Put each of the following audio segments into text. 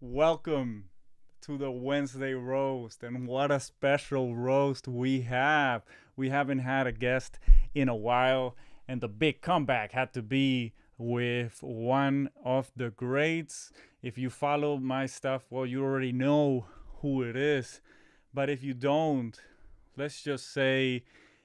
Welcome to the Wednesday roast, and what a special roast we have. We haven't had a guest in a while, and the big comeback had to be with one of the greats. If you follow my stuff, well, you already know who it is. But if you don't, let's just say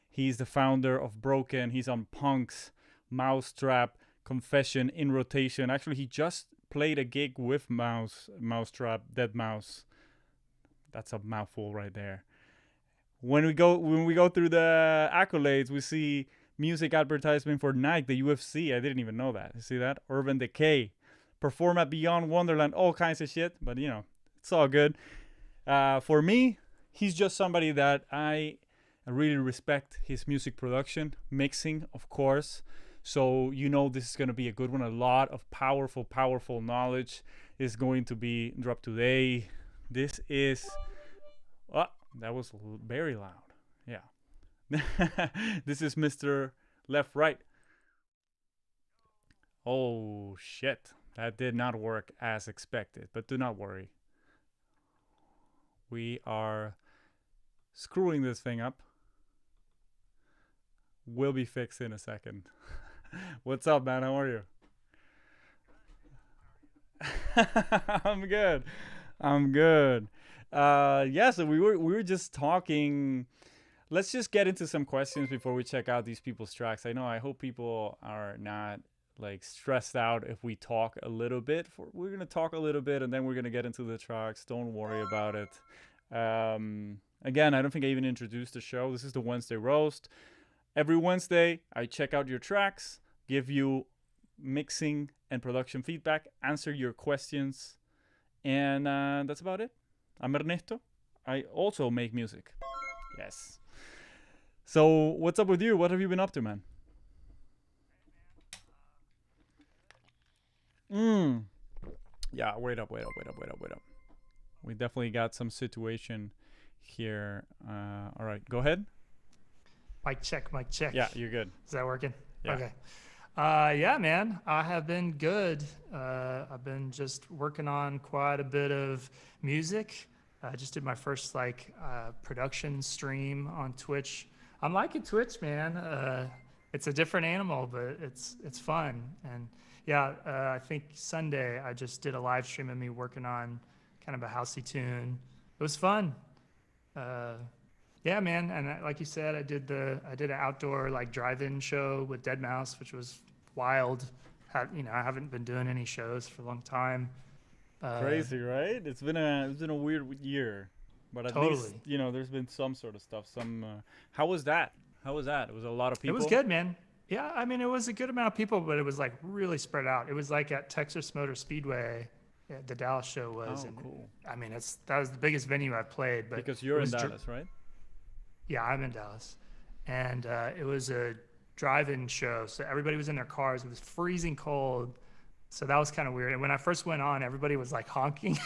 he's the founder of Broken. He's on Punk's Mousetrap Confession in rotation. Actually, he just played a gig with Mousetrap, Dead Mouse. That's a mouthful right there. When we go through the accolades, we see music advertisement for Nike, the UFC. I didn't even know that. You see that? Urban Decay, perform at Beyond Wonderland, all kinds of shit. But it's all good. For me, he's just somebody that I really respect his music production, mixing, of course. So this is going to be a good one. A lot of powerful knowledge is going to be dropped today. This is... Oh, that was very loud. Yeah. This is Mr. Left Right. Oh, shit. That did not work as expected. But do not worry. We are screwing this thing up. Will be fixed in a second. What's up, man? How are you? I'm good. I'm good. Yeah, so we were just talking. Let's just get into some questions before we check out these people's tracks. I hope people are not like stressed out if we talk a little bit. We're gonna talk a little bit and then we're gonna get into the tracks. Don't worry about it. Again, I don't think I even introduced the show. This is the Wednesday roast. Every Wednesday, I check out your tracks, give you mixing and production feedback, answer your questions, and that's about it. I'm Ernesto. I also make music. Yes. So, what's up with you? What have you been up to, man? Yeah, wait up. We definitely got some situation here. All right, go ahead. Mic check, mic check. Yeah, you're good. Is that working? Yeah. Okay. Yeah, man, I have been good. I've been just working on quite a bit of music. I just did my first production stream on Twitch. I'm liking Twitch, man. It's a different animal, but it's fun. And yeah, I think Sunday I just did a live stream of me working on kind of a housey tune. It was fun. Yeah, man, and like you said, I did an outdoor drive-in show with Dead Mouse, which was wild. I haven't been doing any shows for a long time. Crazy, right? It's been a weird year, but at least Totally. there's been some sort of stuff. How was that? It was a lot of It was people. good, man. Yeah, I mean, it was a good amount of people, but it was really spread out. It was like at Texas Motor Speedway, the Dallas show was. Oh, And cool. I mean, that was the biggest venue I've played. But Because you're it in was Dallas, right? yeah, I'm in Dallas, and it was a drive-in show, so everybody was in their cars. It was freezing cold, so that was kind of weird. And when I first went on, everybody was honking,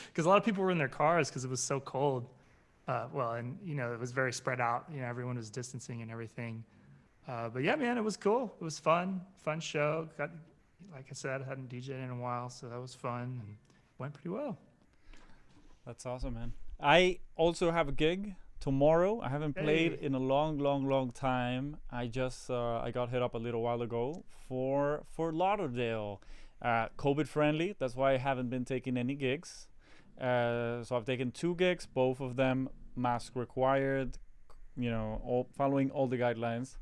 because a lot of people were in their cars because it was so cold. And it was very spread out. Everyone was distancing and everything. But yeah, man, it was cool. It was fun show. Like I said, I hadn't DJed in a while, so that was fun and went pretty well. That's awesome, man. I also have a gig tomorrow. I haven't played Hey. in a long time. I got hit up a little while ago for Lauderdale, COVID friendly. That's why I haven't been taking any gigs. So I've taken 2 gigs, both of them mask required. Following all the guidelines,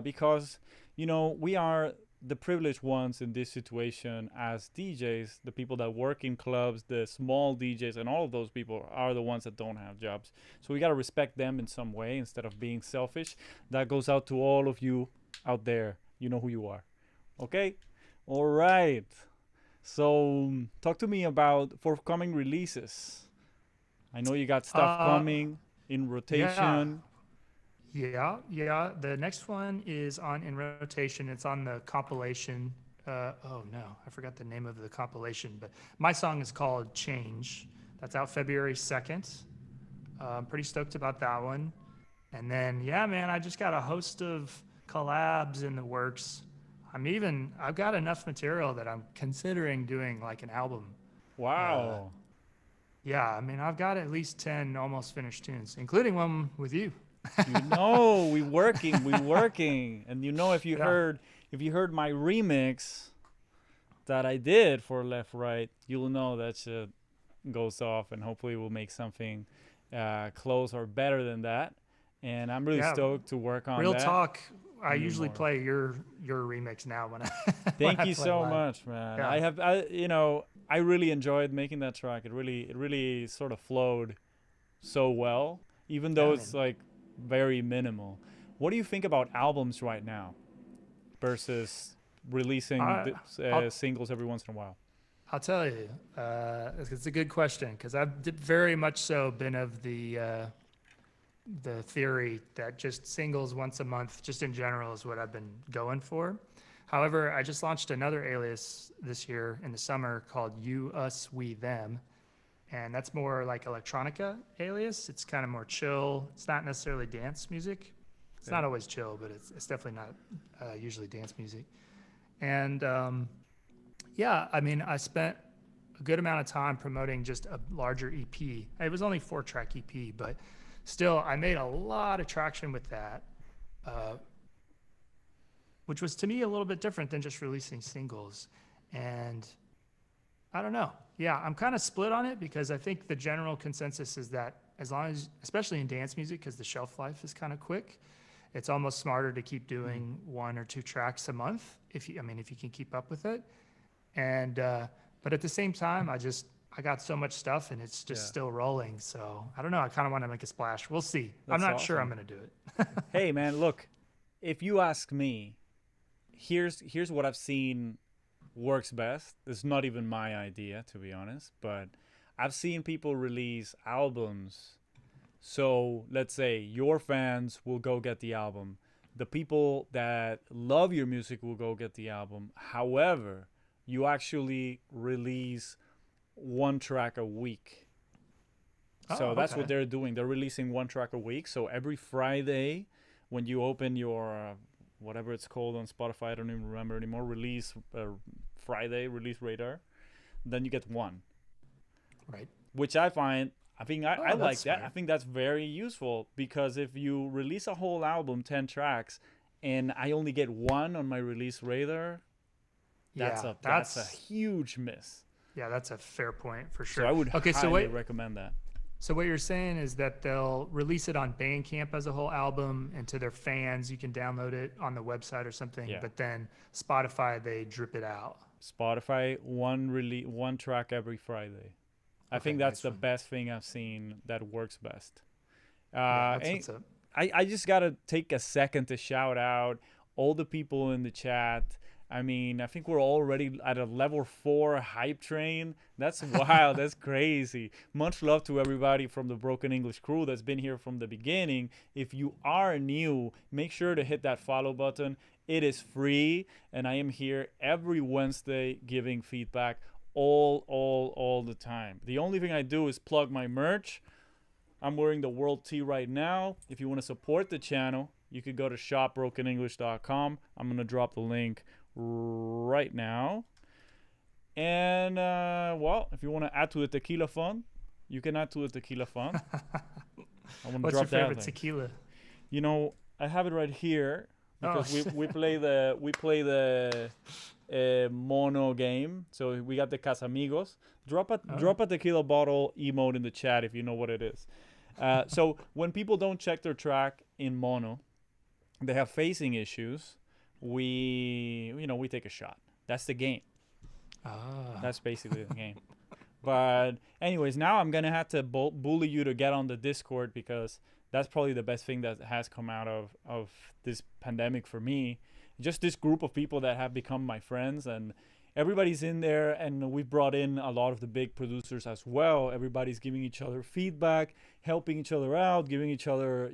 because we are the privileged ones in this situation as DJs. The people that work in clubs, the small DJs, and all of those people are the ones that don't have jobs. So we got to respect them in some way instead of being selfish. That goes out to all of you out there. You know who you are. Okay? All right. So talk to me about forthcoming releases. I know you got stuff Uh, coming in yeah, rotation. yeah. The next one is on in rotation. It's on the compilation. Oh no, I forgot the name of the compilation, but my song is called Change. That's out February 2nd. I'm pretty stoked about that one. And then, yeah, man, I just got a host of collabs in the works. I've got enough material that I'm considering doing an album. Uh, Wow. yeah, I mean, I've got at least 10 almost finished tunes, including one with you. We working. And Yeah. if you heard my remix that I did for Left Right, you'll know that shit goes off, and hopefully we'll make something close or better than that. And I'm really Yeah. stoked to work on Real that talk. I and do usually more. play your remix now when I when Thank I you play so live. much, man. Yeah. I really enjoyed making that track. It really sort of flowed so well, even Yeah, though I it's mean, like very minimal. What do you think about albums right now versus releasing I I'll singles every once in a while? I'll tell you. It's a good question because very much so been of the theory that just singles once a month, just in general, is what I've been going for. However, I just launched another alias this year in the summer called You, Us, We, Them. And that's more like electronica alias. It's kind of more chill. It's not necessarily dance music. It's Okay. not always chill, but it's definitely not usually dance music. And yeah, I mean, I spent a good amount of time promoting just a larger EP. It was only 4-track EP, but still, I made a lot of traction with that, uh, which was to me a little bit different than just releasing singles. And I don't know. Yeah, I'm kind of split on it because I think the general consensus is that as long as, especially in dance music, because the shelf life is kind of quick, it's almost smarter to keep Mm. doing 1 or 2 tracks a month if you can keep up with it. And but at the same time, I got so much stuff and it's just Yeah, still rolling. So I don't know. I kind of want to make a splash. We'll see. I'm that's not sure I'm awesome. gonna do it. Hey, man, look, if you ask me, here's what I've seen works best. It's not even my idea, to be honest, but I've seen people release albums. So let's say your fans will go get the album. The people that love your music will go get the album. However, you actually release one track a week. So Oh, that's what okay. they're doing. They're releasing one track a week. So every Friday, when you open your whatever it's called on Spotify, I don't even remember anymore. Release Friday, release radar. Then you get one, Right. which I find. I Oh, that's like that. I smart. think that's very useful because if you release a whole album, 10 tracks, and I only get one on my release radar, Yeah, that's a huge miss. that's a fair point for So sure. I would Okay, highly recommend that. so what you're saying is that they'll release it on Bandcamp as a whole album, and to their fans, you can download it on the website or something. Yeah. But then Spotify, they drip it out. Spotify one track every Friday. I Okay, think that's nice the one. best thing I've seen that works best. Yeah, that's And what's up. I just gotta take a second to shout out all the people in the chat. I mean, I think we're already at a level 4 hype train. That's wild. That's crazy. Much love to everybody from the Broken English crew that's been here from the beginning. If you are new, make sure to hit that follow button. It is free, and I am here every Wednesday giving feedback all the time. The only thing I do is plug my merch. I'm wearing the World Tee right now. If you want to support the channel, you could go to shopbrokenenglish.com. I'm going to drop the link right now. And, well, if you want to add to the tequila fund, you can add to the tequila fund. I want to What's your drop that favorite link. tequila? I have it right here Oh, because we play the mono game. So we got the Casamigos. oh, Drop a tequila bottle emote in the chat if you know what it is. So when people don't check their track in mono, they have facing issues. We take a shot. That's the game. ah. That's basically the game. But anyways, now I'm gonna have to bully you to get on the Discord because that's probably the best thing that has come out of this pandemic for me. Just this group of people that have become my friends, and everybody's in there, and we've brought in a lot of the big producers as well. Everybody's giving each other feedback, helping each other out, giving each other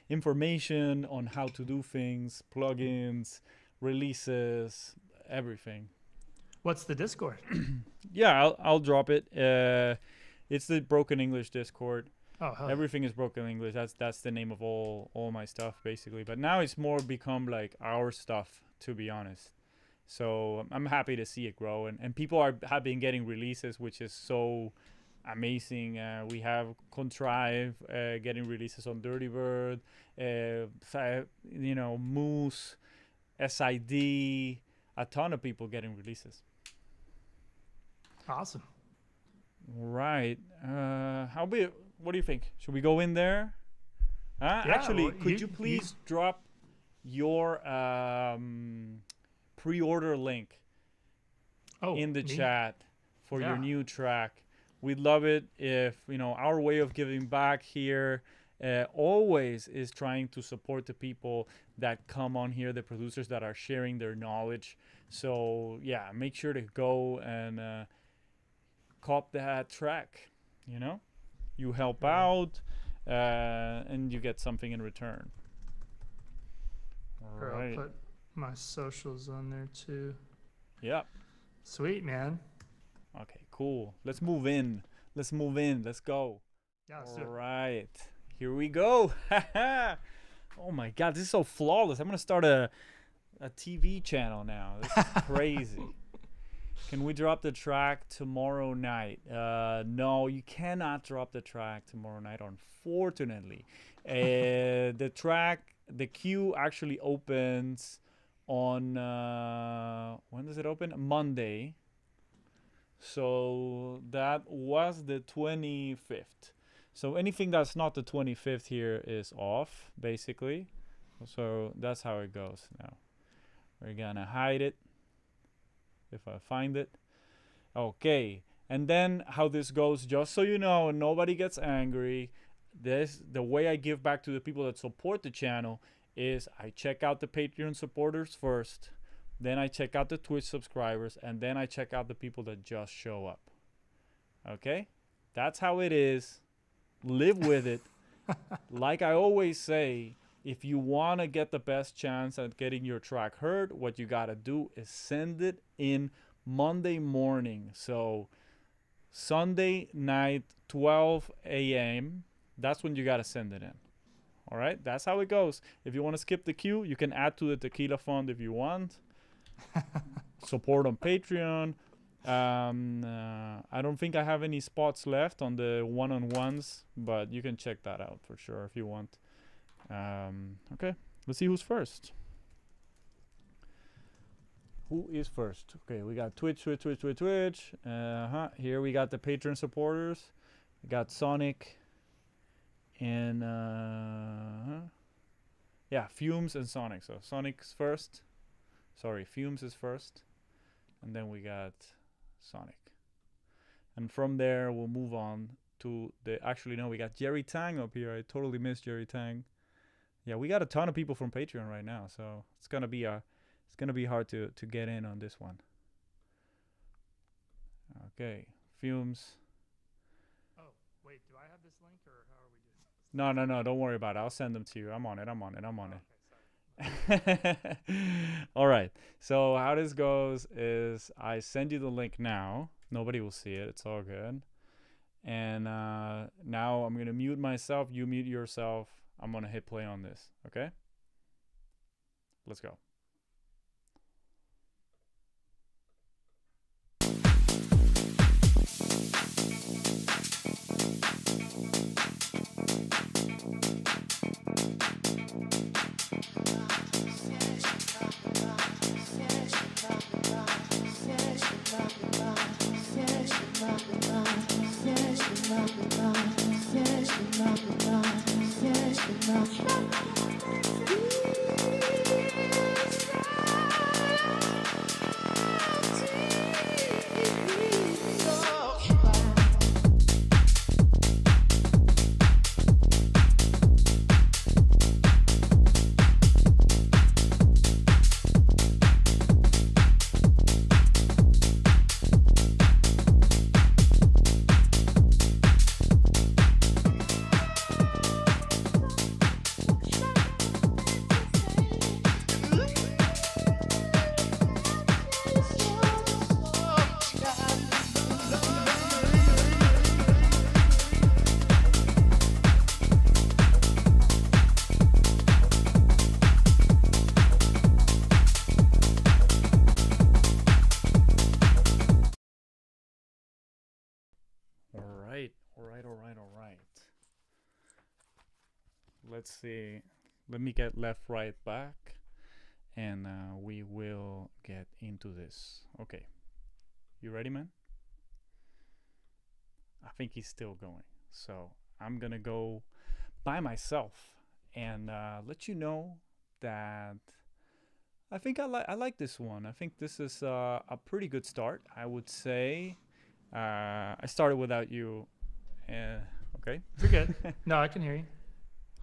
information on how to do things, plugins, releases, everything. What's the Discord? Yeah, I'll drop it. It's the Broken English Discord. Oh, hell yeah. Everything is Broken English. That's the name of all my stuff basically. But now it's more become like our stuff, to be honest. So I'm happy to see it grow, and people have been getting releases, which is so amazing. We have Contrive getting releases on Dirty Bird, Moose, SID, a ton of people getting releases. Awesome. Right. What do you think? Should we go in there? Yeah, Actually, well, could you please drop your pre-order link in the chat for your new track? We'd love it if, our way of giving back here always is trying to support the people that come on here, the producers that are sharing their knowledge. So yeah, make sure to go and cop that track. You help out and you get something in return. All right. I'll put my socials on there too. Yep. Sweet, man. Okay, cool. Let's move in. Let's go. Yeah, let's do it. All right. Here we go. Oh my God, this is so flawless. I'm going to start a TV channel now. This is crazy. Can we drop the track tomorrow night? No, you cannot drop the track tomorrow night, unfortunately. The queue actually opens on, when does it open? Monday. So that was the 25th. So anything that's not the 25th here is off, basically. So that's how it goes now. We're gonna hide it if I find it. Okay, and then how this goes, just so you know, and nobody gets angry, the way I give back to the people that support the channel is I check out the Patreon supporters first, then I check out the Twitch subscribers, and then I check out the people that just show up. Okay? That's how it is. Live with it. Like I always say, if you want to get the best chance at getting your track heard, what you got to do is send it in Monday morning. So Sunday night, 12 a.m., that's when you got to send it in. All right? That's how it goes. If you want to skip the queue, you can add to the Tequila Fund if you want. Support on Patreon. I don't think I have any spots left on the one-on-ones, but you can check that out for sure if you want. Okay, let's see who's first. Who is first? Okay, we got Twitch. Here we got the Patreon supporters. We got Sonic and Fumes and Sonic. So Sonic's first. Sorry, Fumes is first, and then we got Sonic. And from there, we'll move on to we got Jerry Tang up here. I totally missed Jerry Tang. Yeah, we got a ton of people from Patreon right now, so it's gonna be hard to get in on this one. Okay, Fumes. Oh, wait, do I have this link or how are we doing this? No, don't worry about it. I'll send them to you. I'm on it. Okay, sorry. All right, so how this goes is I send you the link now. Nobody will see it. It's all good. And now I'm gonna mute myself. You mute yourself. I'm gonna hit play on this. Okay, let's go. let's see. Let me get left, right, back, and we will get into this. Okay, you ready, man? I think he's still going, so I'm gonna go by myself and let you know that I think I like this one. I think this is a pretty good start. I would say I started without you. Okay. You're good. No, I can hear you.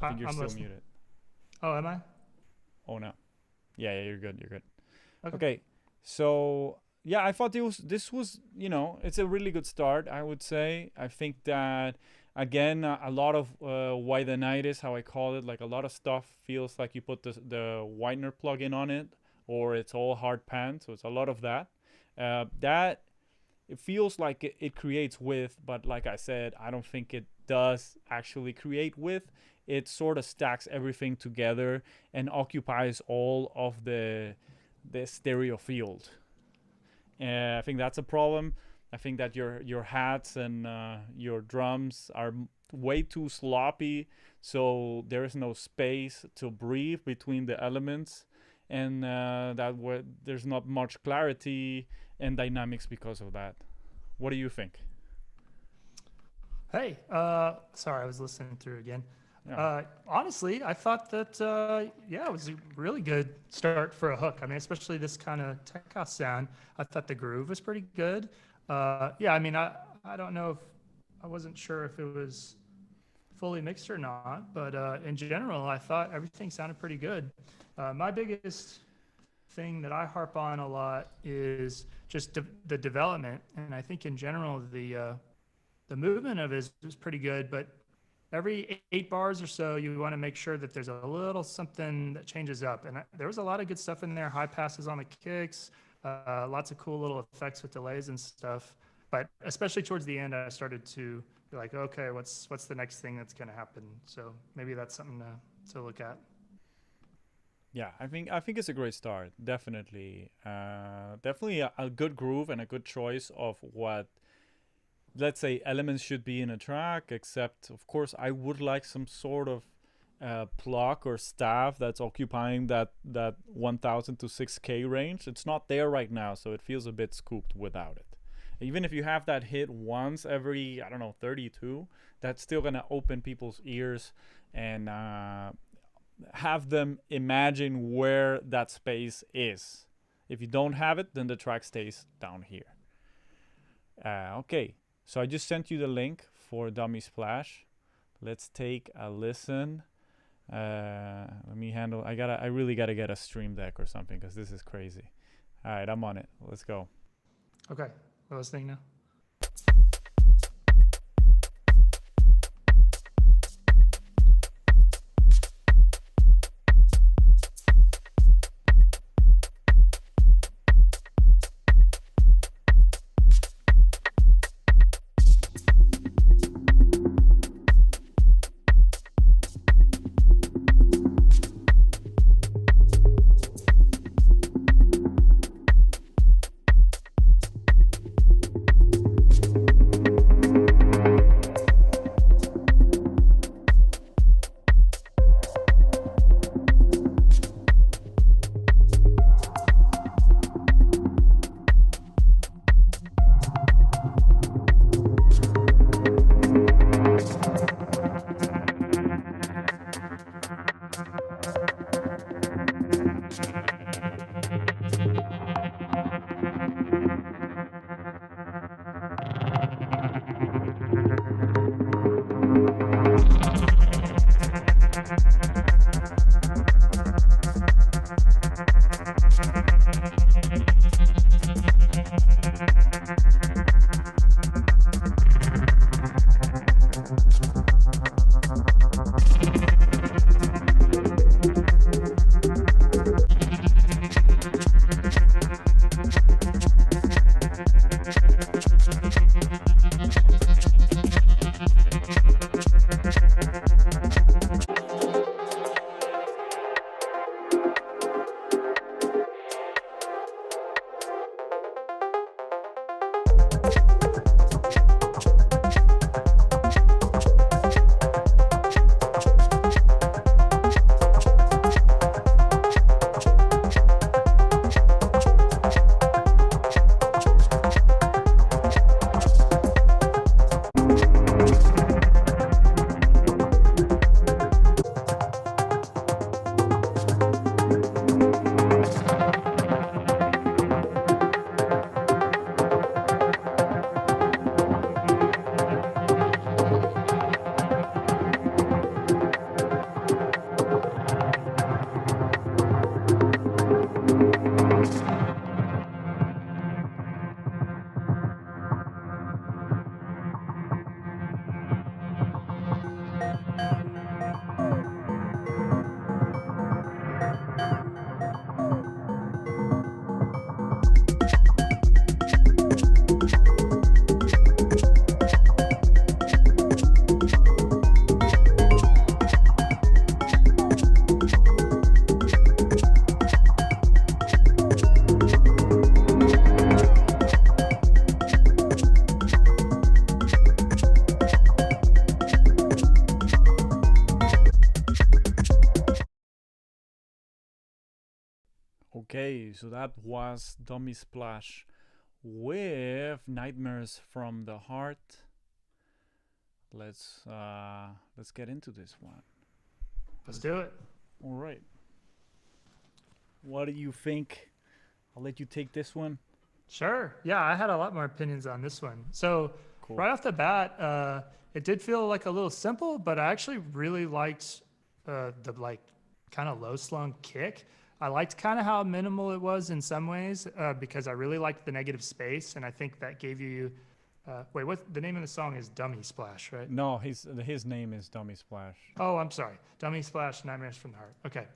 I think you're I'm still listening. muted. Oh, am I? Oh no. Yeah, you're good. You're good. Okay. So yeah, I thought this was it's a really good start. I would say. I think that again a lot of whitenitis, how I call it, like a lot of stuff feels like you put the whitener plugin on it, or it's all hard pan. So it's a lot of that. That it feels like it creates width, but like I said, I don't think it does actually create width. It sort of stacks everything together and occupies all of the stereo field. I think that's a problem. I think that your hats and your drums are way too sloppy, so there is no space to breathe between the elements, and there's not much clarity and dynamics because of that. What do you think? Hey, sorry, I was listening through again. Yeah. Honestly, I thought that, it was a really good start for a hook. I mean, especially this kind of tech house sound. I thought the groove was pretty good. I mean, I don't know if, I wasn't sure if it was fully mixed or not, but in general, I thought everything sounded pretty good. My biggest thing that I harp on a lot is just the development. And I think in general, the movement of it is pretty good, but every 8 bars or so, you want to make sure that there's a little something that changes up. And there was a lot of good stuff in there, high passes on the kicks, lots of cool little effects with delays and stuff. But especially towards the end, I started to be like, okay, what's the next thing that's going to happen? So maybe that's something to look at. Yeah, I think it's a great start. Definitely, definitely a good groove and a good choice of what, let's say, elements should be in a track. Except, of course, I would like some sort of pluck or staff that's occupying that 1,000 to 6K range. It's not there right now, so it feels a bit scooped without it. Even if you have that hit once every, 32, that's still gonna open people's ears and have them imagine where that space is. If you don't have it, then the track stays down here. Okay, so I just sent you the link for Dummy Splash. Let's take a listen. Let me handle. I really gotta get a stream deck or something because this is crazy. All right, I'm on it. Let's go. Okay, we're listening now. Okay, so that was Dummy Splash with Nightmares from the Heart. Let's get into this one. Let's do it. All right. What do you think? I'll let you take this one. Sure. Yeah, I had a lot more opinions on this one. So Cool. right off the bat, it did feel like a little simple, but I actually really liked the like kind of low slung kick. I liked kind of how minimal it was in some ways because I really liked the negative space, and I think that gave you. Wait, what the name of the song is? Dummy Splash, right? No, his name is Dummy Splash. Oh, I'm sorry. Dummy Splash, Nightmares from the Heart. Okay.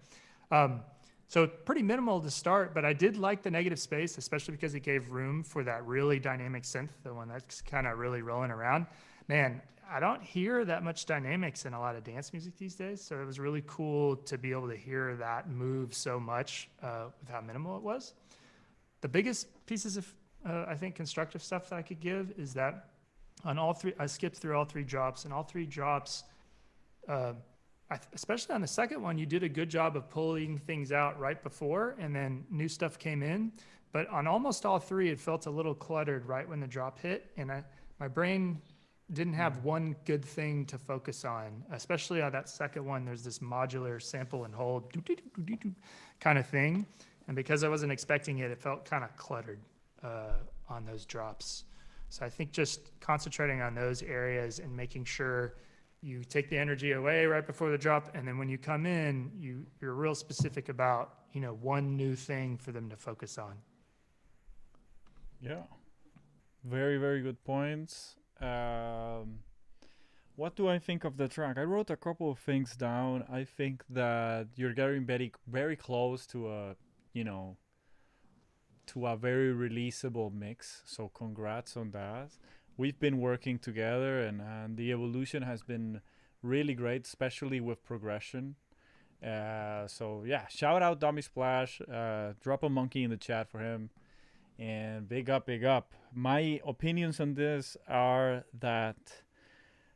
So pretty minimal to start, but I did like the negative space, especially because it gave room for that really dynamic synth, the one that's kind of really rolling around. Man, I don't hear that much dynamics in a lot of dance music these days, so it was really cool to be able to hear that move so much with how minimal it was. The biggest pieces of, I think, constructive stuff that I could give is that on all three, I skipped through all three drops, and all three drops, especially on the second one, you did a good job of pulling things out right before, and then new stuff came in. But on almost all three, it felt a little cluttered right when the drop hit, and my brain didn't have one good thing to focus on. Especially on that second one, there's this modular sample and hold kind of thing, and because I wasn't expecting it, it felt kind of cluttered on those drops. So I think just concentrating on those areas and making sure you take the energy away right before the drop, and then when you come in, you're real specific about, one new thing for them to focus on. Yeah. Very, very good points. What do I think of the track? I wrote a couple of things down. I think that you're getting very, very close to a very releasable mix. So congrats on that. We've been working together, and the evolution has been really great, especially with progression. So yeah, shout out Dummy Splash. Drop a monkey in the chat for him, and big up, big up. My opinions on this are that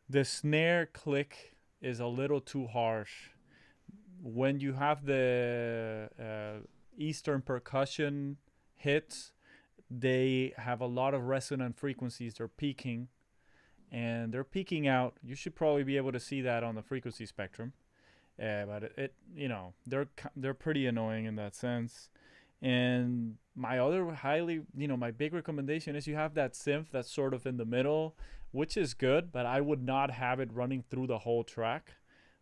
the snare click is a little too harsh. When you have the Eastern percussion hits, they have a lot of resonant frequencies. They're peaking, and they're peaking out. You should probably be able to see that on the frequency spectrum. But they're pretty annoying in that sense. And my other my big recommendation is you have that synth that's sort of in the middle, which is good, but I would not have it running through the whole track,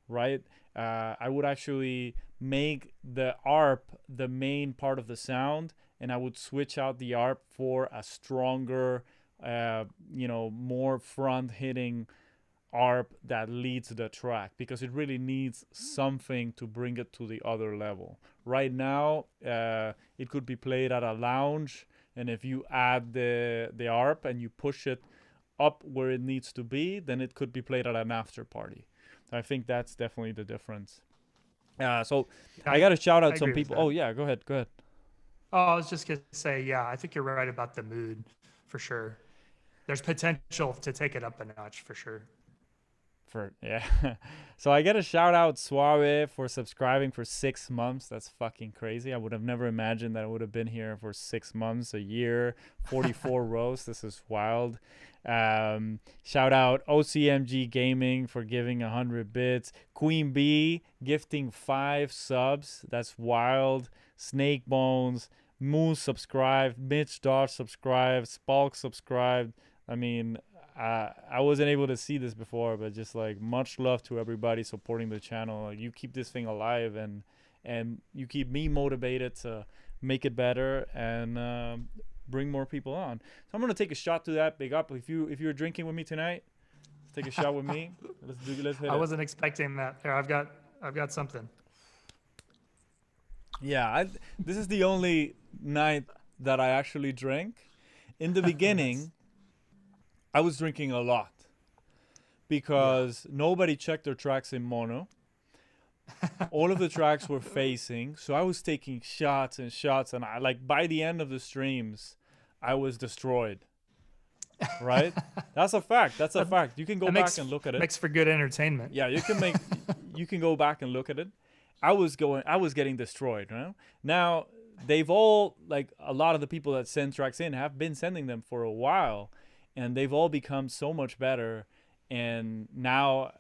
right? I would actually make the ARP the main part of the sound, and I would switch out the ARP for a stronger, more front-hitting ARP that leads the track, because it really needs something to bring it to the other level. Right now, it could be played at a lounge, and if you add the ARP and you push it up where it needs to be, then it could be played at an after party. I think that's definitely the difference. So I got to shout out some people. Oh, yeah, go ahead. Oh, I was just going to say, yeah, I think you're right about the mood for sure. There's potential to take it up a notch for sure. So I got to shout out Suave for subscribing for 6 months. That's fucking crazy. I would have never imagined that I would have been here for 6 months, a year, 44 rows. This is wild. Shout out OCMG Gaming for giving 100 bits. Queen Bee gifting 5 subs. That's wild. Snake Bones, Moose subscribed, Mitch Dodge subscribed, Spalk subscribed. I mean, I wasn't able to see this before, but just like much love to everybody supporting the channel. You keep this thing alive, and you keep me motivated to make it better and bring more people on. So I'm gonna take a shot to that. Big up. If you're drinking with me tonight, let's take a shot with me. Let's hit it. I wasn't expecting that. Here, I've got something. Yeah, this is the only night that I actually drank. In the beginning, I was drinking a lot because nobody checked their tracks in mono. All of the tracks were facing, so I was taking shots, and by the end of the streams, I was destroyed. Right? That's a fact. You can go back and look at it. Makes for good entertainment. Yeah, you can go back and look at it. I was getting destroyed, right? Now they've all, like, a lot of the people that send tracks in have been sending them for a while, and they've all become so much better. And now,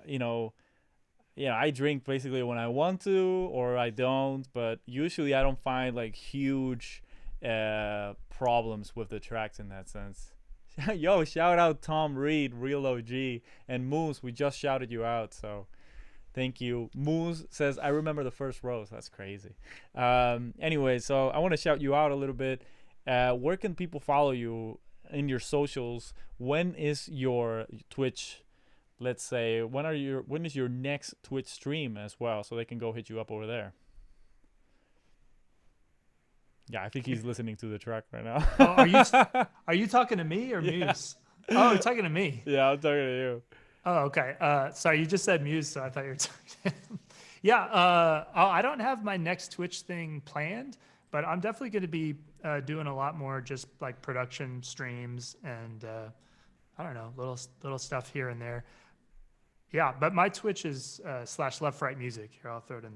yeah, I drink basically when I want to or I don't, but usually I don't find like huge problems with the tracks in that sense. Yo, shout out Tom Reed, Real OG, and Moose. We just shouted you out, so thank you. Moose says, I remember the first rows. That's crazy. Anyway, so I want to shout you out a little bit. Where can people follow you in your socials? When is your Twitch? Let's say, when is your next Twitch stream as well, so they can go hit you up over there? Yeah, I think he's listening to the track right now. Oh, are you talking to me or Muse? Yeah. Oh, you're talking to me. Yeah, I'm talking to you. Oh, okay. Sorry, you just said Muse, so I thought you were talking to him. Yeah, I don't have my next Twitch thing planned, but I'm definitely going to be doing a lot more just like production streams and I don't know, little stuff here and there. Yeah, but my Twitch is /left right music. Here, I'll throw it in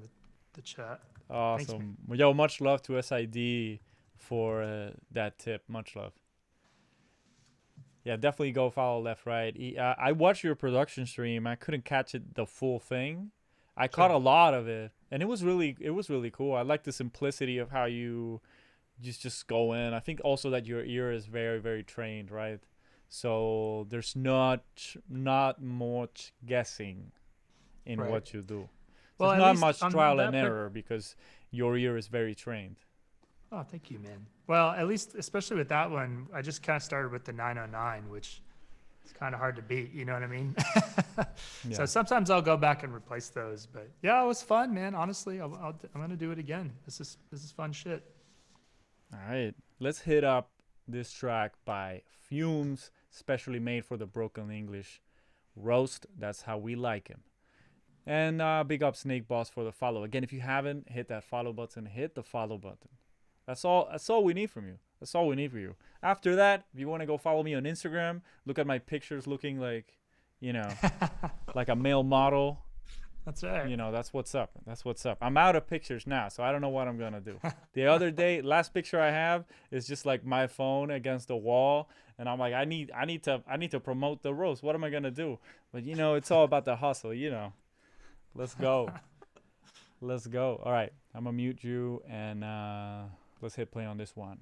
the chat. Awesome. Thanks, yo, much love to SID for that tip. Much love. Yeah, definitely go follow Left Right. I watched your production stream. I couldn't catch it the full thing. I caught a lot of it, and it was really cool. I like the simplicity of how you just go in. I think also that your ear is very, very trained, right? So there's not much guessing in what you do. So there's not much trial and error because your ear is very trained. Oh, thank you, man. Well, at least, especially with that one, I just kind of started with the 909, which is kind of hard to beat. You know what I mean? Yeah. So sometimes I'll go back and replace those. But yeah, it was fun, man. Honestly, I'm gonna do it again. This is fun shit. All right, let's hit up this track by Fumes, specially made for the Broken English roast. That's how we like him. And big up Snake Boss for the follow. Again, if you haven't hit that follow button, hit the follow button. That's all we need from you. That's all we need for you. After that, if you want to go follow me on Instagram, look at my pictures looking like, like a male model. That's right. That's what's up. That's what's up. I'm out of pictures now, so I don't know what I'm gonna do. The other day, last picture I have is just like my phone against the wall, and I'm like, I need to promote the roast. What am I gonna do? But it's all about the hustle. Let's go. Let's go. All right, I'm gonna mute you, and let's hit play on this one.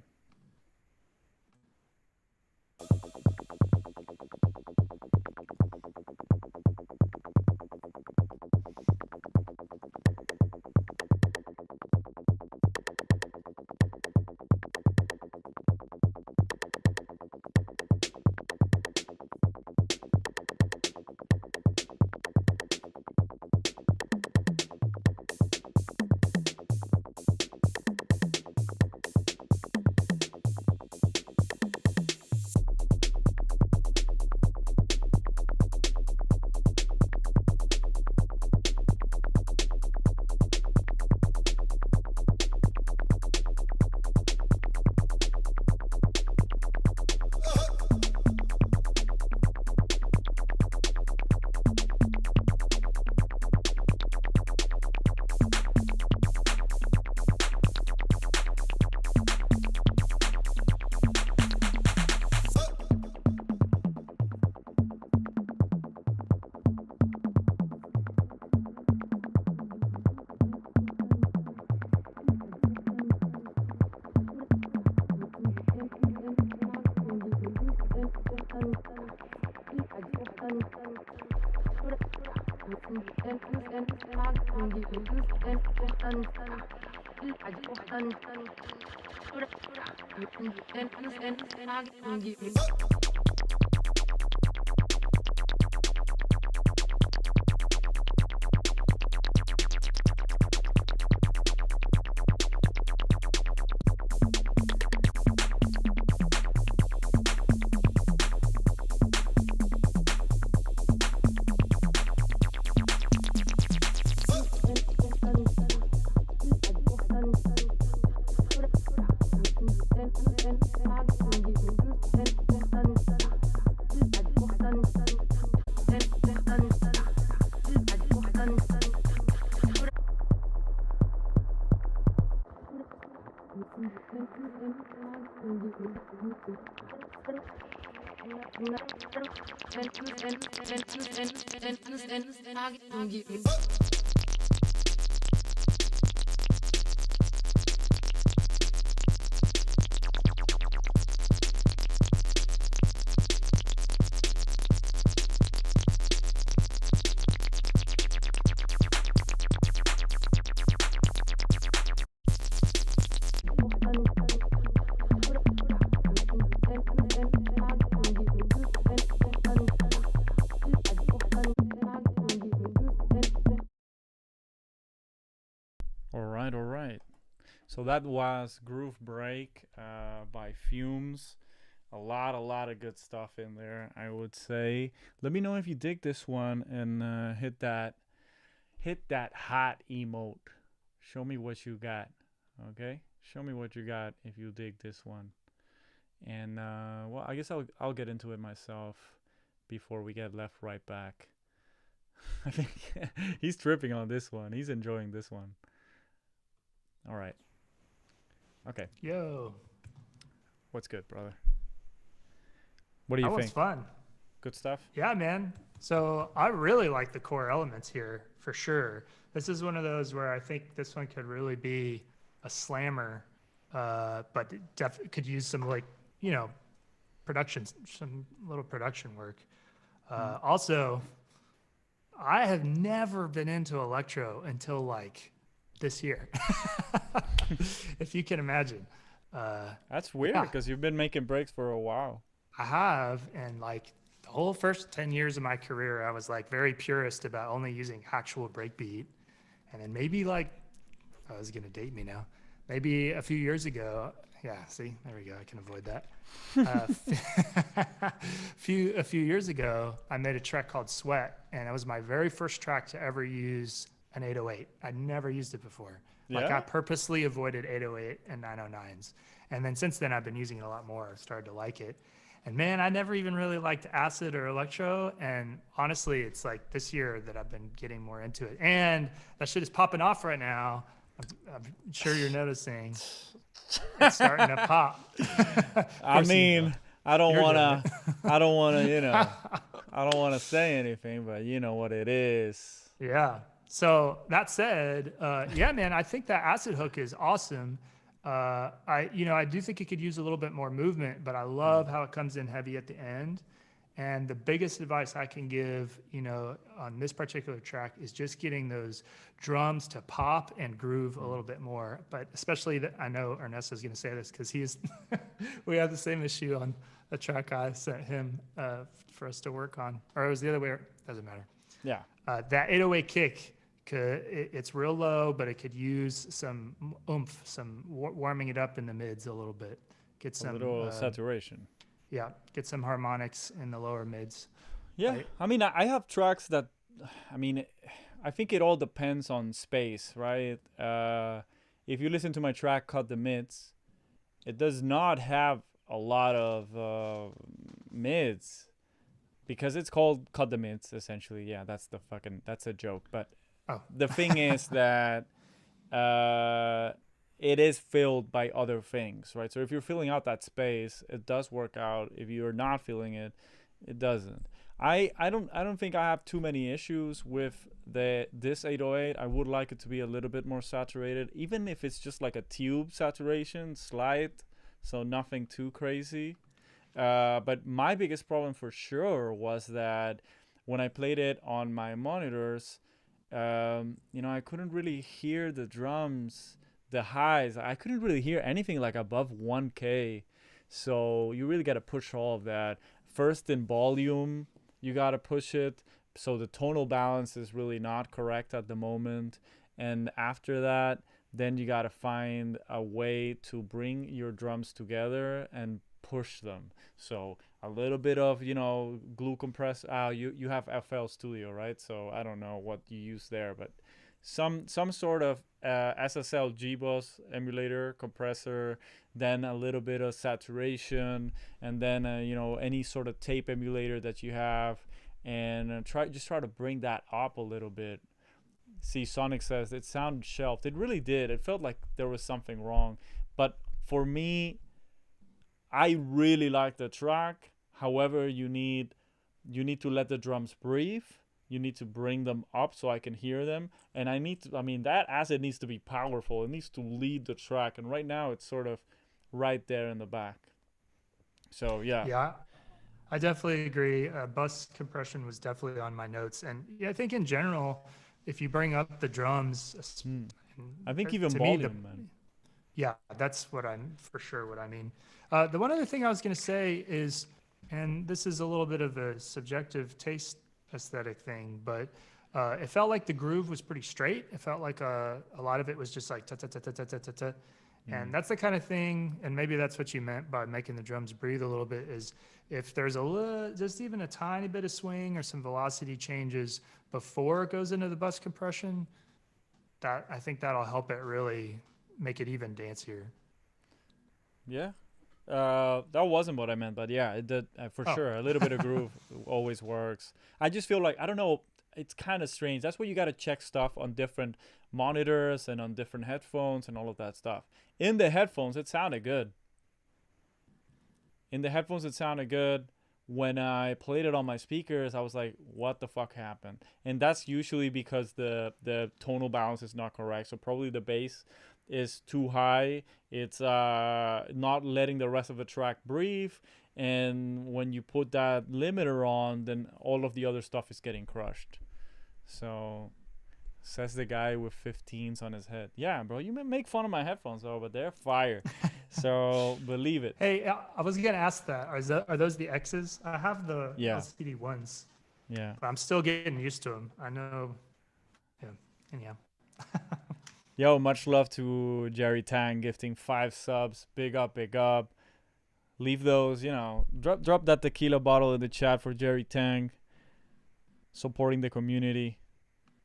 All right. So that was Groove Break by Fumes. A lot of good stuff in there, I would say. Let me know if you dig this one and hit that hot emote. Show me what you got. Okay? Show me what you got if you dig this one. And well, I guess I'll get into it myself before we get left right back. I think he's tripping on this one. He's enjoying this one. All right. Okay. Yo, What's good, brother? What do that you was think? fun. Good stuff? Yeah, man. So I really like the core elements here for sure. This is one of those where I think this one could really be a slammer, but could use some like, you know, production, some little production work. Also, I have never been into electro until like this year, if you can imagine. That's weird Yeah, because you've been making breaks for a while. I have, and like the whole first 10 years of my career, I was like very purist about only using actual breakbeat. And then maybe like, oh, it's gonna date me now. Maybe a few years ago, yeah, see, there we go. I can avoid that. A few years ago, I made a track called Sweat, and it was my very first track to ever use an 808. I'd never used it before. Like I Yeah? purposely avoided 808 and 909s. And then since then, I've been using it a lot more. I've started to like it. And man, I never even really liked acid or electro. And honestly, it's like this year that I've been getting more into it. And that shit is popping off right now. I'm sure you're noticing it's starting to pop. I Of you know. mean, I don't You're doing wanna, it. I don't wanna, I don't wanna say anything, but you know what it is. Yeah. So that said, yeah, man, I think that acid hook is awesome. I do think it could use a little bit more movement, but I love how it comes in heavy at the end. And the biggest advice I can give, on this particular track is just getting those drums to pop and groove a little bit more. But especially that I know Ernesto is going to say this because we have the same issue on a track I sent him for us to work on, or it was the other way. Doesn't matter. Yeah. That 808 kick, it's real low, but it could use some oomph, some warming it up in the mids a little bit. Get A some, little saturation. yeah, get some harmonics in the lower mids. Yeah. Right? I mean, I have tracks that, I mean, I think it all depends on space, right? If you listen to my track, Cut the Mids, it does not have a lot of mids because it's called Cut the Mids, essentially. Yeah, that's a joke. But Oh, the thing is that it is filled by other things, right? So if you're filling out that space, it does work out. If you're not filling it, it doesn't. I don't think I have too many issues with this 808. I would like it to be a little bit more saturated, even if it's just like a tube saturation, slight, so nothing too crazy. But my biggest problem for sure was that when I played it on my monitors, I couldn't really hear the drums, the highs. I couldn't really hear anything like above 1K. So you really got to push all of that. First in volume, you got to push it. So the tonal balance is really not correct at the moment. And after that, then you got to find a way to bring your drums together and push them. So a little bit of, glue compress. You have FL Studio, right? So I don't know what you use there, but some sort of SSL GBus emulator compressor, then a little bit of saturation, and then any sort of tape emulator that you have, and try to bring that up a little bit. See, Sonic says it sounded shelved. It really did. It felt like there was something wrong, but for me, I really like the track. However, you need to let the drums breathe. You need to bring them up so I can hear them. And that acid needs to be powerful. It needs to lead the track. And right now it's sort of right there in the back. So, yeah. Yeah, I definitely agree. Bus compression was definitely on my notes. And yeah, I think in general, if you bring up the drums, I think even to volume, me, man. yeah, that's what for sure what I mean. The one other thing I was going to say is, and this is a little bit of a subjective taste aesthetic thing, but it felt like the groove was pretty straight. It felt like a lot of it was just like ta ta ta ta ta ta ta ta. And that's the kind of thing, and maybe that's what you meant by making the drums breathe a little bit, is if there's just even a tiny bit of swing or some velocity changes before it goes into the bus compression, that I think that'll help it really make it even dancier. Yeah. That wasn't what I meant, but yeah, it did for sure. A little bit of groove always works. I just feel like, I don't know, it's kind of strange. That's why you got to check stuff on different monitors and on different headphones and all of that stuff. In the headphones, it sounded good. When I played it on my speakers, I was like, what the fuck happened? And that's usually because the tonal balance is not correct. So probably the bass is too high. It's not letting the rest of the track breathe. And when you put that limiter on, then all of the other stuff is getting crushed. So, says the guy with 15s on his head. Yeah, bro, you may make fun of my headphones, though, but they're fire. So, believe it. Hey, I was going to ask that. Are those the X's? I have the LCD ones. Yeah. But I'm still getting used to them. I know. Yeah. Anyhow. Yo, much love to Jerry Tang gifting 5 subs. Big up, big up. Leave those, drop that tequila bottle in the chat for Jerry Tang. Supporting the community.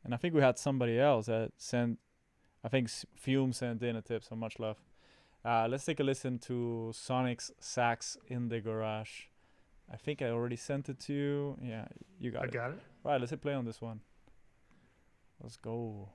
And I think we had somebody else that Fume sent in a tip, so much love. Let's take a listen to Sonic's Sax in the Garage. I think I already sent it to you. Yeah, you got it. I got it. All right, let's hit play on this one. Let's go.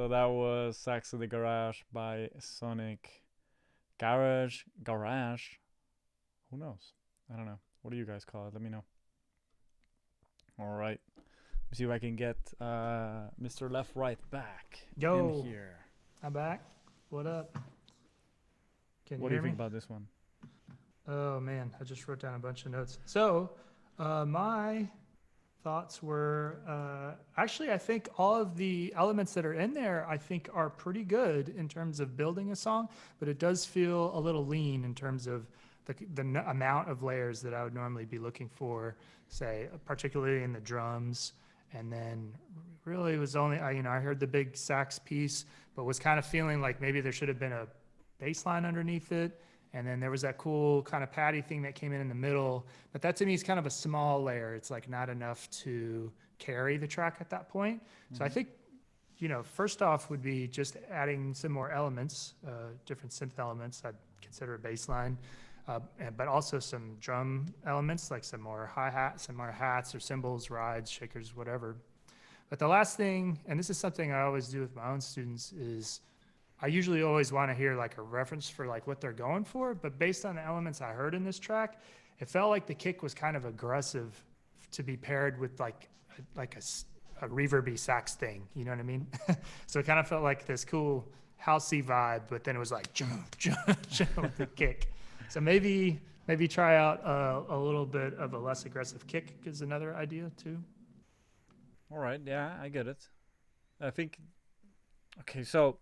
So that was Sax in the Garage by Sonic. Garage. Who knows? I don't know. What do you guys call it? Let me know. All right. See if I can get Mr. Left Right back in here. I'm back. What up? Can What you do hear you think me? about this one? Oh man, I just wrote down a bunch of notes. So, my thoughts were actually, I think all of the elements that are in there, I think, are pretty good in terms of building a song, but it does feel a little lean in terms of the amount of layers that I would normally be looking for, say, particularly in the drums. And then really it was only, I heard the big sax piece, but was kind of feeling like maybe there should have been a bass line underneath it. And then there was that cool kind of patty thing that came in the middle. But that to me is kind of a small layer. It's like not enough to carry the track at that point. So I think, first off would be just adding some more elements, different synth elements. I'd consider a bass line, but also some drum elements, like some more hi-hats, some more hats or cymbals, rides, shakers, whatever. But the last thing, and this is something I always do with my own students, is I usually always want to hear like a reference for like what they're going for, but based on the elements I heard in this track, it felt like the kick was kind of aggressive to be paired with like a reverby sax thing. You know what I mean? So it kind of felt like this cool housey vibe, but then it was like jump, jump, jump with the kick. So maybe try out a little bit of a less aggressive kick is another idea too. All right, yeah, I get it. I think. Okay, so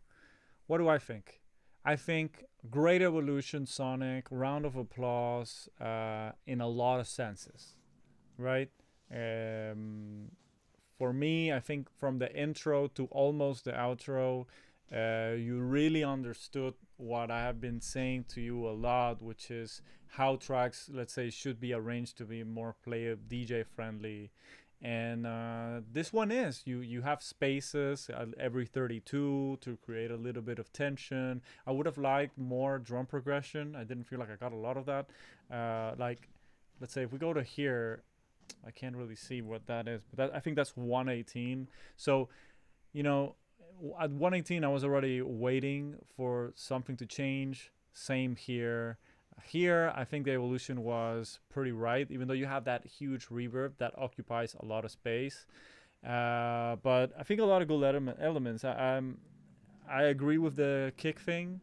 what do I think? I think great evolution, Sonic. Round of applause in a lot of senses, right? For me, I think from the intro to almost the outro, you really understood what I have been saying to you a lot, which is how tracks, let's say, should be arranged to be more DJ friendly. And this one is you have spaces every 32 to create a little bit of tension. I would have liked more drum progression. I didn't feel like I got a lot of that. Like, let's say if we go to here, I can't really see what that is, but I think that's 118. So, at 118, I was already waiting for something to change. Same here. Here, I think the evolution was pretty right, even though you have that huge reverb that occupies a lot of space. But I think a lot of good elements. I agree with the kick thing.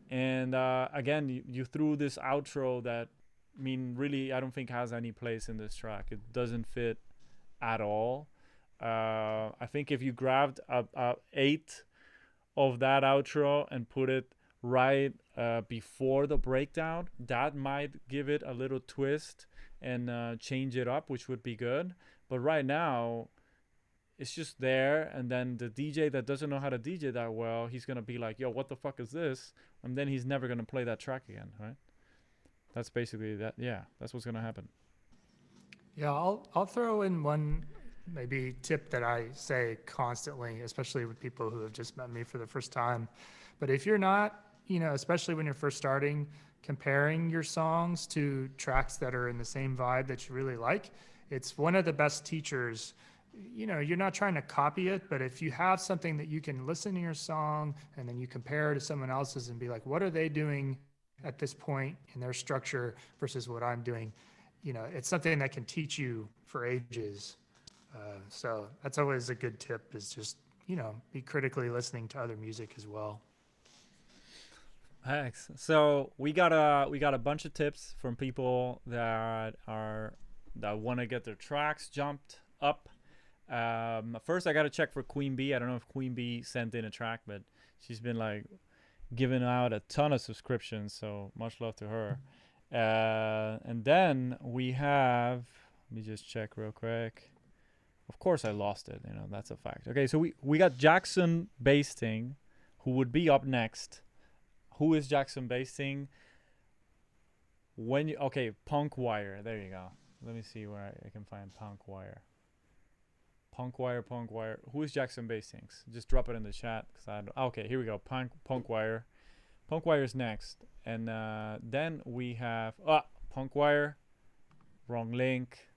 And again, you threw this outro that, really, I don't think has any place in this track. It doesn't fit at all. I think if you grabbed a 8 of that outro and put it right before the breakdown, that might give it a little twist and change it up, which would be good. But right now, it's just there, and then the DJ that doesn't know how to DJ that well, he's gonna be like, yo, what the fuck is this? And then he's never gonna play that track again, right? That's basically that. Yeah, that's what's gonna happen. Yeah, I'll throw in one maybe tip that I say constantly, especially with people who have just met me for the first time. But if you're not, especially when you're first starting, comparing your songs to tracks that are in the same vibe that you really like, it's one of the best teachers. You're not trying to copy it, but if you have something that you can listen to your song and then you compare it to someone else's and be like, what are they doing at this point in their structure versus what I'm doing? It's something that can teach you for ages. So that's always a good tip, is just, be critically listening to other music as well. Thanks. So we got a bunch of tips from people that want to get their tracks jumped up. First, I got to check for Queen Bee. I don't know if Queen Bee sent in a track, but she's been like giving out a ton of subscriptions. So much love to her. And then we have, let me just check real quick. Of course, I lost it. That's a fact. Okay, so we got Jackson Basting, who would be up next. Who is Jackson Basting? Punk Wire. There you go. Let me see where I can find Punk Wire. Punk Wire. Who is Jackson Bastings? Just drop it in the chat. Okay, here we go. Punk Wire. Punk Wire is next. And then we have Punk Wire. Wrong link.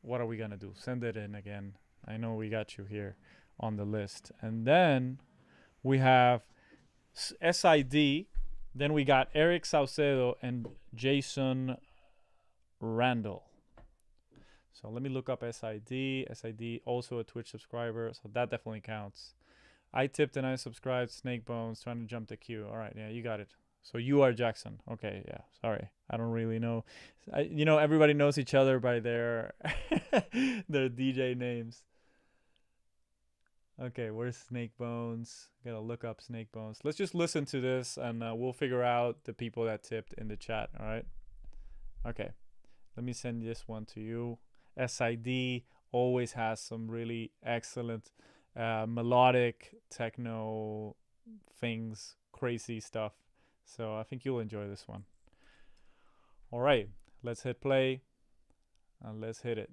What are we gonna do? Send it in again. I know we got you here. on the list. And then we have SID. Then we got Eric Saucedo and Jason Randall. So let me look up SID. SID, also a Twitch subscriber, so that definitely counts. I tipped and I subscribed. Snake Bones, trying to jump the queue. All right, yeah, you got it. So you are Jackson. Okay, yeah, sorry. I don't really know. Everybody knows each other by their their DJ names. Okay, where's Snake Bones? Gotta look up Snake Bones. Let's just listen to this and we'll figure out the people that tipped in the chat, all right? Okay, let me send this one to you. SID always has some really excellent melodic techno things, crazy stuff. So I think you'll enjoy this one. All right, let's hit play and let's hit it.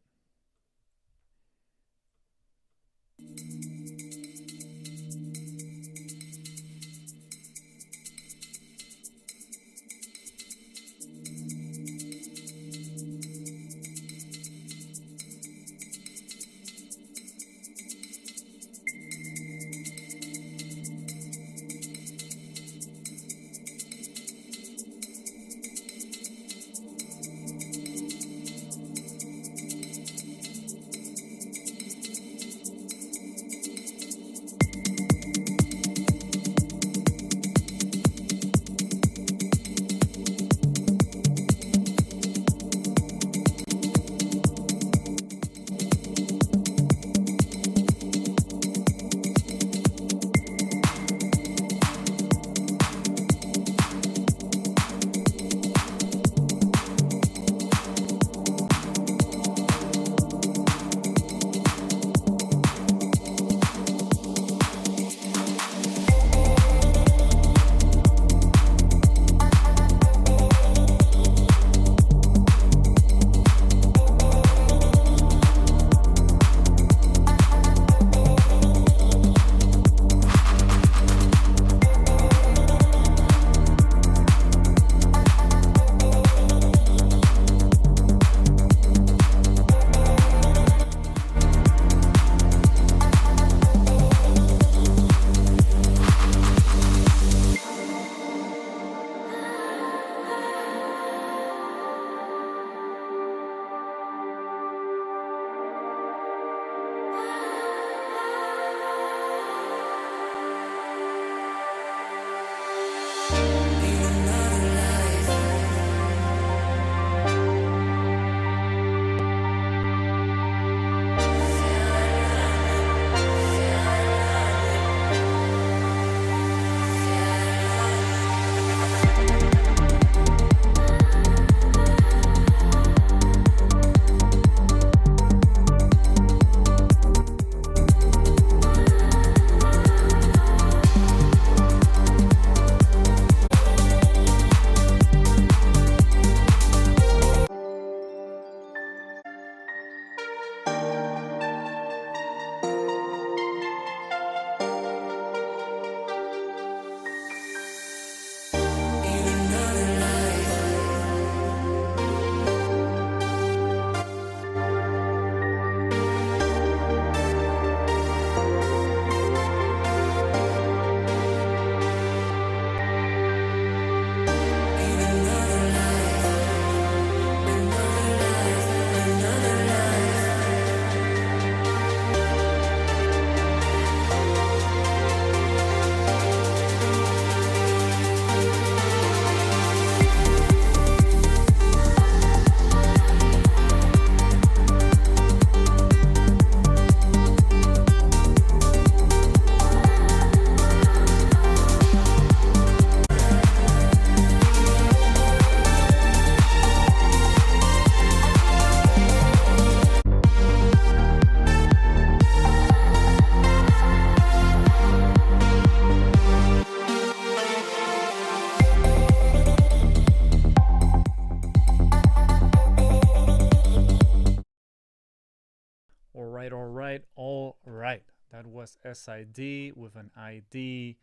All right. That was SID with an ID.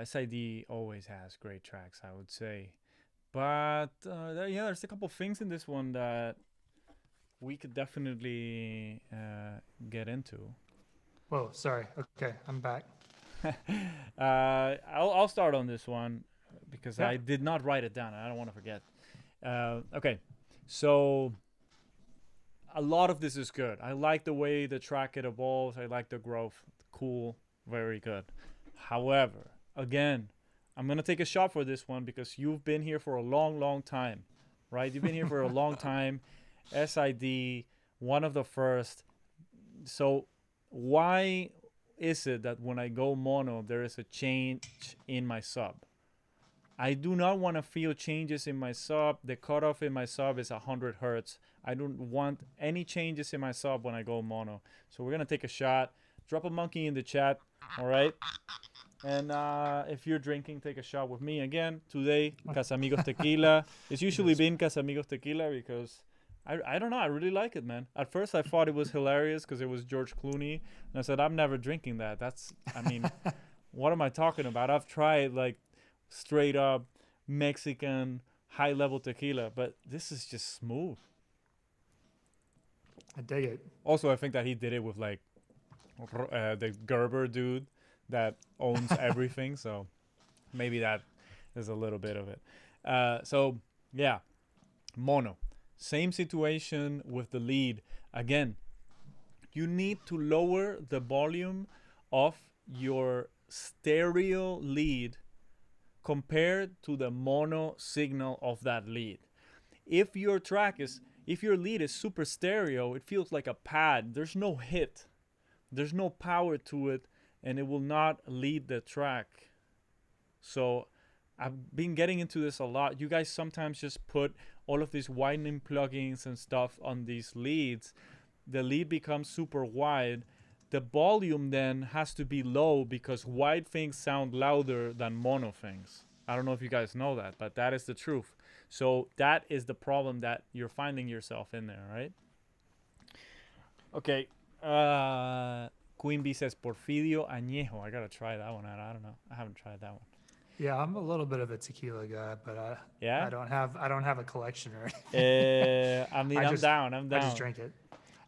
SID always has great tracks, I would say. But yeah, there's a couple things in this one that we could definitely get into. Whoa, sorry. Okay, I'm back. I'll start on this one because Yeah. I did not write it down. I don't want to forget. Okay, so a lot of this is good. I like the way the track it evolves. I like the growth. Cool, very good. However, again, I'm gonna take a shot for this one because you've been here for a long, long time, right? You've been here for a long time. SID, one of the first. So why is it that when I go mono, there is a change in my sub? I do not want to feel changes in my sub. The cutoff in my sub is 100 hertz. I don't want any changes in my sub when I go mono. So we're going to take a shot. Drop a monkey in the chat. All right. And if you're drinking, take a shot with me again. Today, Casamigos Tequila. It's usually been Casamigos Tequila because I don't know. I really like it, man. At first, I thought it was hilarious because it was George Clooney. And I said, I'm never drinking that. I mean, what am I talking about? I've tried like straight up Mexican high level tequila, but this is just smooth. I dig it. Also, I think that he did it with like the Gerber dude that owns everything, so maybe that is a little bit of it. So yeah, mono, same situation with the lead. Again, you need to lower the volume of your stereo lead compared to the mono signal of that lead. If your lead is super stereo, it feels like a pad. There's no hit, there's no power to it, and it will not lead the track. So I've been getting into this a lot. You guys sometimes just put all of these widening plugins and stuff on these leads. The lead becomes super wide. The volume then has to be low because wide things sound louder than mono things. I don't know if you guys know that, but that is the truth. So that is the problem that you're finding yourself in there, right? Okay. Queen Bee says Porfirio Añejo. I gotta try that one out. I don't know. I haven't tried that one. Yeah, I'm a little bit of a tequila guy, but Yeah. I don't have a collection or anything. I mean, I'm down. I just drink it.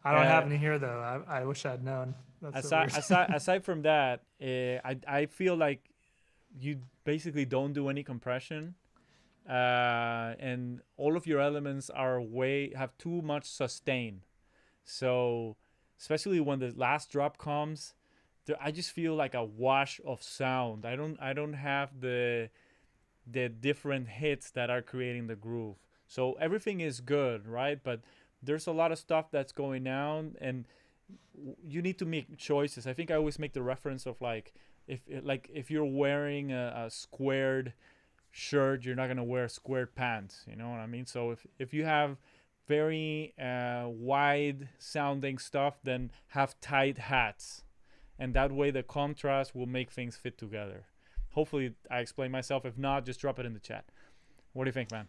I don't have any here though. I wish I'd known. That's so weird. aside from that, I feel like you basically don't do any compression, and all of your elements have too much sustain. So especially when the last drop comes, I just feel like a wash of sound. I don't have the different hits that are creating the groove. So everything is good, right? But there's a lot of stuff that's going down, and you need to make choices. I think I always make the reference of like if you're wearing a squared shirt, you're not gonna wear squared pants. You know what I mean? So if you have very wide sounding stuff, then have tight hats, and that way the contrast will make things fit together. Hopefully I explain myself. If not, just drop it in the chat. What do you think, man?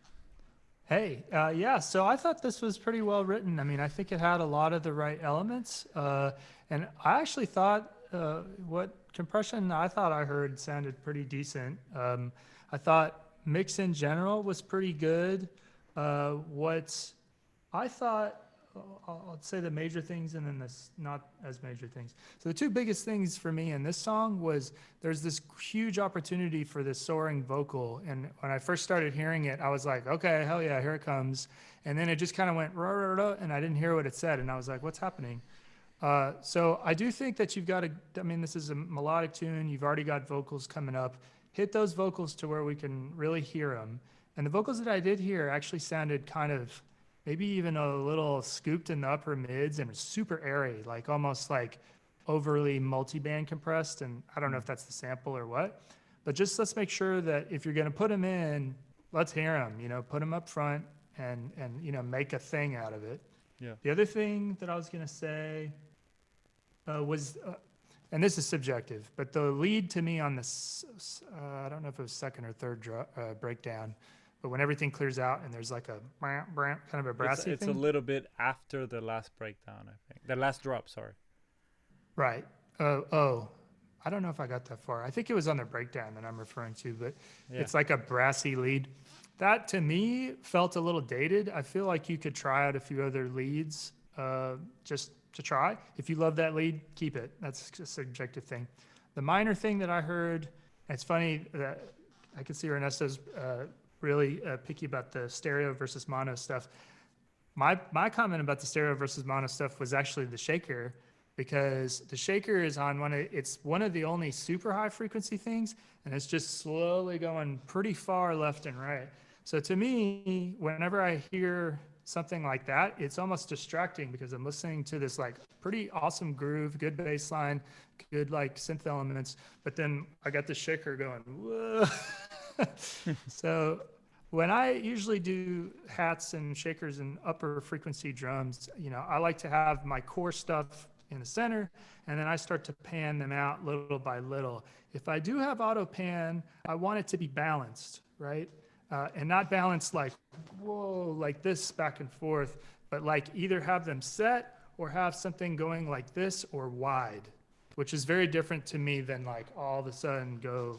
Hey, yeah, so I thought this was pretty well written. I mean, I think it had a lot of the right elements. And I actually thought what compression I thought I heard sounded pretty decent. I thought mix in general was pretty good. What I thought, I'll say the major things and then this not as major things. So the two biggest things for me in this song was there's this huge opportunity for this soaring vocal. And when I first started hearing it, I was like, okay, hell yeah, here it comes. And then it just kind of went, rah, rah, rah, and I didn't hear what it said. And I was like, what's happening? So I do think that you've got to, I mean, this is a melodic tune. You've already got vocals coming up. Hit those vocals to where we can really hear them. And the vocals that I did hear actually sounded kind of, maybe even a little scooped in the upper mids and super airy, like almost like overly multi-band compressed. And I don't know if that's the sample or what, but just let's make sure that if you're going to put them in, let's hear them, you know, put them up front and, you know, make a thing out of it. Yeah. The other thing that I was going to say was, and this is subjective, but the lead to me on this, I don't know if it was second or third breakdown, but when everything clears out and there's like a kind of a brassy it's thing. a little bit after the last breakdown, I think. The last drop, sorry. Right. Oh, I don't know if I got that far. I think it was on the breakdown that I'm referring to, but Yeah. it's like a brassy lead. That to me felt a little dated. I feel like you could try out a few other leads, just to try. If you love that lead, keep it. That's a subjective thing. The minor thing that I heard, and it's funny that I can see E.R.N.E.S.T.O's really picky about the stereo versus mono stuff. My comment about the stereo versus mono stuff was actually the shaker, because the shaker is on it's one of the only super high frequency things, and it's just slowly going pretty far left and right. So to me, whenever I hear something like that, it's almost distracting because I'm listening to this like pretty awesome groove, good bass line, good like synth elements, but then I got the shaker going, whoa. So when I usually do hats and shakers and upper frequency drums, I like to have my core stuff in the center, and then I start to pan them out little by little. If I do have auto pan, I want it to be balanced, right? And not balanced like, whoa, like this back and forth, but like either have them set or have something going like this or wide, which is very different to me than like all of a sudden go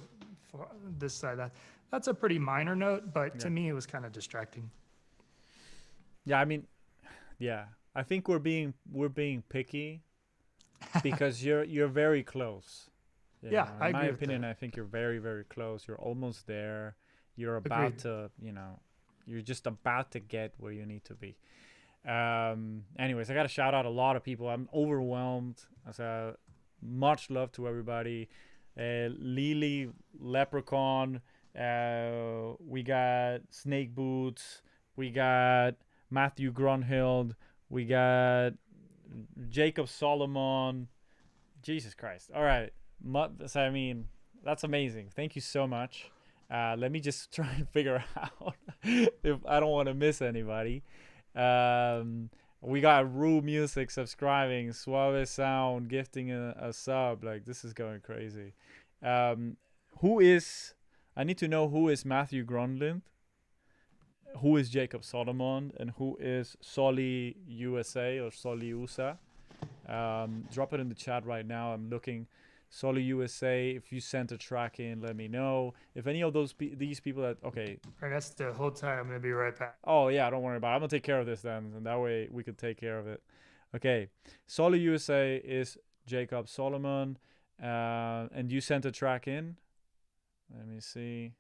this side, that. That's a pretty minor note, but to me it was kind of distracting. Yeah, I mean, I think we're being picky because you're very close. Yeah, I agree. In my opinion, I think you're very, very close. You're almost there. You're about to, you're just about to get where you need to be. Anyways, I got to shout out a lot of people. I'm overwhelmed. So much love to everybody. Lily, Leprechaun. We got Snake Boots. We got Matthew Grunhild. We got Jacob Solomon. Jesus Christ. All right. So, I mean, that's amazing. Thank you so much. Let me just try and figure out if I don't want to miss anybody. We got Rue Music subscribing, Suave Sound gifting a sub. Like, this is going crazy. I need to know who is Matthew Grunlind, who is Jacob Solomon, and who is Soli USA or Soli USA. Drop it in the chat right now. I'm looking. Soli USA, if you sent a track in, let me know. If any of these people that, okay. That's the whole time. I'm going to be right back. Oh, yeah, don't worry about it. I'm going to take care of this then, and that way we could take care of it. Okay, Soli USA is Jacob Solomon, and you sent a track in. Let me see.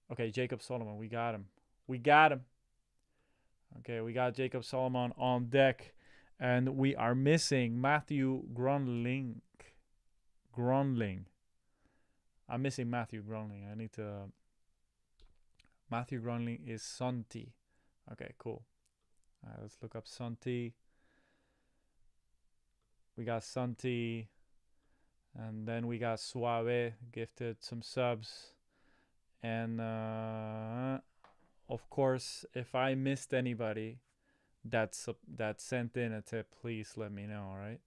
Okay, Jacob Solomon, we got him. Okay, we got Jacob Solomon on deck. And we are missing Matthew Grunling. I'm missing Matthew Grunling. I need to... Matthew Grunling is Santi. Okay, cool. All right, let's look up Santi. We got Santi. And then we got Suave, gifted some subs. And, of course, if I missed anybody that sent in a tip, please let me know, all right?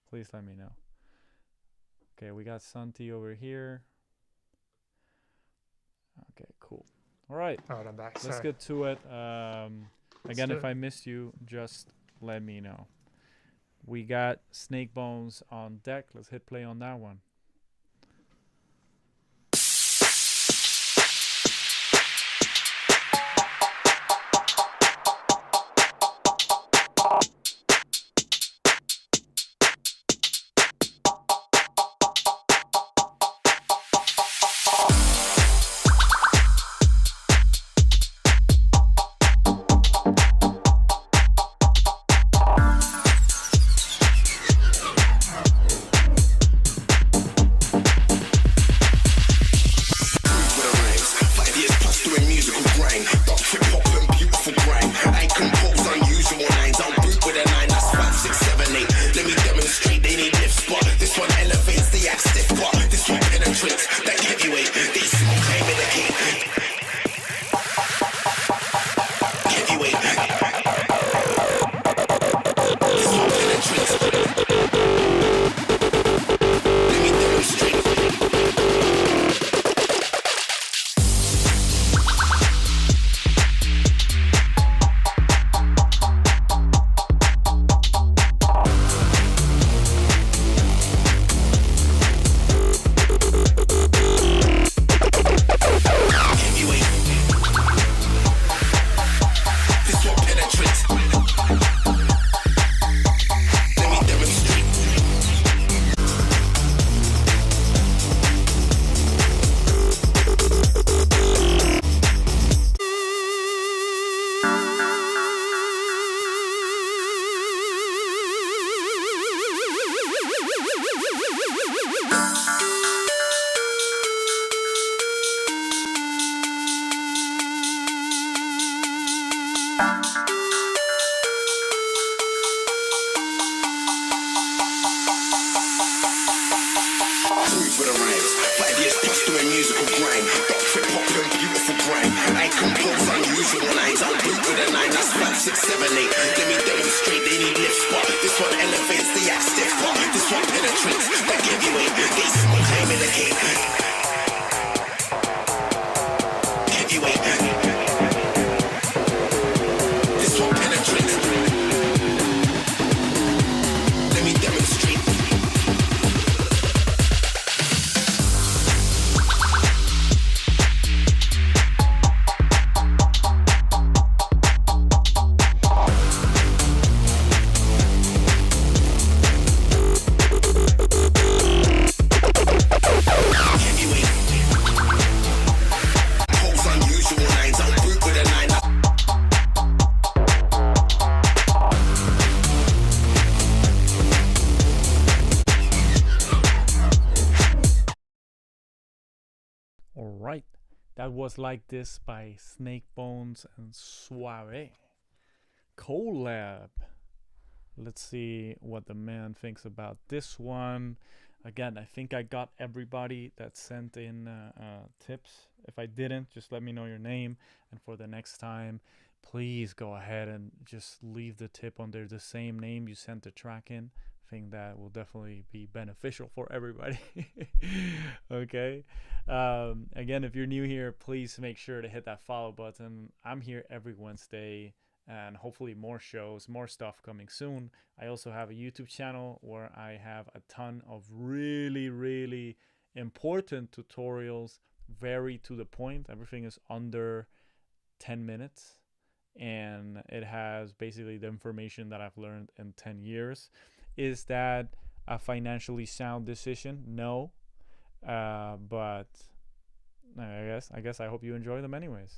Please let me know. Okay, we got Santi over here. Okay, cool. All right. All right, I'm back. Let's get to it. Again, if I missed you, just let me know. We got Snake Bones on deck. Let's hit play on that one. All right. That was Like This by Snake Bones and Suave. Collab. Let's see what the man thinks about this one. Again, I think I got everybody that sent in tips. If I didn't, just let me know your name. And for the next time, please go ahead and just leave the tip under the same name you sent the track in. I think that will definitely be beneficial for everybody. Okay. Again, if you're new here, please make sure to hit that follow button. I'm here every Wednesday, and hopefully more shows, more stuff coming soon. I also have a YouTube channel where I have a ton of really, really important tutorials, very to the point. Everything is under 10 minutes, and it has basically the information that I've learned in 10 years. Is that a financially sound decision? No. But I guess I hope you enjoy them anyways.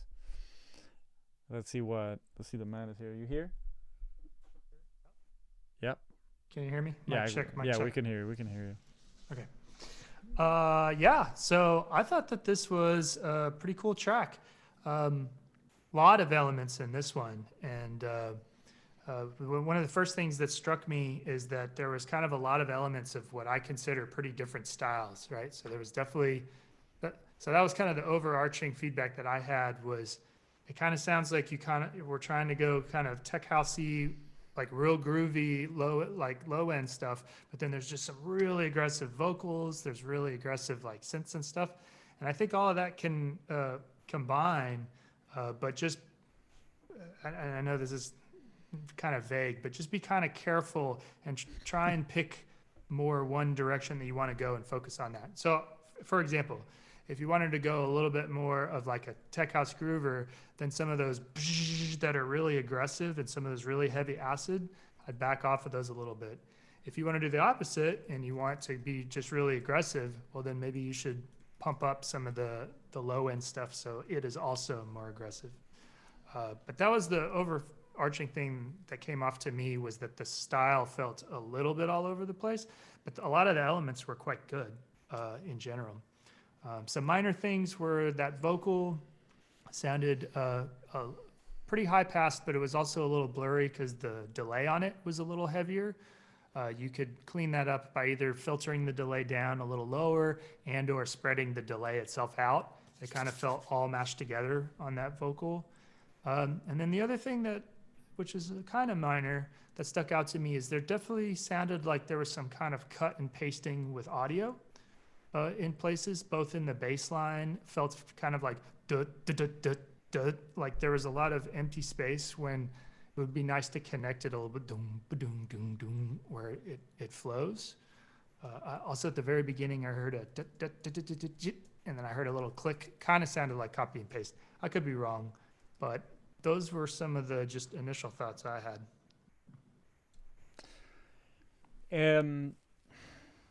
Let's see the man is here. Are you here? Yep. Can you hear me? Yeah, Check. we can hear you. We can hear you. Okay. Yeah. So I thought that this was a pretty cool track. Lot of elements in this one, and one of the first things that struck me is that there was kind of a lot of elements of what I consider pretty different styles, right? So there was definitely, so that was kind of the overarching feedback that I had was, it kind of sounds like you kind of were trying to go kind of tech housey, like real groovy, low end stuff, but then there's just some really aggressive vocals. There's really aggressive like synths and stuff, and I think all of that can combine. But just, I know this is kind of vague, but just be kind of careful and try and pick more one direction that you want to go and focus on that. So, for example, if you wanted to go a little bit more of like a tech house groover, then some of those that are really aggressive and some of those really heavy acid, I'd back off of those a little bit. If you want to do the opposite and you want to be just really aggressive, well, then maybe you should pump up some of the low end stuff so it is also more aggressive. But that was the overarching thing that came off to me, was that the style felt a little bit all over the place, but a lot of the elements were quite good in general. Some minor things were that vocal sounded pretty high passed, but it was also a little blurry because the delay on it was a little heavier. You could clean that up by either filtering the delay down a little lower and or spreading the delay itself out. It kind of felt all mashed together on that vocal. And then the other thing which is kind of minor, that stuck out to me is there definitely sounded like there was some kind of cut and pasting with audio in places, both in the bass line, felt kind of like duh, duh, duh, duh, duh, like there was a lot of empty space when it would be nice to connect it a little bit, doom, doom, doom, doom, where it flows. Also at the very beginning, I heard a duh, duh, duh, duh, duh, duh, duh, and then I heard a little click, kind of sounded like copy and paste. I could be wrong, but those were some of the just initial thoughts I had.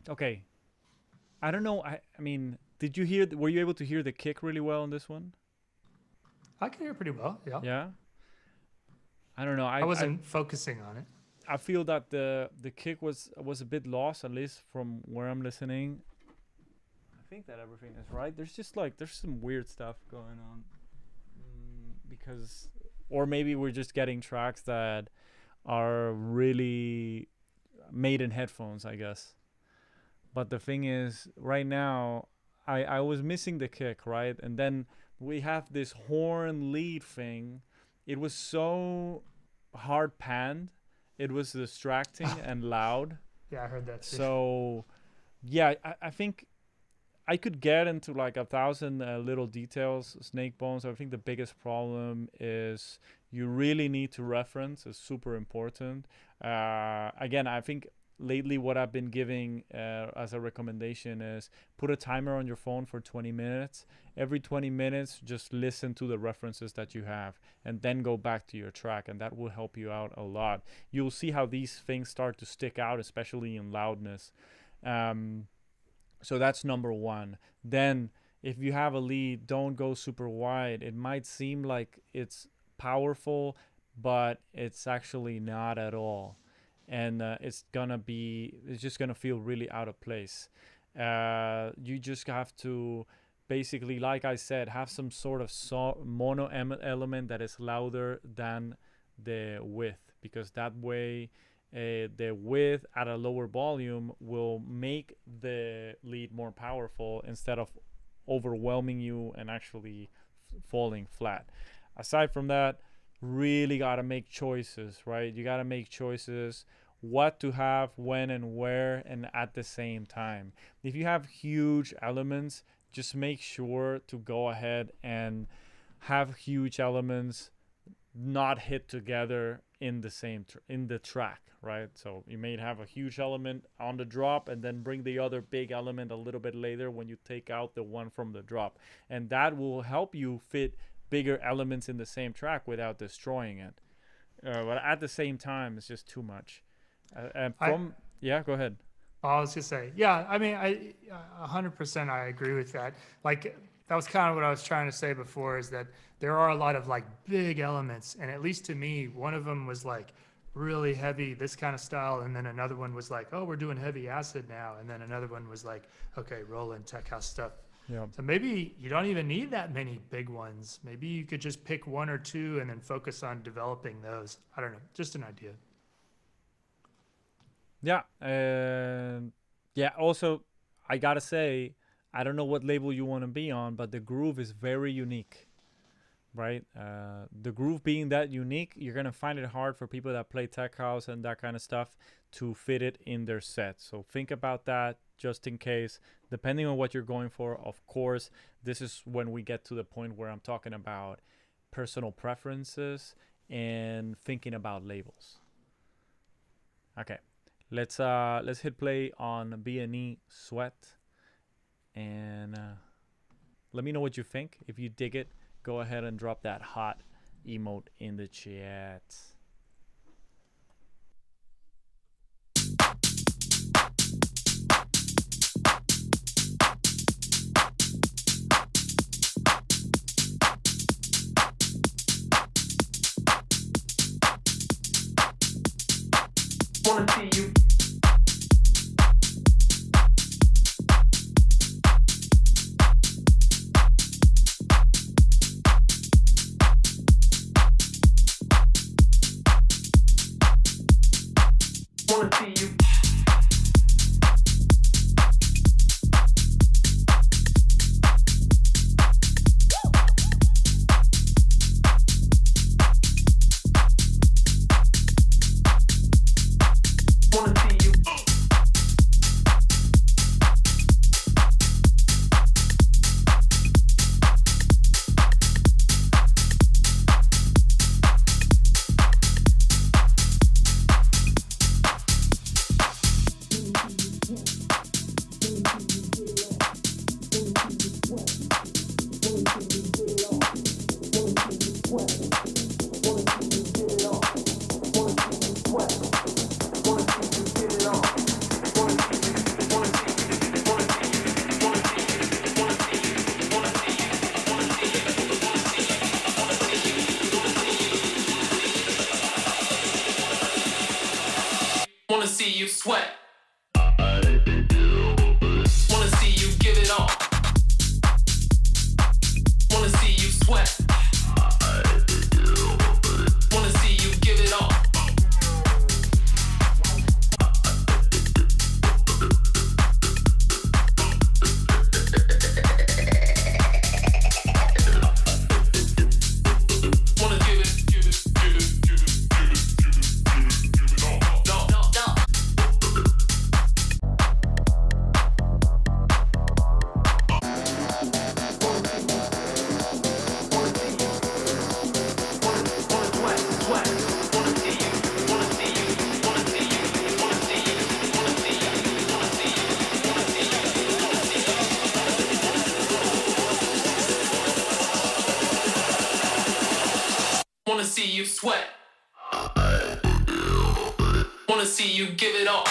Okay. I don't know. I mean, were you able to hear the kick really well on this one? I can hear pretty well, yeah. Yeah? I don't know. I wasn't focusing on it. I feel that the kick was a bit lost, at least from where I'm listening. I think that everything is right. There's just there's some weird stuff going on. Because, or maybe we're just getting tracks that are really made in headphones, I guess. But the thing is, right now, I was missing the kick, right? And then we have this horn lead thing. It was so hard panned. It was distracting and loud. Yeah, I heard that too. So, yeah, I think I could get into like 1,000 little details, Snake Bones. I think the biggest problem is you really need to reference. It's super important. Again, I think lately what I've been giving as a recommendation is put a timer on your phone for 20 minutes. Every 20 minutes, just listen to the references that you have and then go back to your track, and that will help you out a lot. You'll see how these things start to stick out, especially in loudness. So that's number one. Then if you have a lead, don't go super wide. It might seem like it's powerful, but it's actually not at all. And it's just gonna feel really out of place. You just have to basically, like I said, have some sort of mono element that is louder than the width, because that way the width at a lower volume will make the lead more powerful instead of overwhelming you and actually falling flat. Aside from that, really got to make choices, right? You got to make choices what to have, when and where, and at the same time. If you have huge elements, just make sure to go ahead and have huge elements not hit together in the same in the track, right? So you may have a huge element on the drop and then bring the other big element a little bit later when you take out the one from the drop, and that will help you fit bigger elements in the same track without destroying it. But at the same time, it's just too much. Yeah, go ahead. I was gonna say, yeah, I mean, 100% I agree with that. Like, that was kind of what I was trying to say before, is that there are a lot of like big elements, and at least to me, one of them was like really heavy, this kind of style, and then another one was like, oh, we're doing heavy acid now, and then another one was like, okay, Roland tech house stuff. Yeah. So maybe you don't even need that many big ones. Maybe you could just pick one or two and then focus on developing those. I don't know, just an idea. Yeah, yeah. Also, I gotta say, I don't know what label you want to be on, but the groove is very unique, right? The groove being that unique, you're gonna find it hard for people that play tech house and that kind of stuff to fit it in their set. So think about that just in case, depending on what you're going for. Of course, this is when we get to the point where I'm talking about personal preferences and thinking about labels. Okay. Let's hit play on E.R.N.E.S.T.O Sweat, and let me know what you think. If you dig it, go ahead and drop that hot emote in the chat. Wanna see you. Wanna see you. Wanna see you sweat. Wanna see you give it all. Wanna see you sweat. Wanna see you give it all. Wanna give it, give it, give it, give it, give it, give it, give it all. Wanna see you sweat. Wanna see you give it all.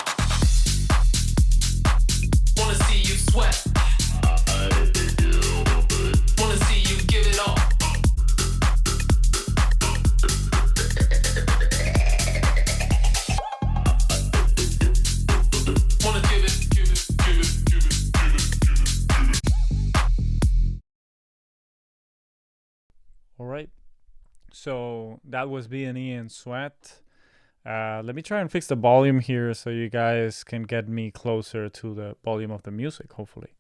Wanna see you sweat. Wanna see you give it all. Wanna give it, give it, give it, give it, give it, give it, give it. All right. So that was B&E and Sweat. Let me try and fix the volume here so you guys can get me closer to the volume of the music, hopefully.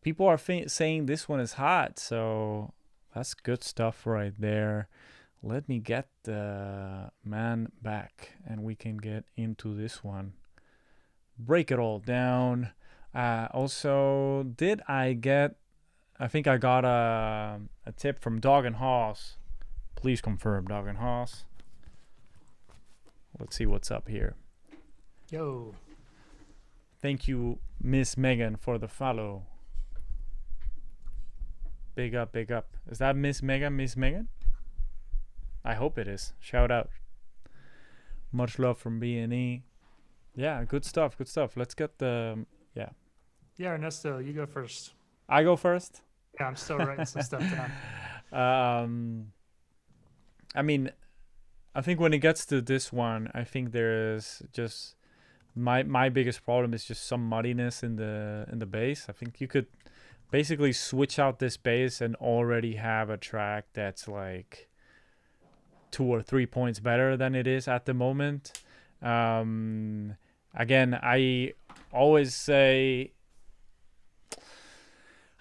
People are saying this one is hot, so that's good stuff right there. Let me get the man back and we can get into this one. Break it all down. Also, I think I got a tip from Dog and Hoss. Please confirm, Dog and Hoss. Let's see what's up here. Yo. Thank you, Miss Megan, for the follow. Big up, big up. Is that Miss Megan? I hope it is. Shout out. Much love from B&E. Yeah, good stuff, good stuff. Let's get the, yeah. Yeah, Ernesto, you go first. I go first? Yeah, I'm still writing some stuff down. I mean, I think when it gets to this one, I think there is just my biggest problem is just some muddiness in the bass. I think you could basically switch out this bass and already have a track that's like 2 or 3 points better than it is at the moment. Again, I always say,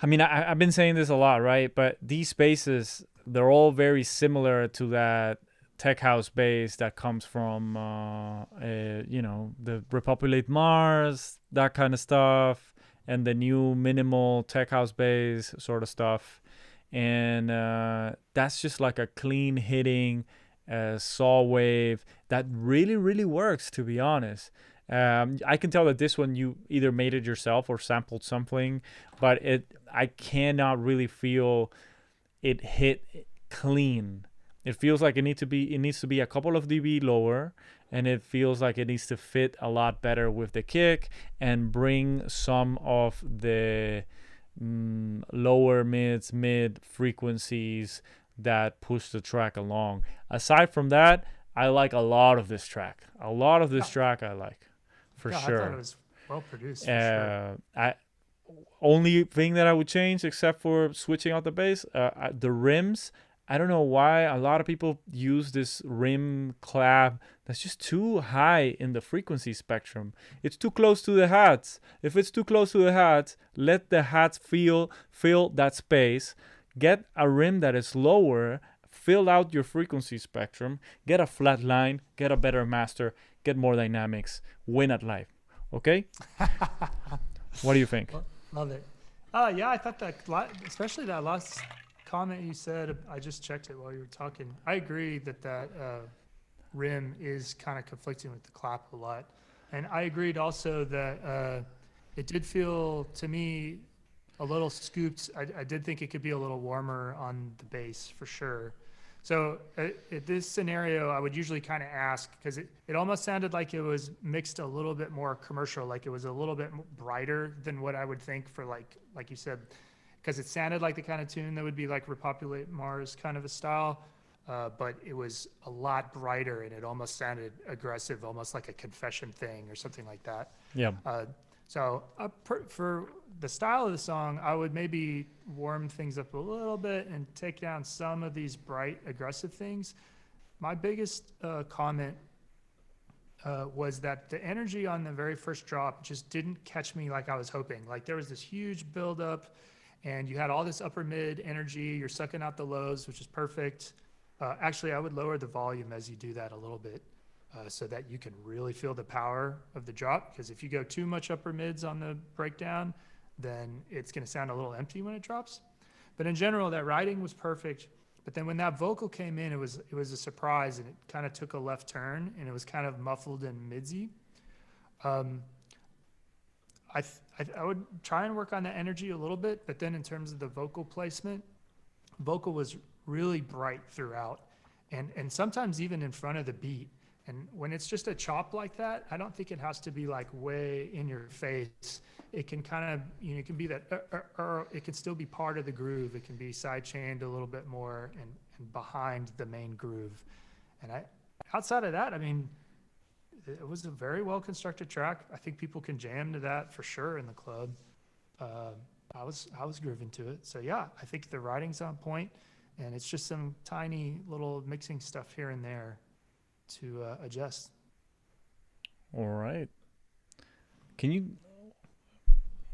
I mean, I've been saying this a lot, right? But these basses, they're all very similar to that tech house bass that comes from, the Repopulate Mars, that kind of stuff, and the new minimal tech house bass sort of stuff. And that's just like a clean hitting saw wave that really, really works, to be honest. I can tell that this one you either made it yourself or sampled something, but I cannot really feel it hit clean. It feels like it needs to be a couple of dB lower, and it feels like it needs to fit a lot better with the kick and bring some of the lower mid frequencies that push the track along. Aside from that, I like a lot of this track. A lot of this track I like, for sure. I thought it was well produced, for sure. Only thing that I would change, except for switching out the bass, the rims. I don't know why a lot of people use this rim clap that's just too high in the frequency spectrum. It's too close to the hats. If it's too close to the hats, let the hats fill that space. Get a rim that is lower, fill out your frequency spectrum, get a flat line, get a better master, get more dynamics, win at life. Okay? What do you think? Love it. Yeah, I thought that, especially that last comment you said, I just checked it while you were talking. I agree that rim is kind of conflicting with the clap a lot. And I agreed also that it did feel to me a little scooped. I did think it could be a little warmer on the bass for sure. So at this scenario, I would usually kind of ask, because it almost sounded like it was mixed a little bit more commercial, like it was a little bit brighter than what I would think for like you said, because it sounded like the kind of tune that would be like Repopulate Mars kind of a style, but it was a lot brighter and it almost sounded aggressive, almost like a confession thing or something like that. Yeah. So for the style of the song, I would maybe warm things up a little bit and take down some of these bright, aggressive things. My biggest comment was that the energy on the very first drop just didn't catch me like I was hoping. Like there was this huge buildup, and you had all this upper mid energy. You're sucking out the lows, which is perfect. Actually, I would lower the volume as you do that a little bit. So that you can really feel the power of the drop. Because if you go too much upper mids on the breakdown, then it's going to sound a little empty when it drops. But in general, that writing was perfect. But then when that vocal came in, it was a surprise, and it kind of took a left turn, and it was kind of muffled and midsy. I would try and work on the energy a little bit, but then in terms of the vocal placement, vocal was really bright throughout, and sometimes even in front of the beat. And when it's just a chop like that, I don't think it has to be like way in your face. It can kind of, it can be that, it can still be part of the groove. It can be side chained a little bit more and behind the main groove. And outside of that, I mean, it was a very well constructed track. I think people can jam to that for sure in the club. I was grooving to it. So yeah, I think the writing's on point. And it's just some tiny little mixing stuff here and there to adjust. All right. Can you?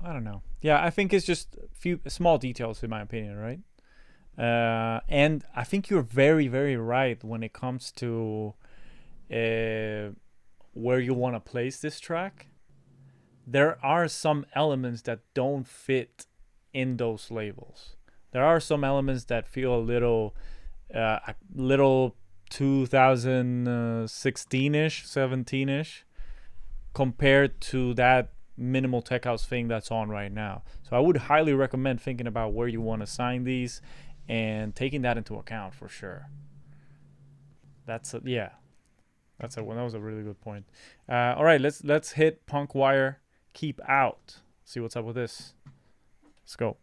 I don't know. Yeah, I think it's just a few small details, in my opinion, right? And I think you're very, very right when it comes to where you want to place this track. There are some elements that don't fit in those labels. There are some elements that feel a little 2016-ish, 17-ish, compared to that minimal tech house thing that's on right now. So I would highly recommend thinking about where you want to sign these and taking that into account for sure. That was a really good point. All right, let's hit Punk Wire, Keep Out. See what's up with this. Let's go.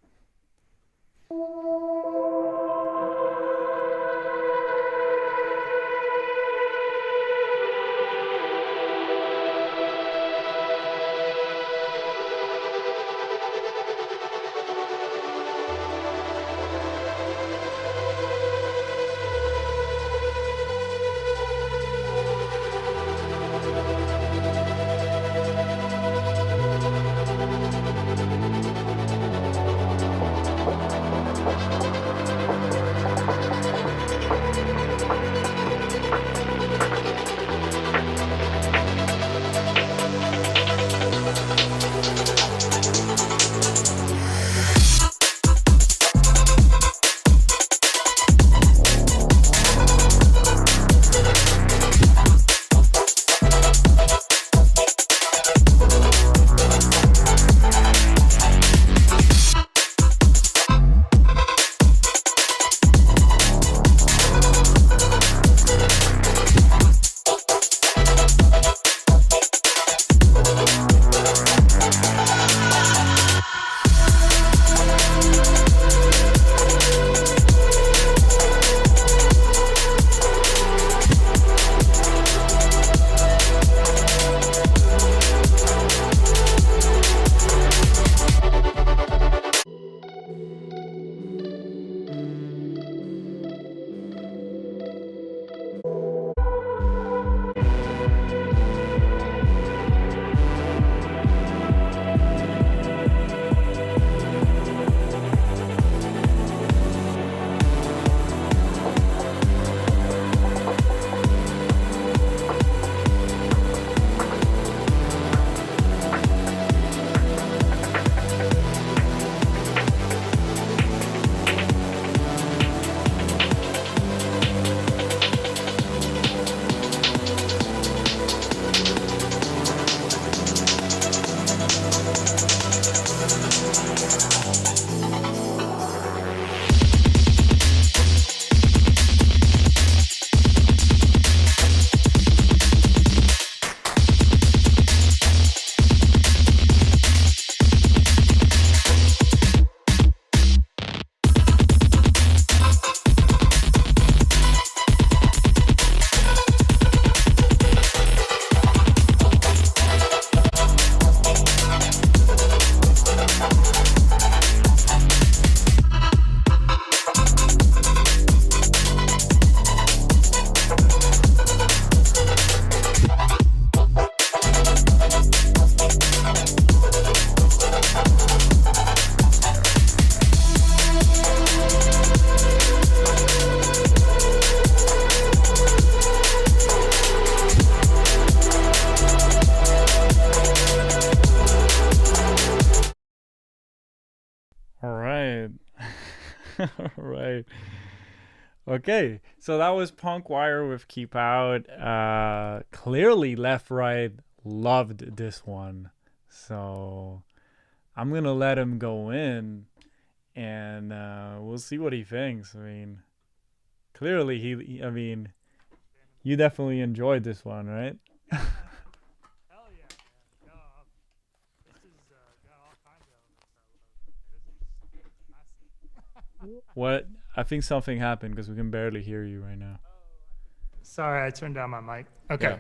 Right. Okay, so that was Punk Wire with Keep Out. Clearly, Left Right loved this one. So I'm going to let him go in and we'll see what he thinks. I mean, clearly, you definitely enjoyed this one, right? Hell yeah, man. No, this has got all kinds of elements I love. What? I think something happened because we can barely hear you right now. Sorry, I turned down my mic. Okay, Yeah.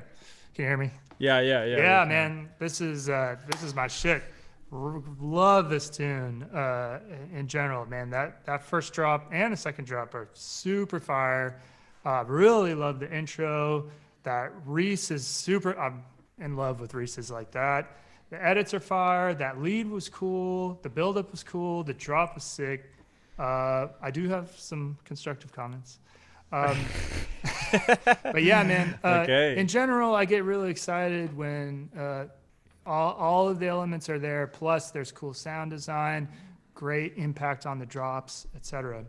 can you hear me? Yeah. Yeah, man, this is my shit. Love this tune in general, man. That first drop and the second drop are super fire. Really love the intro. That Reese is super. I'm in love with Reese's like that. The edits are fire. That lead was cool. The buildup was cool. The drop was sick. I do have some constructive comments. But yeah, man. Okay. In general, I get really excited when all of the elements are there. Plus, there's cool sound design, great impact on the drops, etc.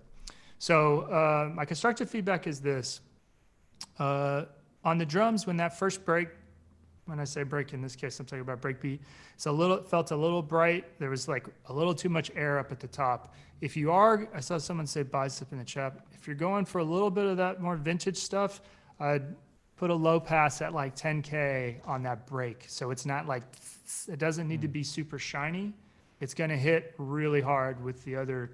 So my constructive feedback is this: on the drums, when that first break, when I say break in this case, I'm talking about breakbeat. Felt a little bright. There was like a little too much air up at the top. I saw someone say bicep in the chat. If you're going for a little bit of that more vintage stuff, I'd put a low pass at like 10K on that break. So it's not like, it doesn't need to be super shiny. It's going to hit really hard with the other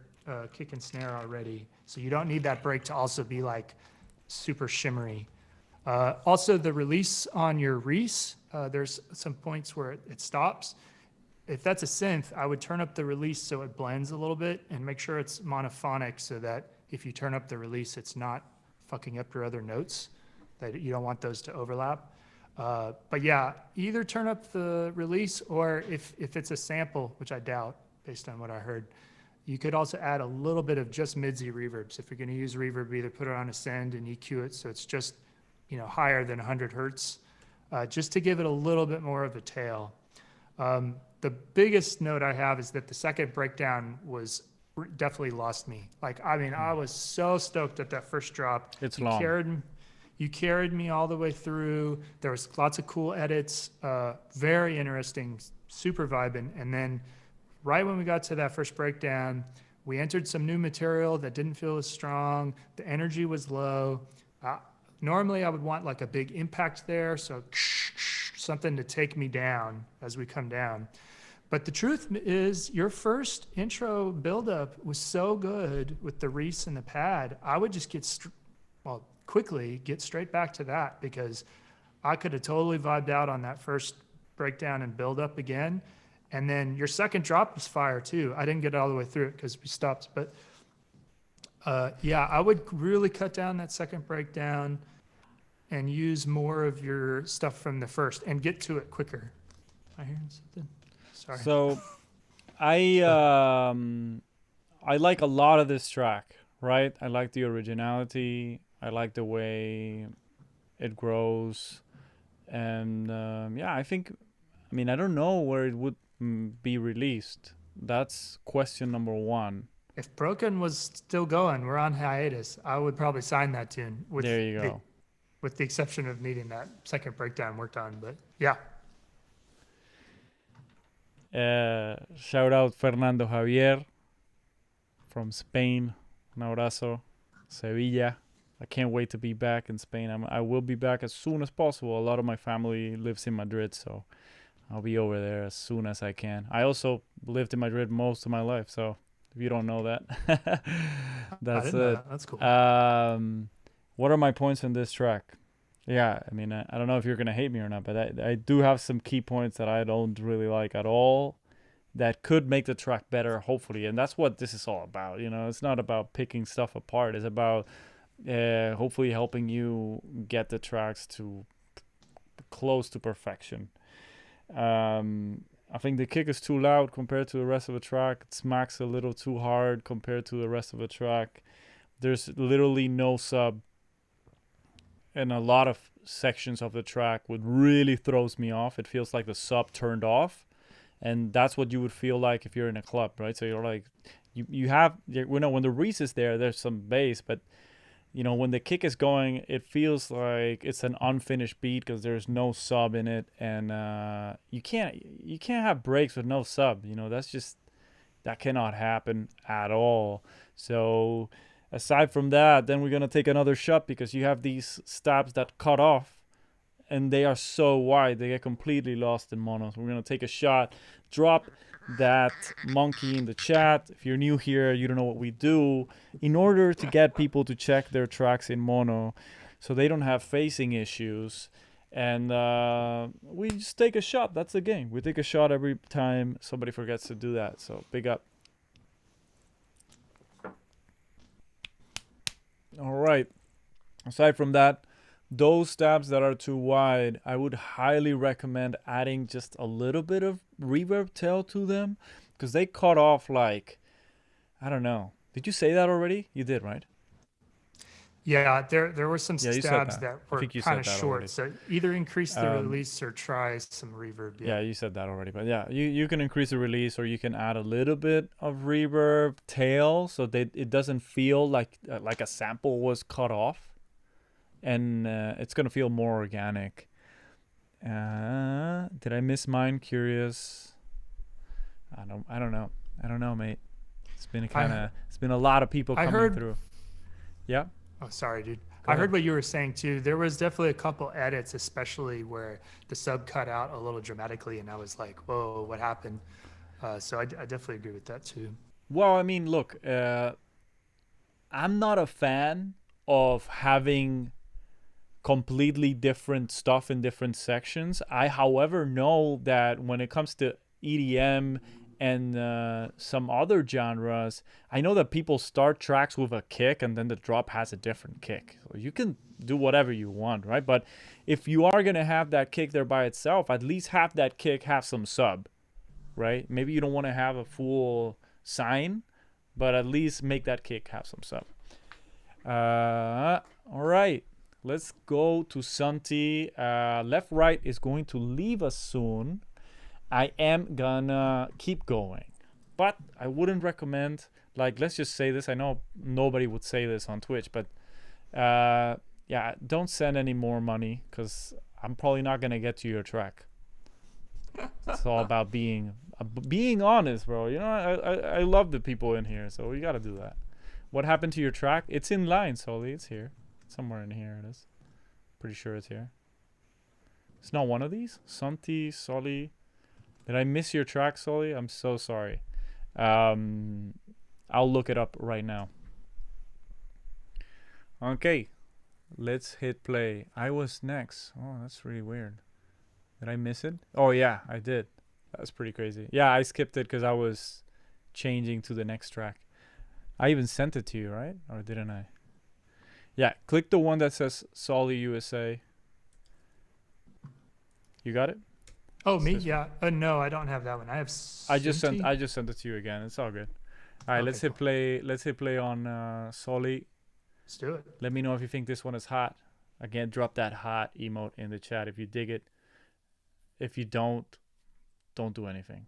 kick and snare already. So you don't need that break to also be like super shimmery. Also, the release on your Reese, there's some points where it stops. If that's a synth, I would turn up the release so it blends a little bit and make sure it's monophonic so that if you turn up the release, it's not fucking up your other notes, that you don't want those to overlap. But yeah, either turn up the release, or if it's a sample, which I doubt based on what I heard, you could also add a little bit of just mid-Z reverbs. If you're going to use reverb, either put it on Ascend and EQ it so it's just higher than 100 hertz, just to give it a little bit more of a tail. The biggest note I have is that the second breakdown definitely lost me. I was so stoked at that first drop. It's long. You carried me all the way through. There was lots of cool edits, very interesting, super vibing. And then right when we got to that first breakdown, we entered some new material that didn't feel as strong. The energy was low. Normally I would want like a big impact there, so something to take me down as we come down. But the truth is, your first intro buildup was so good with the Reese and the pad. I would just quickly get straight back to that, because I could have totally vibed out on that first breakdown and buildup again. And then your second drop was fire too. I didn't get all the way through it because we stopped. But yeah, I would really cut down that second breakdown and use more of your stuff from the first and get to it quicker. I hear something. Sorry. So I like a lot of this track, right? I like the originality. I like the way it grows. And yeah, I don't know where it would be released. That's question number one. If Broken was still going, we're on hiatus, I would probably sign that tune. There you go. With the exception of needing that second breakdown worked on, but yeah. Shout out Fernando Javier from Spain. Un abrazo. Sevilla. I can't wait to be back in Spain. I will be back as soon as possible. A lot of my family lives in Madrid, so I'll be over there as soon as I can. I also lived in Madrid most of my life, so if you don't know that, that's it. That's cool. What are my points on this track? Yeah, I don't know if you're going to hate me or not, but I do have some key points that I don't really like at all that could make the track better, hopefully. And that's what this is all about. It's not about picking stuff apart. It's about hopefully helping you get the tracks to close to perfection. I think the kick is too loud compared to the rest of the track. It smacks a little too hard compared to the rest of the track. There's literally no sub. And a lot of sections of the track would really throws me off. It feels like the sub turned off. And that's what you would feel like if you're in a club, right? So you're like, when the Reese is there, there's some bass. But, when the kick is going, it feels like it's an unfinished beat because there's no sub in it. And you can't have breaks with no sub. That cannot happen at all. So aside from that, then we're going to take another shot because you have these stabs that cut off and they are so wide. They get completely lost in mono. So we're going to take a shot, drop that monkey in the chat. If you're new here, you don't know what we do. In order to get people to check their tracks in mono so they don't have phasing issues And we just take a shot. That's the game. We take a shot every time somebody forgets to do that. So big up. All right. Aside from that, those stabs that are too wide, I would highly recommend adding just a little bit of reverb tail to them, because they cut off like, I don't know. Did you say that already? You did, right? Yeah, there were some Yeah, you said stabs that. that I were think you kind said of that short. already. So either increase the release or try some reverb. Yeah, you said that already. But yeah, you can increase the release, or you can add a little bit of reverb tail so that it doesn't feel like a sample was cut off, and it's gonna feel more organic. Did I miss mine? Curious. I don't know, mate. It's been a lot of people I coming heard, through. Yeah. Oh, sorry, dude. Go I heard ahead. what you were saying too. There was definitely a couple edits, especially where the sub cut out a little dramatically, and I was like, "Whoa, what happened?" So I definitely agree with that too. Well, I mean, look, I'm not a fan of having completely different stuff in different sections. I, however, know that when it comes to EDM and some other genres, I know that people start tracks with a kick and then the drop has a different kick. So you can do whatever you want, right? But if you are going to have that kick there by itself, at least have that kick have some sub, right? Maybe you don't want to have a full sine, but at least make that kick have some sub. All right. Let's go to Santi. Left Right is going to leave us soon. I am gonna keep going, but I wouldn't recommend, like, let's just say this. I know nobody would say this on Twitch, but yeah, don't send any more money, because I'm probably not gonna get to your track. It's all about being honest, bro. You know, I love the people in here, so we gotta do that. What happened to your track? It's in line, Soli. It's here. Somewhere in here it is. Pretty sure it's here. It's not one of these? Santi, Soli. Did I miss your track, Soli? I'm so sorry. I'll look it up right now. Okay. Let's hit play. I was next. Oh, that's really weird. Did I miss it? Oh, yeah, I did. That's pretty crazy. Yeah, I skipped it because I was changing to the next track. I even sent it to you, right? Or didn't I? Yeah, click the one that says Soli USA. You got it? Oh, me? Yeah. No, I don't have that one. I have. I just Cinti? sent it to you again. It's all good. All right, Okay, let's hit play. Let's hit play on Soli. Let's do it. Let me know if you think this one is hot. Again, drop that hot emote in the chat if you dig it. If you don't do anything.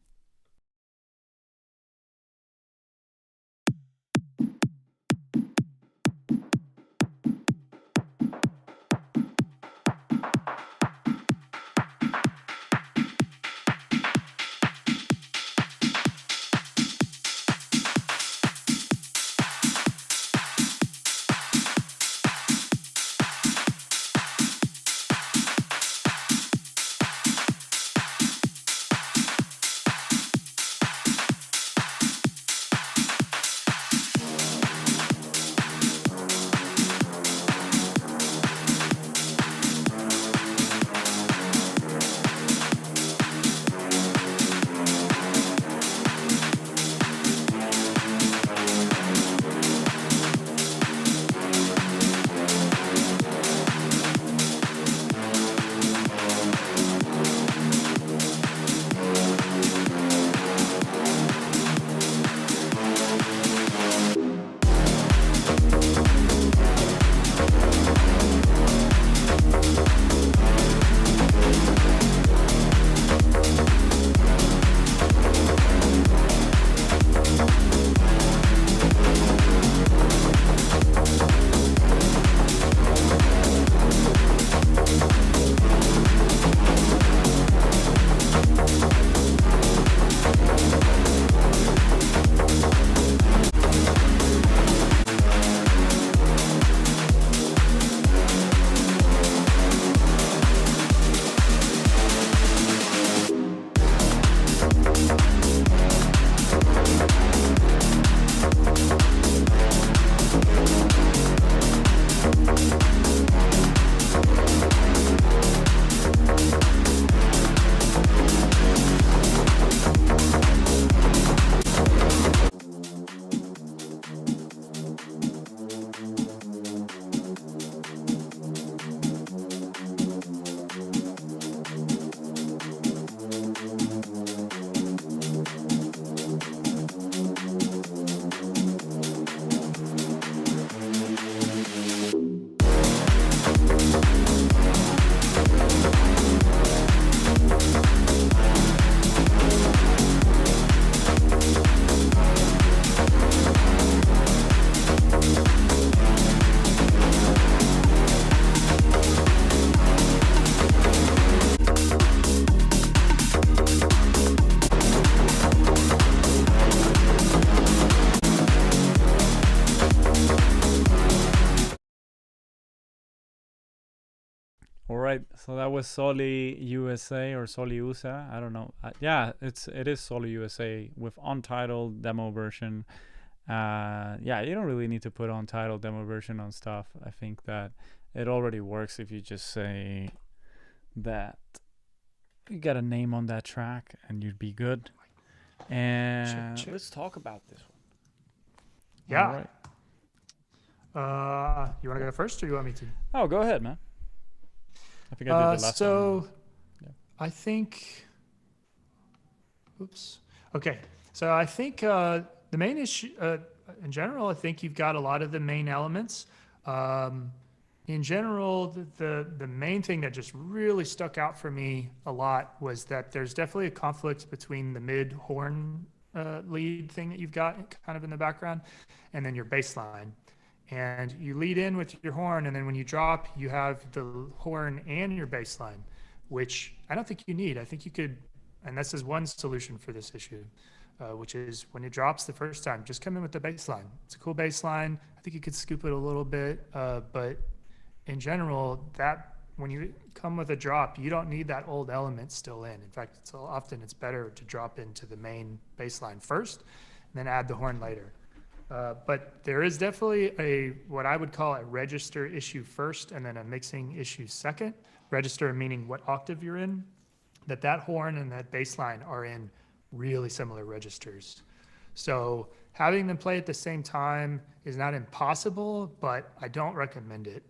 All right, so that was Soli USA or Soli USA. I don't know. Yeah, it is Soli USA with untitled demo version. Yeah, you don't really need to put untitled demo version on stuff. I think that it already works if you just say that you got a name on that track and you'd be good. And Check. let's talk about this one. Yeah. All right. You want to go first, or you want me to? Oh, go ahead, man. I think I did the last so one. Yeah. I think. Oops. Okay. So I think the main issue, in general, I think you've got a lot of the main elements. In general, the main thing that just really stuck out for me a lot was that there's definitely a conflict between the mid horn lead thing that you've got kind of in the background, and then your bass line. And you lead in with your horn, and then when you drop, you have the horn and your bass line, which I don't think you need. I think you could, and this is one solution for this issue, which is when it drops the first time, just come in with the bass line. It's a cool bass line. I think you could scoop it a little bit, but in general, that when you come with a drop, you don't need that old element still in. In fact, often it's better to drop into the main bass line first, and then add the horn later. But there is definitely what I would call a register issue first, and then a mixing issue second. Register meaning what octave you're in. That horn and that bass line are in really similar registers. So having them play at the same time is not impossible, but I don't recommend it.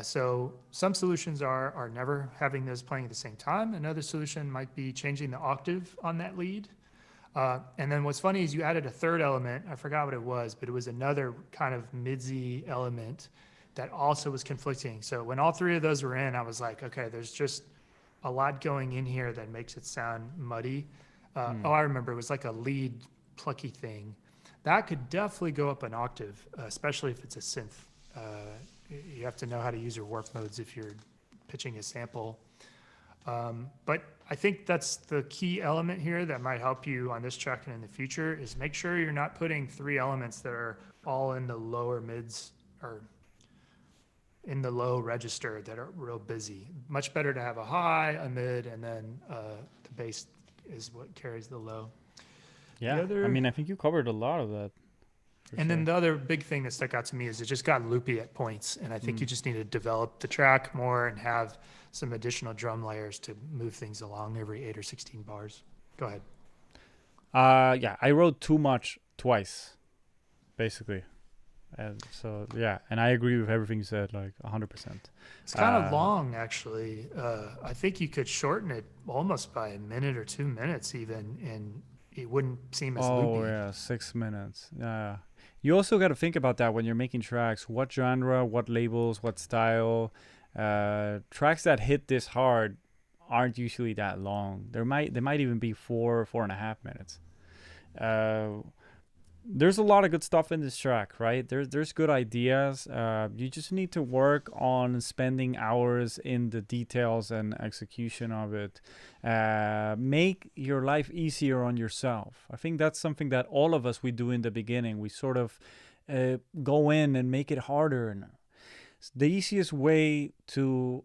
So some solutions are never having those playing at the same time. Another solution might be changing the octave on that lead. And then what's funny is you added a third element. I forgot what it was, but it was another kind of midsy element that also was conflicting. So when all three of those were in, I was like, okay, there's just a lot going in here that makes it sound muddy. Oh, I remember, it was like a lead plucky thing. That could definitely go up an octave, especially if it's a synth. You have to know how to use your warp modes if you're pitching a sample. But I think that's the key element here that might help you on this track and in the future, is make sure you're not putting three elements that are all in the lower mids or in the low register that are real busy. Much better to have a high, a mid, and then the bass is what carries the low. Yeah, I mean, I think you covered a lot of that. And then the other big thing that stuck out to me is it just got loopy at points. And I think you just need to develop the track more and have some additional drum layers to move things along every 8 or 16 bars. Go ahead. Yeah, I wrote too much twice, basically. And so, yeah, and I agree with everything you said, like 100%. It's kind of long, actually. I think you could shorten it almost by a minute or 2 minutes even, and it wouldn't seem as loopy. Oh, yeah, 6 minutes. Yeah. You also got to think about that when you're making tracks. What genre, what labels, what style. Tracks that hit this hard aren't usually that long. They might even be 4.5 minutes. There's a lot of good stuff in this track, right? There's good ideas. You just need to work on spending hours in the details and execution of it. Make your life easier on yourself. I think that's something that all of us, we do in the beginning. We sort of go in and make it harder. And the easiest way to,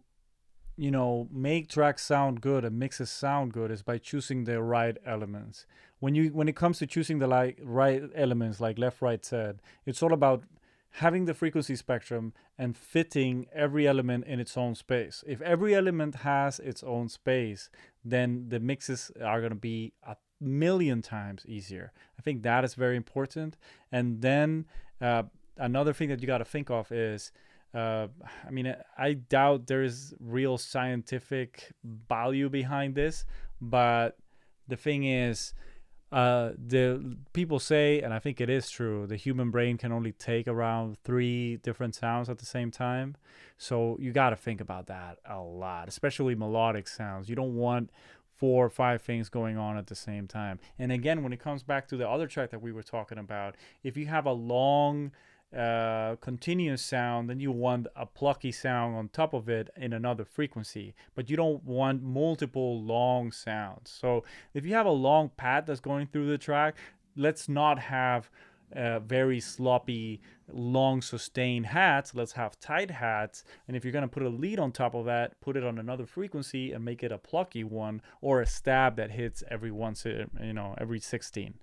make tracks sound good and mixes sound good is by choosing the right elements. When it comes to choosing the right elements, like Left Right said, it's all about having the frequency spectrum and fitting every element in its own space. If every element has its own space, then the mixes are going to be 1,000,000 times easier. I think that is very important. And then another thing that you got to think of is, I doubt there is real scientific value behind this, but the thing is, the people say, and I think it is true, the human brain can only take around 3 different sounds at the same time. So you got to think about that a lot, especially melodic sounds. You don't want 4 or 5 things going on at the same time. And again, when it comes back to the other track that we were talking about, if you have a long continuous sound, then you want a plucky sound on top of it in another frequency, but you don't want multiple long sounds. So if you have a long pad that's going through the track, let's not have very sloppy, long sustained hats. Let's have tight hats. And if you're going to put a lead on top of that, put it on another frequency and make it a plucky one, or a stab that hits every 16.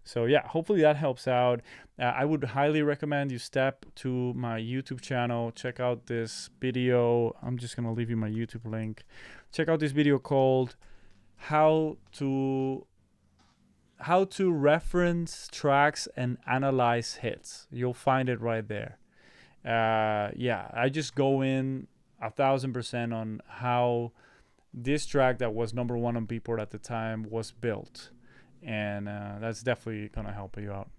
So yeah, hopefully that helps out. I would highly recommend you step to my YouTube channel. Check out this video. I'm just going to leave you my YouTube link. Check out this video called how to reference tracks and analyze hits. You'll find it right there. I just go in 1,000% on how this track that was number one on Beatport at the time was built. And that's definitely going to help you out.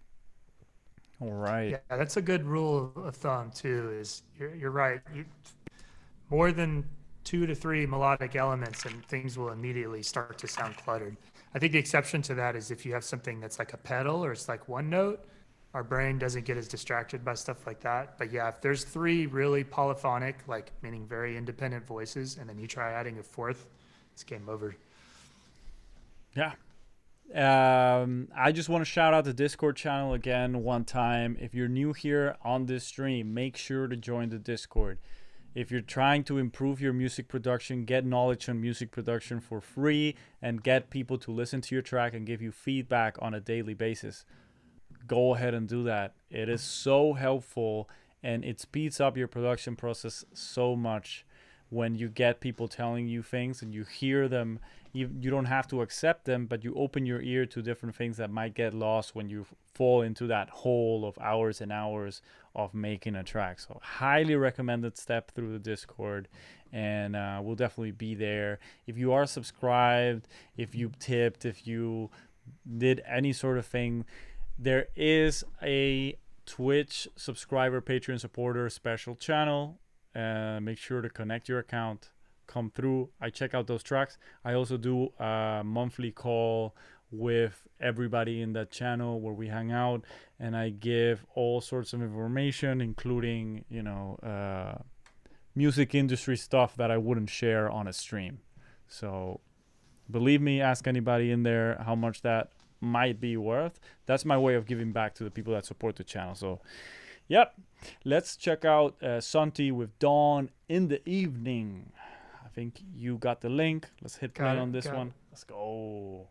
All right. Yeah, that's a good rule of thumb too. Is you're right. More than 2 to 3 melodic elements, and things will immediately start to sound cluttered. I think the exception to that is if you have something that's like a pedal or it's like one note, our brain doesn't get as distracted by stuff like that. But yeah, if there's 3 really polyphonic, like meaning very independent voices, and then you try adding a 4th, it's game over. Yeah. I just want to shout out the Discord channel again one time. If you're new here on this stream, make sure to join the Discord. If you're trying to improve your music production, get knowledge on music production for free, and get people to listen to your track and give you feedback on a daily basis, go ahead and do that. It is so helpful, and it speeds up your production process so much when you get people telling you things and you hear them. You don't have to accept them, but you open your ear to different things that might get lost when you fall into that hole of hours and hours of making a track. So highly recommended step through the Discord, and we'll definitely be there. If you are subscribed, if you tipped, if you did any sort of thing, there is a Twitch subscriber, Patreon supporter special channel. Make sure to connect your account, come through. I check out those tracks. I also do a monthly call with everybody in that channel where we hang out, and I give all sorts of information, including music industry stuff that I wouldn't share on a stream. So believe me, ask anybody in there how much that might be worth. That's my way of giving back to the people that support the channel. So yep, let's check out Santi with Dawn in the Evening. I think you got the link. Let's hit play on this one. Let's go.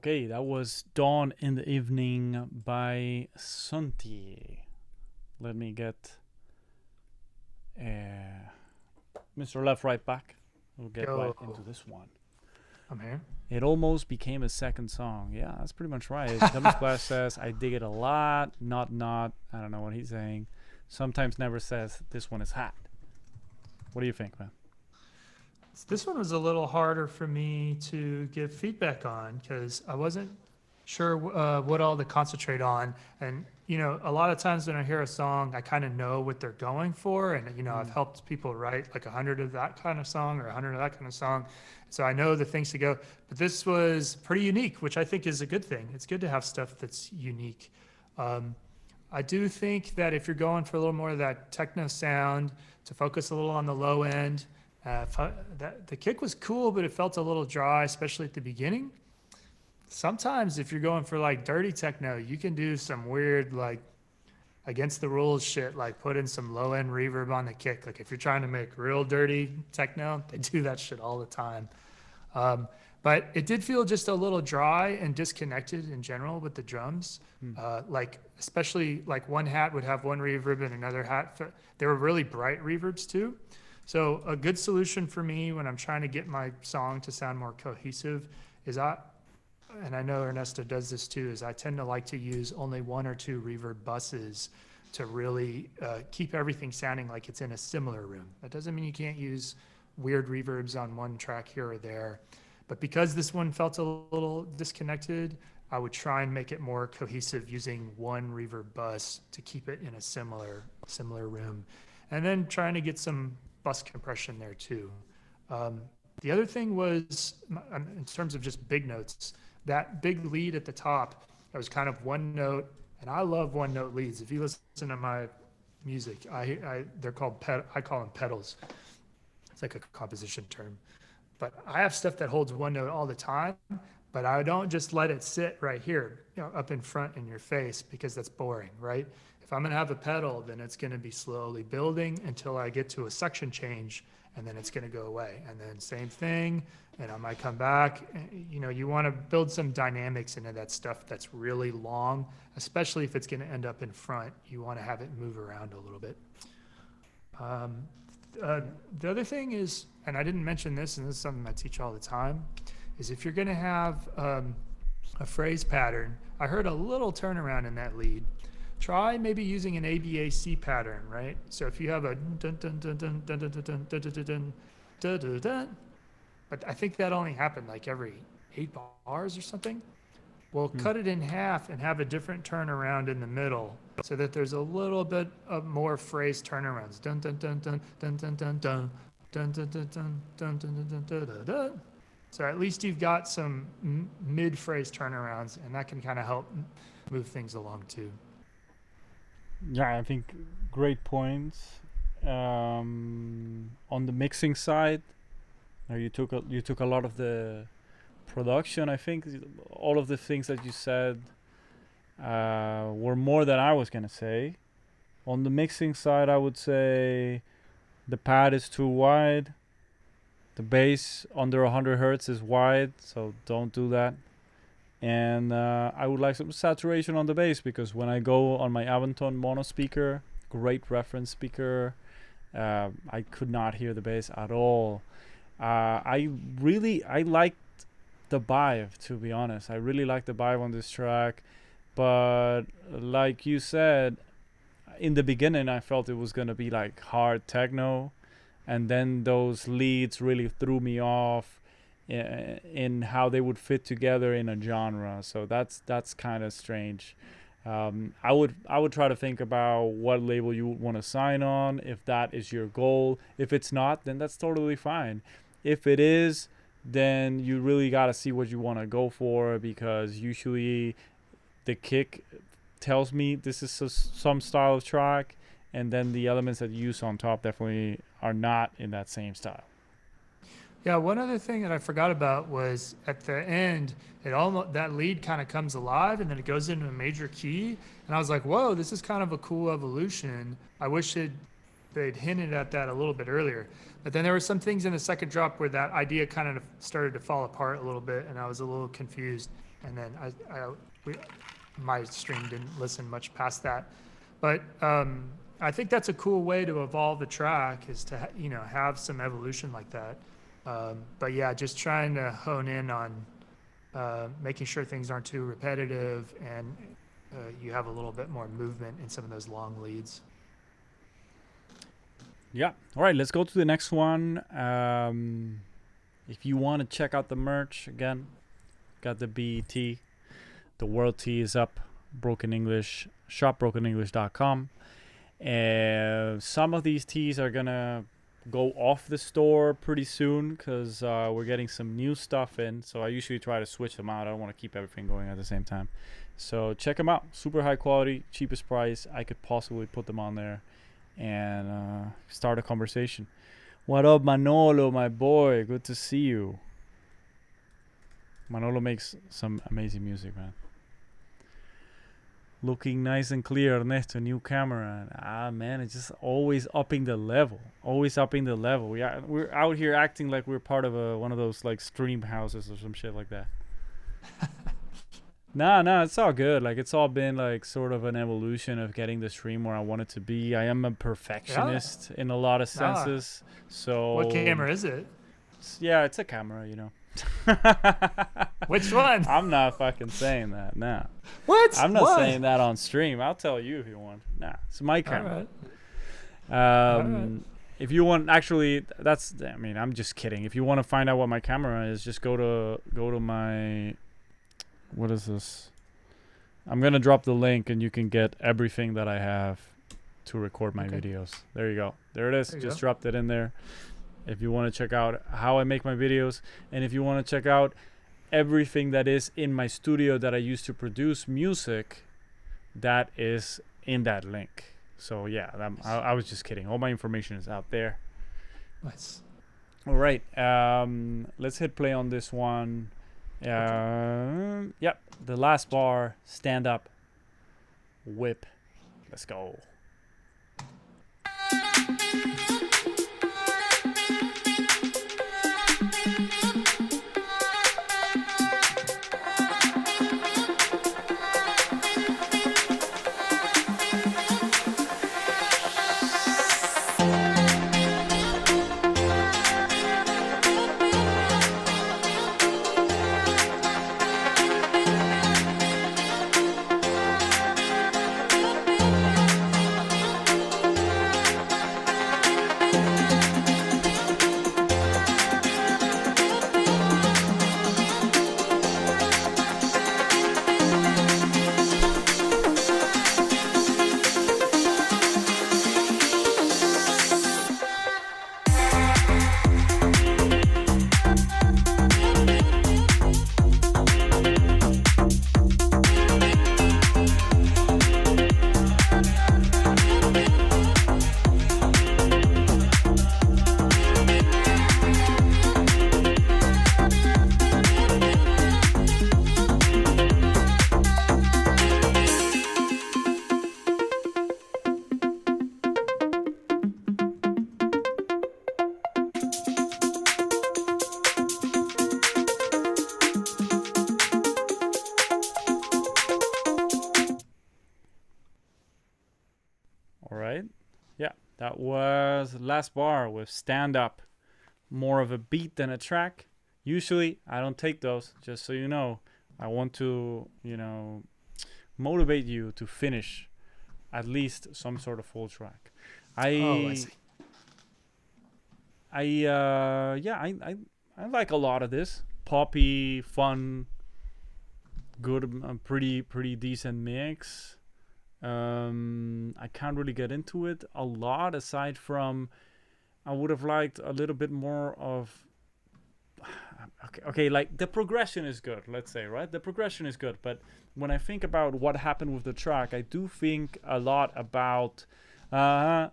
Okay, that was Dawn in the Evening by Sunti. Let me get Mr. Left Right back. We'll get right into this one. I'm here. It almost became a second song. Yeah, that's pretty much right. Dummy Splash says, I dig it a lot. Not. I don't know what he's saying. Sometimes never says, this one is hot. What do you think, man? This one was a little harder for me to give feedback on because I wasn't sure what all to concentrate on. And, you know, a lot of times when I hear a song, I kind of know what they're going for. And, you know, I've helped people write like 100 of that kind of song or 100 of that kind of song. So I know the things to go. But this was pretty unique, which I think is a good thing. It's good to have stuff that's unique. I do think that if you're going for a little more of that techno sound, to focus a little on the low end, the kick was cool, but it felt a little dry, especially at the beginning. Sometimes if you're going for like dirty techno, you can do some weird, like against the rules shit, like put in some low end reverb on the kick. Like if you're trying to make real dirty techno, they do that shit all the time. But it did feel just a little dry and disconnected in general with the drums. Like especially like one hat would have one reverb and another hat. They were really bright reverbs too. So a good solution for me when I'm trying to get my song to sound more cohesive is and I know E.R.N.E.S.T.O does this too, is I tend to like to use only one or two reverb buses to really keep everything sounding like it's in a similar room. That doesn't mean you can't use weird reverbs on one track here or there. But because this one felt a little disconnected, I would try and make it more cohesive using one reverb bus to keep it in a similar room. And then trying to get some bus compression there too. The other thing was, in terms of just big notes, that big lead at the top, that was kind of one note, and I love one note leads. If you listen to my music, they're called, I call them pedals. It's like a composition term. But I have stuff that holds one note all the time, but I don't just let it sit right here, you know, up in front in your face, because that's boring, right? If I'm gonna have a pedal, then it's gonna be slowly building until I get to a section change, and then it's gonna go away. And then same thing, and I might come back. You know, you wanna build some dynamics into that stuff that's really long, especially if it's gonna end up in front. You wanna have it move around a little bit. The other thing is, and I didn't mention this, and this is something I teach all the time, is if you're gonna have a phrase pattern, I heard a little turnaround in that lead. Try maybe using an ABAC pattern, right? So if you have a dun dun dun dun dun dun dun dun dun dun dun dun dun dun, but I think that only happened like every 8 bars or something. Well, cut it in half and have a different turnaround in the middle, so that there's a little bit of more phrase turnarounds. Dun dun dun dun dun dun dun dun dun dun dun dun dun dun dun dun dun. So at least you've got some mid-phrase turnarounds, and that can kind of help move things along too. Yeah, I think great points. On the mixing side, you took a lot of the production. I think all of the things that you said were more than I was gonna say. On the mixing side, I would say the pad is too wide. The bass under 100 hertz is wide, so don't do that. And I would like some saturation on the bass, because when I go on my Avanton mono speaker, great reference speaker, I could not hear the bass at all. I liked the vibe, to be honest. I really liked the vibe on this track, but like you said, in the beginning I felt it was gonna be like hard techno, and then those leads really threw me off in how they would fit together in a genre. So that's kind of strange. I would try to think about what label you want to sign on, if that is your goal. If it's not, then that's totally fine. If it is, then you really got to see what you want to go for, because usually the kick tells me this is some style of track, and then the elements that you use on top definitely are not in that same style. Yeah, one other thing that I forgot about was at the end, that lead kind of comes alive, and then it goes into a major key, and I was like, whoa, this is kind of a cool evolution. I wish they'd hinted at that a little bit earlier. But then there were some things in the second drop where that idea kind of started to fall apart a little bit, and I was a little confused. and then my stream didn't listen much past that. But I think that's a cool way to evolve a track, is to have some evolution like that. But yeah, just trying to hone in on making sure things aren't too repetitive, and you have a little bit more movement in some of those long leads. Yeah. All right, let's go to the next one. If you want to check out the merch, again, got the BET. The World Tee is up. Broken English, shopbrokenenglish.com. Some of these tees are going to go off the store pretty soon because we're getting some new stuff in. So I usually try to switch them out. I don't want to keep everything going at the same time. So check them out. Super high quality, cheapest price. I could possibly put them on there and start a conversation. What up, Manolo, my boy? Good to see you. Manolo makes some amazing music, man. Looking nice and clear, Ernesto, new camera. Man, it's just always upping the level. Always upping the level. We're out here acting like we're part of one of those like stream houses or some shit like that. No, it's all good. Like, it's all been like sort of an evolution of getting the stream where I want it to be. I am a perfectionist in a lot of senses. So what camera is it? It's a camera, Which one? I'm not fucking saying that. Nah. What? I'm not saying that on stream. I'll tell you if you want. Nah, it's my camera. All right. If you want, actually, I'm just kidding. If you want to find out what my camera is, just go to my. What is this? I'm gonna drop the link, and you can get everything that I have to record my videos. There you go. There it is. Just dropped it in there. If you want to check out how I make my videos, and if you want to check out everything that is in my studio that I use to produce music, that is in that link. So yeah, I was just kidding. All my information is out there. Nice. All right. Let's hit play on this one. Yep. The last bar, stand up, whip. Let's go. That was last bar with stand up. More of a beat than a track. Usually I don't take those, just so you know. I want to, motivate you to finish at least some sort of full track. I see. I like a lot of this. Poppy, fun, good, pretty decent mix. I can't really get into it a lot, aside from I would have liked a little bit more of okay, like the progression is good, let's say, right? The progression is good, but when I think about what happened with the track, I do think a lot about so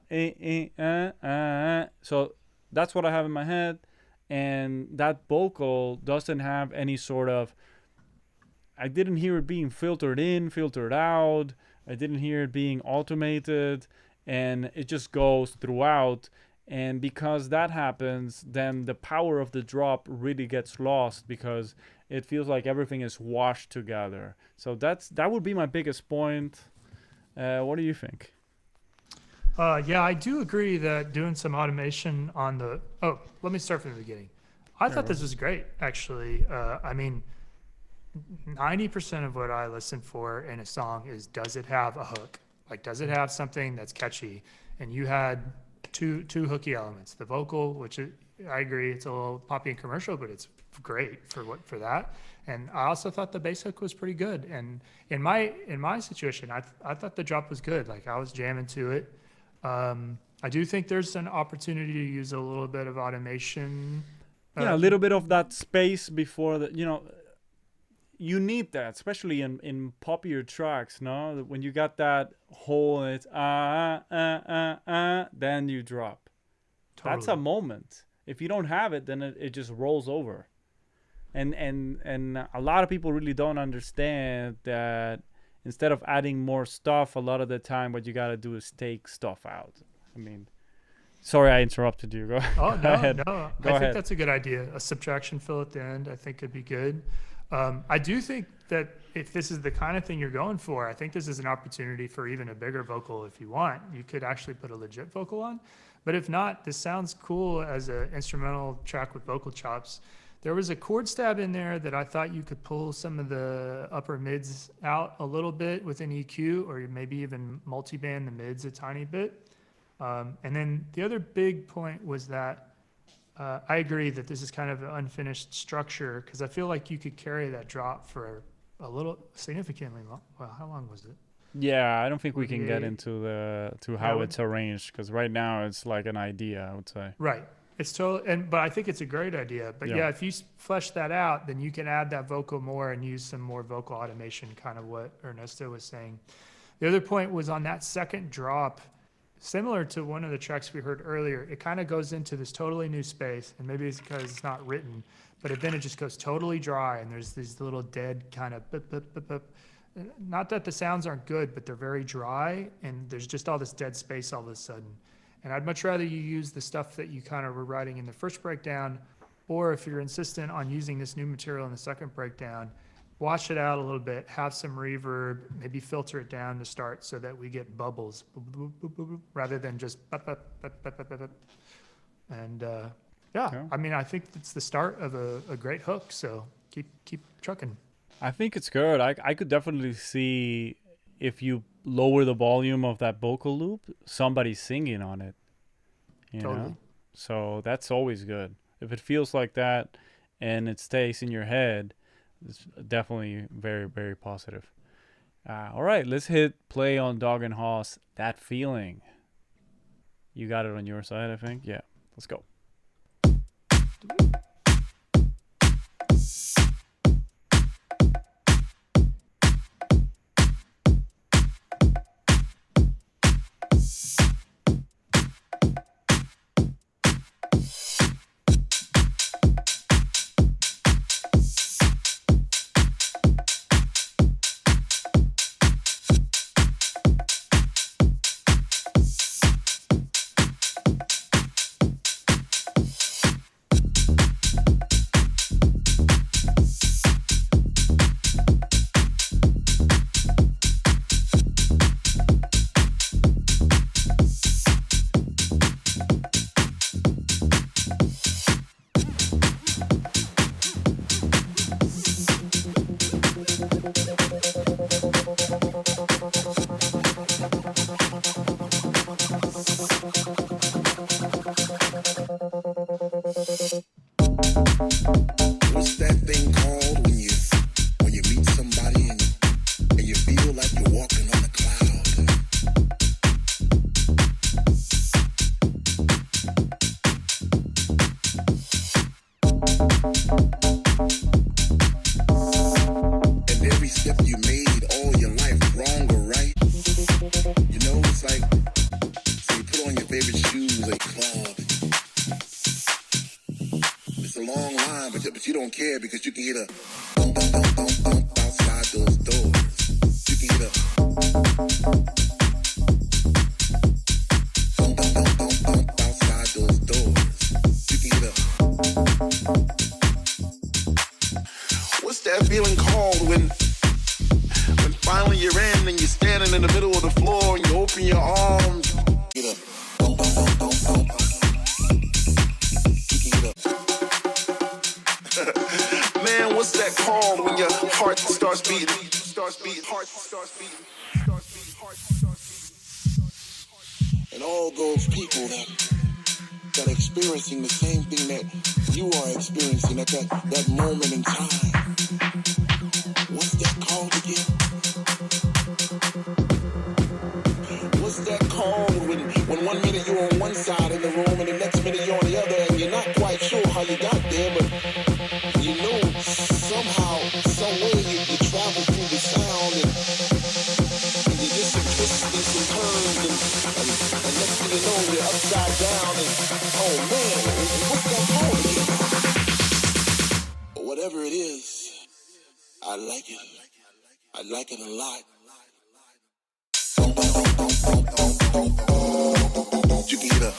that's what I have in my head, and that vocal doesn't have any sort of, I didn't hear it being filtered in, filtered out. I didn't hear it being automated, and it just goes throughout. And because that happens, then the power of the drop really gets lost, because it feels like everything is washed together. So that would be my biggest point. What do you think? Yeah, I do agree that doing some automation on the. Oh, let me start from the beginning. I thought this was great, actually. I mean, 90% of what I listen for in a song is, does it have a hook? Like, does it have something that's catchy? And you had two hooky elements: the vocal, which I agree, it's a little poppy and commercial, but it's great for that. And I also thought the bass hook was pretty good. And in my situation, I thought the drop was good. Like, I was jamming to it. I do think there's an opportunity to use a little bit of automation. Yeah, a little bit of that space before the, you need that, especially in poppier tracks, no? When you got that hole and it's then you drop. Totally. That's a moment. If you don't have it, then it just rolls over. And a lot of people really don't understand that instead of adding more stuff, a lot of the time what you got to do is take stuff out. I mean, sorry I interrupted you. Go ahead. No. Go I ahead. think that's a good idea. A subtraction fill at the end, I think, could be good. I do think that if this is the kind of thing you're going for, I think this is an opportunity for even a bigger vocal if you want. You could actually put a legit vocal on. But if not, this sounds cool as an instrumental track with vocal chops. There was a chord stab in there that I thought you could pull some of the upper mids out a little bit with an EQ, or maybe even multiband the mids a tiny bit. And then the other big point was that I agree that this is kind of an unfinished structure, because I feel like you could carry that drop for a little significantly long. Well, how long was it? Yeah, I don't think we can get 48. into how it's arranged, because right now it's like an idea, I would say. Right. It's totally, but I think it's a great idea. But yeah, if you flesh that out, then you can add that vocal more and use some more vocal automation, kind of what Ernesto was saying. The other point was on that second drop, similar to one of the tracks we heard earlier, it kind of goes into this totally new space, and maybe it's because it's not written, but then it just goes totally dry, and there's these little dead kind of bip, bip, bip, bip. Not that the sounds aren't good, but they're very dry, and there's just all this dead space all of a sudden. And I'd much rather you use the stuff that you kind of were writing in the first breakdown, or if you're insistent on using this new material in the second breakdown, wash it out a little bit, have some reverb, maybe filter it down to start so that we get bubbles, rather than just and I mean, I think it's the start of a great hook, so keep trucking. I think it's good. I could definitely see if you lower the volume of that vocal loop, somebody singing on it. You know? So that's always good. If it feels like that and it stays in your head, it's definitely very, very positive. All right, let's hit play on Dog and Hoss, That Feeling. You got it on your side, I think. Yeah, let's go. What's that thing called when you meet somebody and you feel like you're walking on a cloud? And every step you made all your life, wrong or right, you know, it's like, so you put on your favorite shoes at club. It's a long line, but you don't care because you can hear the bump, bump, bump, bump, bump outside those doors. You can hear the bump, bump, bump, bump, bump outside those doors. You can hear the starts beating, heart starts beating. And all those people that are experiencing the same thing that you are experiencing at that moment in time. What's that called again? What's that called when 1 minute you're on one side of the room and the next minute you're on the other and you're not quite sure how you got there, but you know somehow, some way you travel through the sound and you get some twists and some turns and next thing you know you're upside down and oh man, what's that called again? Whatever it is, I like it. I like it a lot. You can get up.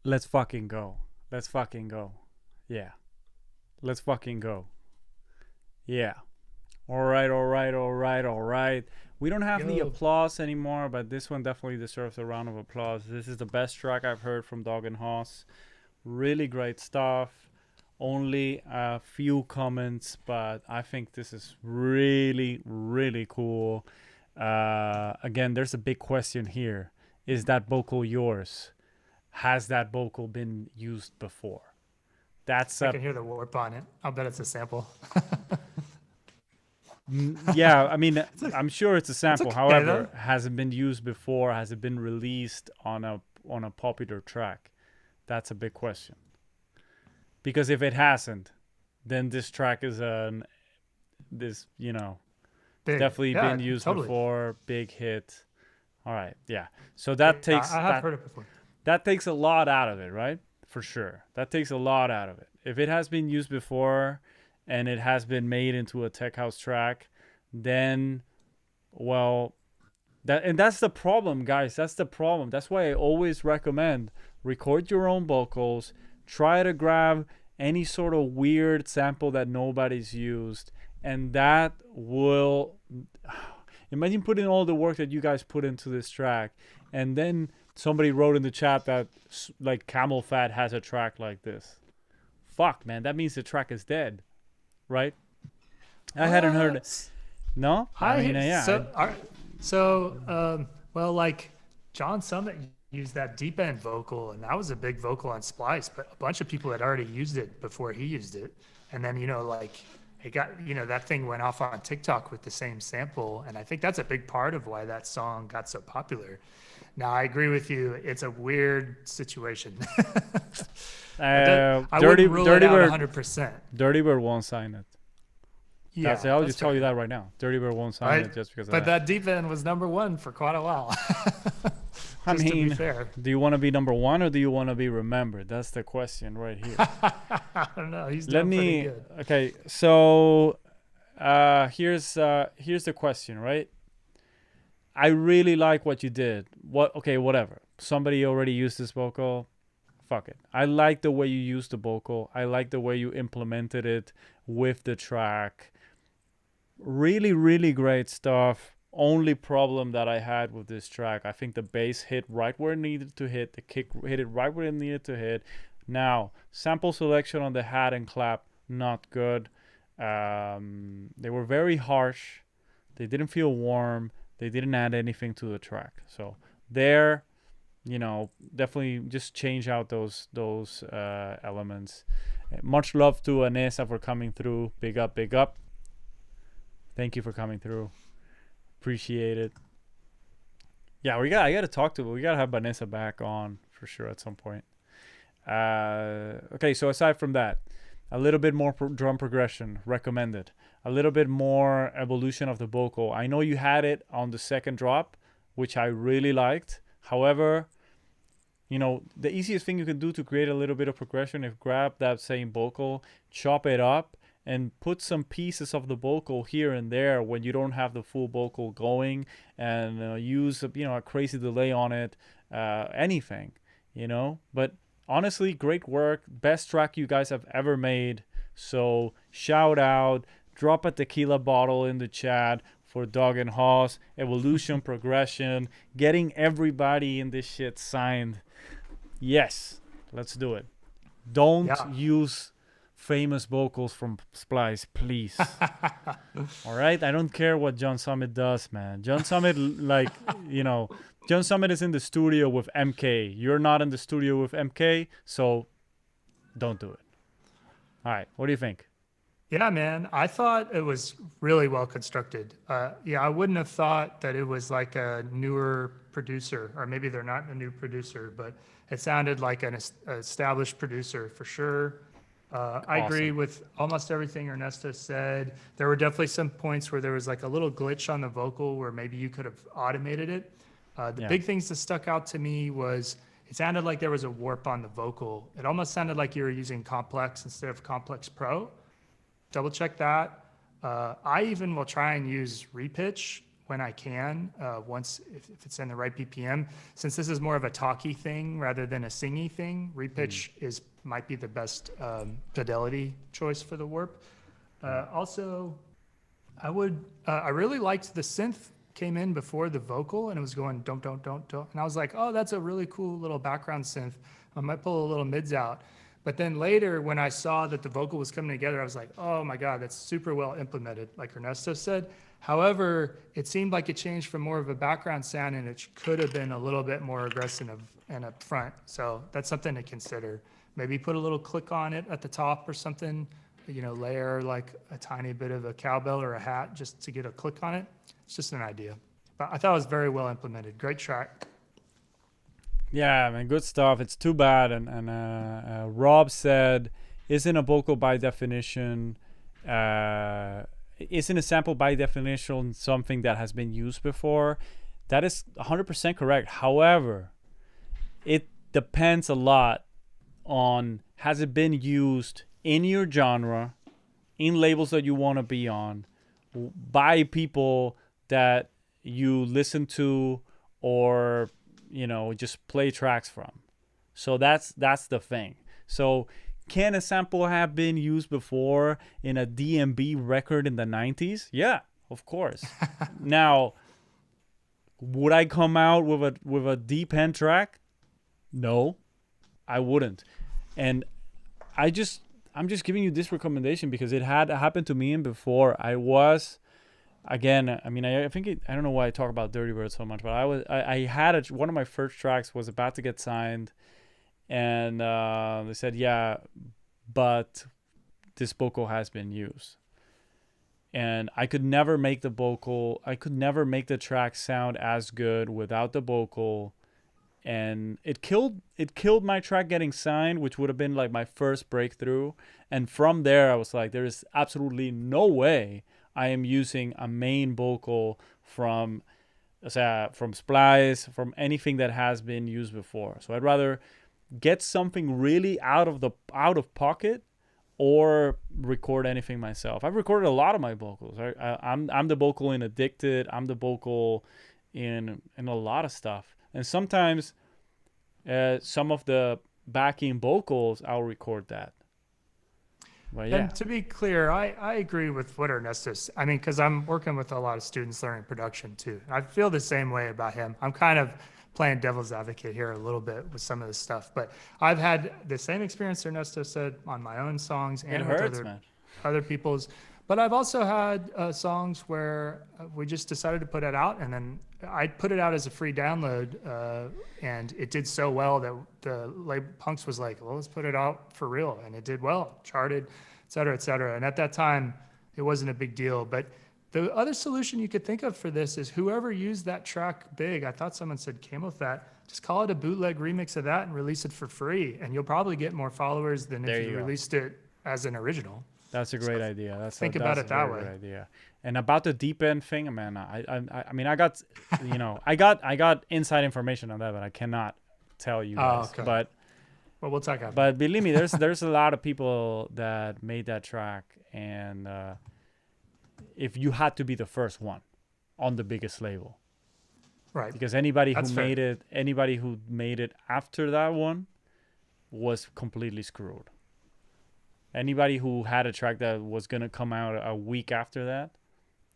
Let's fucking go. Let's fucking go. Yeah. Let's fucking go. Yeah. All right. We don't have the applause anymore, but this one definitely deserves a round of applause. This is the best track I've heard from Dog and Hoss. Really great stuff. Only a few comments, but I think this is really, really cool. Again, there's a big question here. Is that vocal yours? Has that vocal been used before? That's I can hear the warp on it. I'll bet it's a sample. Yeah, I mean, I'm sure it's a sample. okay, However, though. has it been used before? Has it been released on a popular track? That's a big question. Because if it hasn't, then this track is Big. definitely Yeah, been used totally. before. Big hit. All right, yeah. So that takes I have heard it before. that takes a lot out of it, right? For sure. That takes a lot out of it. If it has been used before and it has been made into a tech house track, then, well, that's the problem, guys. That's the problem. That's why I always recommend record your own vocals. Try to grab any sort of weird sample that nobody's used, and that will... Imagine putting all the work that you guys put into this track, and then somebody wrote in the chat that like Camel Fat has a track like this. Fuck, man, that means the track is dead, right? I hadn't heard it. No, Well, like John Summit used that deep end vocal, and that was a big vocal on Splice, but a bunch of people had already used it before he used it, and then it got, that thing went off on TikTok with the same sample, and I think that's a big part of why that song got so popular. Now, I agree with you. It's a weird situation. I wouldn't rule it out 100%. Dirty Bird won't sign it. Yeah, I'll just tell you that right now. Dirty Bird won't sign it just because of that. But that deep end was number one for quite a while. I mean, to be fair. Do you want to be number one or do you want to be remembered? That's the question right here. I don't know. He's doing pretty good. Okay, so here's the question, right? I really like what you did. Whatever. Somebody already used this vocal. Fuck it. I like the way you used the vocal. I like the way you implemented it with the track. Really, really great stuff. Only problem that I had with this track, I think the bass hit right where it needed to hit. The kick hit it right where it needed to hit. Now, sample selection on the hat and clap, not good. They were very harsh. They didn't feel warm. They didn't add anything to the track. So there, definitely just change out those elements. Much love to E.R.N.E.S.T.O for coming through. Big up, big up. Thank you for coming through. Appreciate it. Yeah, I gotta talk to her. We gotta have E.R.N.E.S.T.O back on for sure at some point. Okay, so aside from that, a little bit more drum progression recommended. A little bit more evolution of the vocal. I know you had it on the second drop, which I really liked. However, the easiest thing you can do to create a little bit of progression is grab that same vocal, chop it up, and put some pieces of the vocal here and there when you don't have the full vocal going, and use a crazy delay on it, anything, But honestly, great work. Best track you guys have ever made. So shout out. Drop a tequila bottle in the chat for Doug and Hoss, evolution, progression, getting everybody in this shit signed. Yes, let's do it. Don't Yeah. use famous vocals from Splice, please. All right? I don't care what John Summit does, man. John Summit, like, John Summit is in the studio with MK. You're not in the studio with MK, so don't do it. All right, what do you think? Yeah, man. I thought it was really well constructed. I wouldn't have thought that it was like a newer producer, or maybe they're not a new producer, but it sounded like an established producer for sure. I agree with almost everything Ernesto said. There were definitely some points where there was like a little glitch on the vocal where maybe you could have automated it. The big things that stuck out to me was it sounded like there was a warp on the vocal. It almost sounded like you were using Complex instead of Complex Pro. Double check that. I even will try and use repitch when I can, if it's in the right BPM. Since this is more of a talky thing rather than a singy thing, repitch might be the best fidelity choice for the warp. Also, I really liked the synth came in before the vocal and it was going don't. And I was like, oh, that's a really cool little background synth. I might pull a little mids out. But then later when I saw that the vocal was coming together, I was like, oh my God, that's super well implemented, like Ernesto said. However, it seemed like it changed from more of a background sound and it could have been a little bit more aggressive and up front. So that's something to consider. Maybe put a little click on it at the top or something, layer like a tiny bit of a cowbell or a hat just to get a click on it. It's just an idea. But I thought it was very well implemented. Great track. Yeah, man, good stuff. It's too bad. And Rob said, isn't a vocal by definition, isn't a sample by definition something that has been used before? That is 100% correct. However, it depends a lot on, has it been used in your genre, in labels that you want to be on, by people that you listen to or just play tracks from. So that's the thing. So can a sample have been used before in a DMB record in the 90s? Yeah, of course. Now, would I come out with a deep end track? No, I wouldn't. And I'm just giving you this recommendation because it had happened to me and before. I was, again, I mean, I think I don't know why I talk about Dirty Bird so much, but I had one of my first tracks was about to get signed, and they said, yeah, but this vocal has been used, and I could never make the track sound as good without the vocal, and it killed my track getting signed, which would have been like my first breakthrough. And from there, I was like, there is absolutely no way I am using a main vocal from Splice, from anything that has been used before. So I'd rather get something really out of pocket or record anything myself. I've recorded a lot of my vocals. I'm the vocal in Addicted. I'm the vocal in a lot of stuff. And sometimes some of the backing vocals, I'll record that. But yeah. And to be clear, I agree with what Ernesto said. I mean, because I'm working with a lot of students learning production too. I feel the same way about him. I'm kind of playing devil's advocate here a little bit with some of this stuff. But I've had the same experience Ernesto said on my own songs and with other people's. But I've also had songs where we just decided to put it out, and then I put it out as a free download, and it did so well that the label Punks was like, well, let's put it out for real. And it did well, charted, et cetera, et cetera. And at that time, it wasn't a big deal. But the other solution you could think of for this is whoever used that track big, I thought someone said Camel Fat, just call it a bootleg remix of that and release it for free. And you'll probably get more followers than if you released it as an original. That's a great idea. Think about it that way. Great idea. And about the deep end thing, man, I mean, I got, I got inside information on that, but I cannot tell you guys. Okay. But well, we'll talk after. But believe me, there's a lot of people that made that track, and if you had to be the first one on the biggest label, right? Because anybody who made it after that one was completely screwed. Anybody who had a track that was gonna come out a week after that,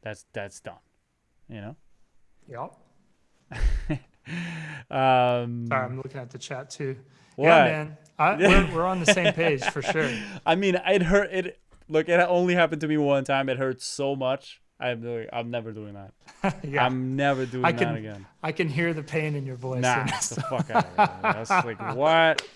that's done. you know. Yep. Um, Sorry, I'm looking at the chat too. What? Yeah, man. We're on the same page for sure. I mean, it hurt. Look, it only happened to me one time. It hurt so much. I'm never doing that. Yeah. I'm never doing that again. I can hear the pain in your voice. Nah, and get the fuck out of here. That's like, what?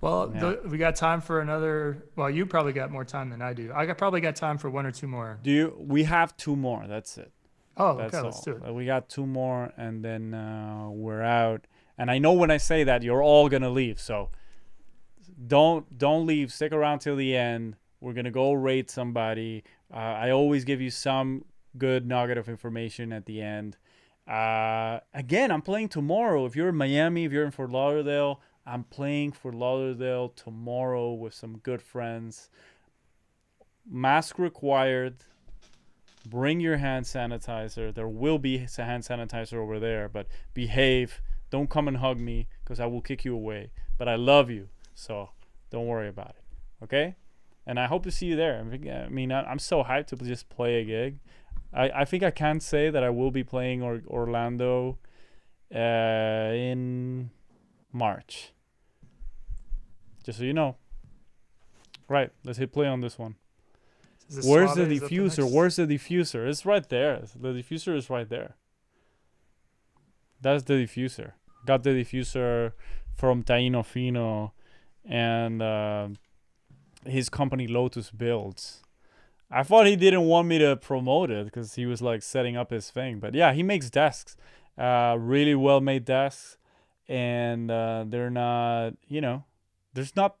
Well, Yeah. we got time for another. Well, you probably got more time than I do. probably got time for one or two more. We have 2 more. That's it. Oh, That's okay, all. let's do it. We got 2 more, and then we're out. And I know when I say that, you're all gonna leave. So don't leave. Stick around till the end. We're gonna go rate somebody. I always give you some good nugget of information at the end. Again, I'm playing tomorrow. If you're in Miami, if you're in Fort Lauderdale, I'm playing Fort Lauderdale tomorrow with some good friends. Mask required. Bring your hand sanitizer. There will be hand sanitizer over there, but behave. Don't come and hug me because I will kick you away. But I love you, so don't worry about it. Okay? And I hope to see you there. I mean, I'm so hyped to just play a gig. I think I can say that I will be playing Orlando in March. Just so you know. Right, let's hit play on this one. Where's the diffuser? Where's the diffuser? It's right there. The diffuser is right there. That's the diffuser. Got the diffuser from Taino Fino and his company Lotus Builds. I thought he didn't want me to promote it because he was like setting up his thing. But yeah, he makes desks. Really well made desks. And they're not, there's not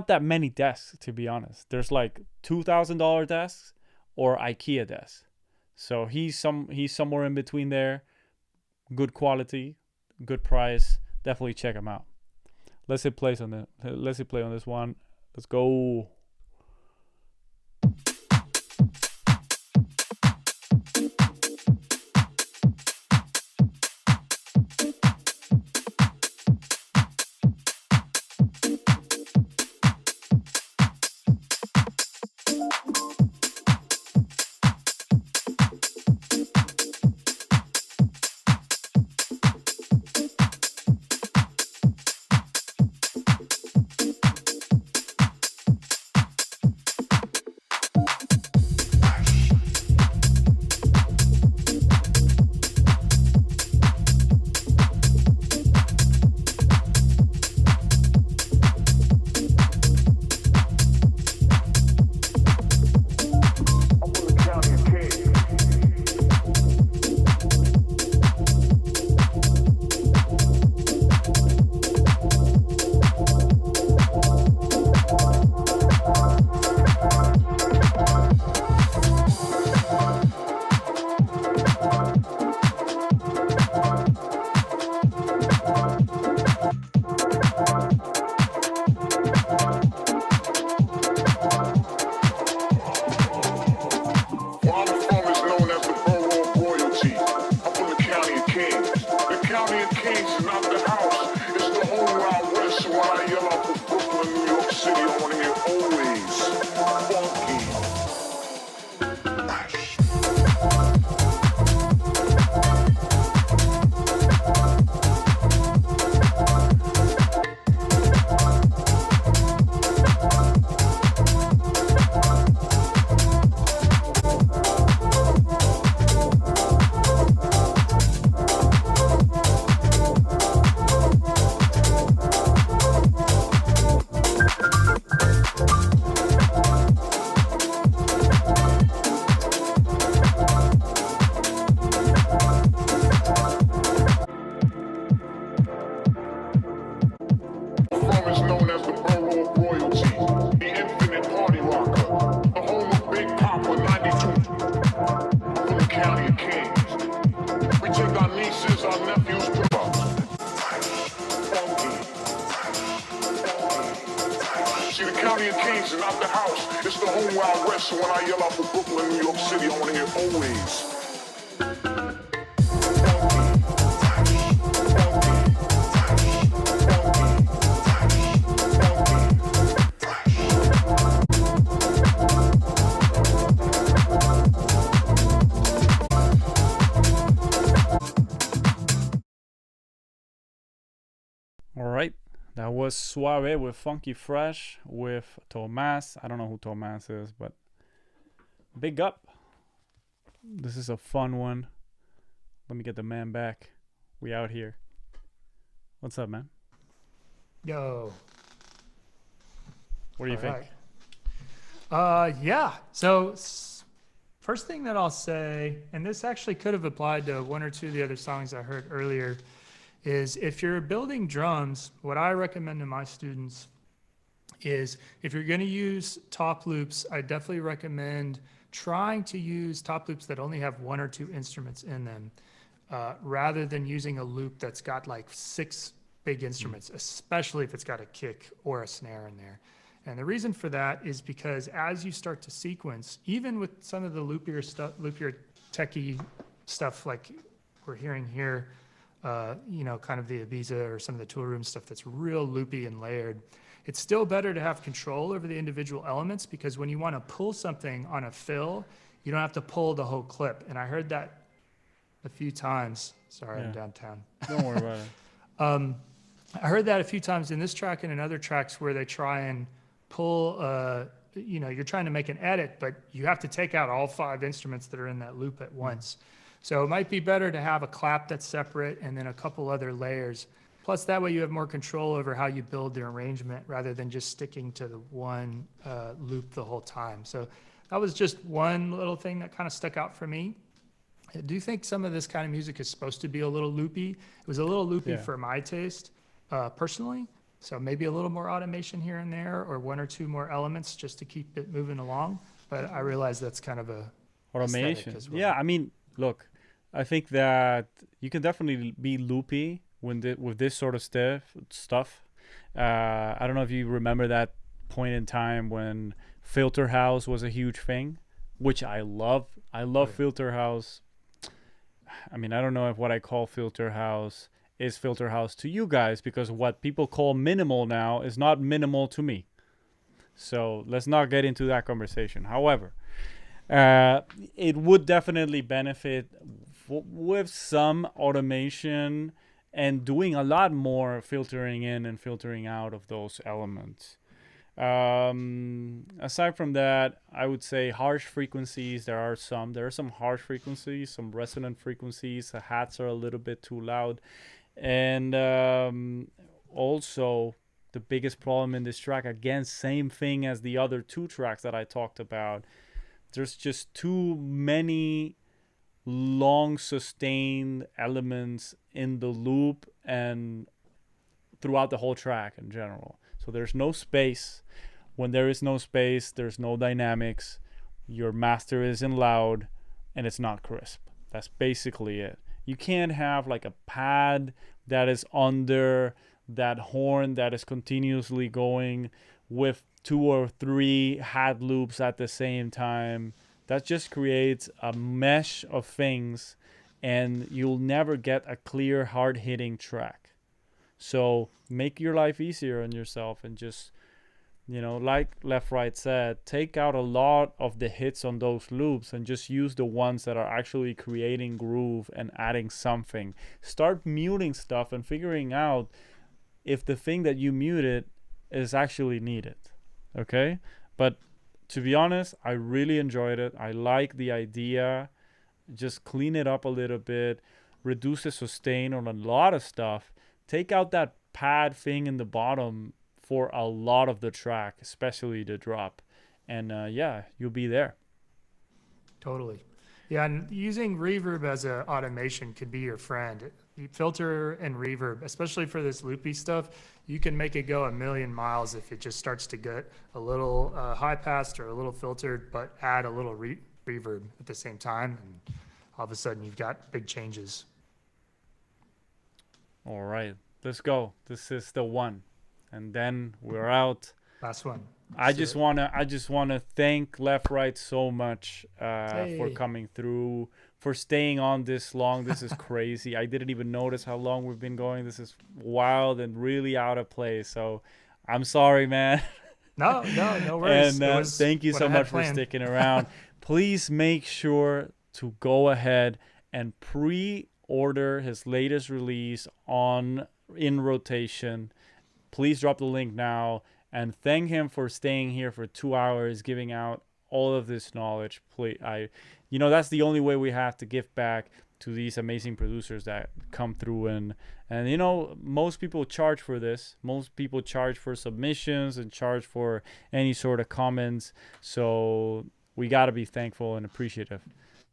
that many desks, to be honest. There's like $2,000 desks or IKEA desks. So he's somewhere in between there. Good quality, good price. Definitely check him out. Let's hit play on this one. Let's go. County of Kings is not the house. It's the whole Wild West. So when I yell out for Brooklyn, New York City, I want to hear always. was Suave with Funky Fresh with Tomas. I don't know who Tomas is, but big up. This is a fun one. Let me get the man back. We out here. What's up, man? Yo. What do you think? Yeah. So first thing that I'll say, and this actually could have applied to one or two of the other songs I heard earlier, is if you're building drums, what I recommend to my students is if you're going to use top loops, I definitely recommend trying to use top loops that only have one or two instruments in them, rather than using a loop that's got like 6 big instruments, especially if it's got a kick or a snare in there. And the reason for that is because as you start to sequence, even with some of the loopier stuff, loopier techie stuff like we're hearing here, kind of the Ibiza or some of the Tool Room stuff that's real loopy and layered, it's still better to have control over the individual elements, because when you want to pull something on a fill, you don't have to pull the whole clip. And I heard that a few times. Sorry, I'm downtown. Don't worry about it. I heard that a few times in this track and in other tracks where they try and pull, you're trying to make an edit, but you have to take out all 5 instruments that are in that loop at once. So it might be better to have a clap that's separate and then a couple other layers. Plus that way you have more control over how you build the arrangement rather than just sticking to the one loop the whole time. So that was just one little thing that kind of stuck out for me. I do think some of this kind of music is supposed to be a little loopy. It was a little loopy for my taste, personally. So maybe a little more automation here and there, or 1 or 2 more elements just to keep it moving along. But I realize that's kind of a automation as well. Yeah, I mean, look, I think that you can definitely be loopy with this sort of stuff. I don't know if you remember that point in time when Filter House was a huge thing, which I love. I love Filter House. I mean, I don't know if what I call Filter House is Filter House to you guys, because what people call minimal now is not minimal to me. So let's not get into that conversation. However, it would definitely benefit with some automation and doing a lot more filtering in and filtering out of those elements. Aside from that, I would say harsh frequencies. There are some harsh frequencies, some resonant frequencies. The hats are a little bit too loud. And also the biggest problem in this track, again, same thing as the other 2 tracks that I talked about. There's just too many long sustained elements in the loop and throughout the whole track in general. So there's no space. When there is no space, there's no dynamics. Your master isn't loud and it's not crisp. That's basically it. You can't have like a pad that is under that horn that is continuously going with 2 or 3 hat loops at the same time. That just creates a mesh of things and you'll never get a clear, hard-hitting track. So make your life easier on yourself and just, like Left Right said, take out a lot of the hits on those loops and just use the ones that are actually creating groove and adding something. Start muting stuff and figuring out if the thing that you muted is actually needed. Okay? But to be honest, I really enjoyed it. I like the idea. Just clean it up a little bit, reduce the sustain on a lot of stuff. Take out that pad thing in the bottom for a lot of the track, especially the drop. And you'll be there. Totally. Yeah, and using reverb as an automation could be your friend. Filter and reverb, especially for this loopy stuff, you can make it go a million miles if it just starts to get a little high passed or a little filtered, but add a little reverb at the same time, and all of a sudden you've got big changes. All right, let's go. This is the one, and then we're out. Last one. I just wanna thank Left Right so much for coming through, for staying on this long. This is crazy. I didn't even notice how long we've been going. This is wild and really out of place. So I'm sorry, man. No worries. And thank you so much for sticking around. Please make sure to go ahead and pre-order his latest release on In Rotation. please drop the link now and thank him for staying here for 2 hours, giving out all of this knowledge. Please, that's the only way we have to give back to these amazing producers that come through, and most people charge for this. Most people charge for submissions and charge for any sort of comments. So we got to be thankful and appreciative.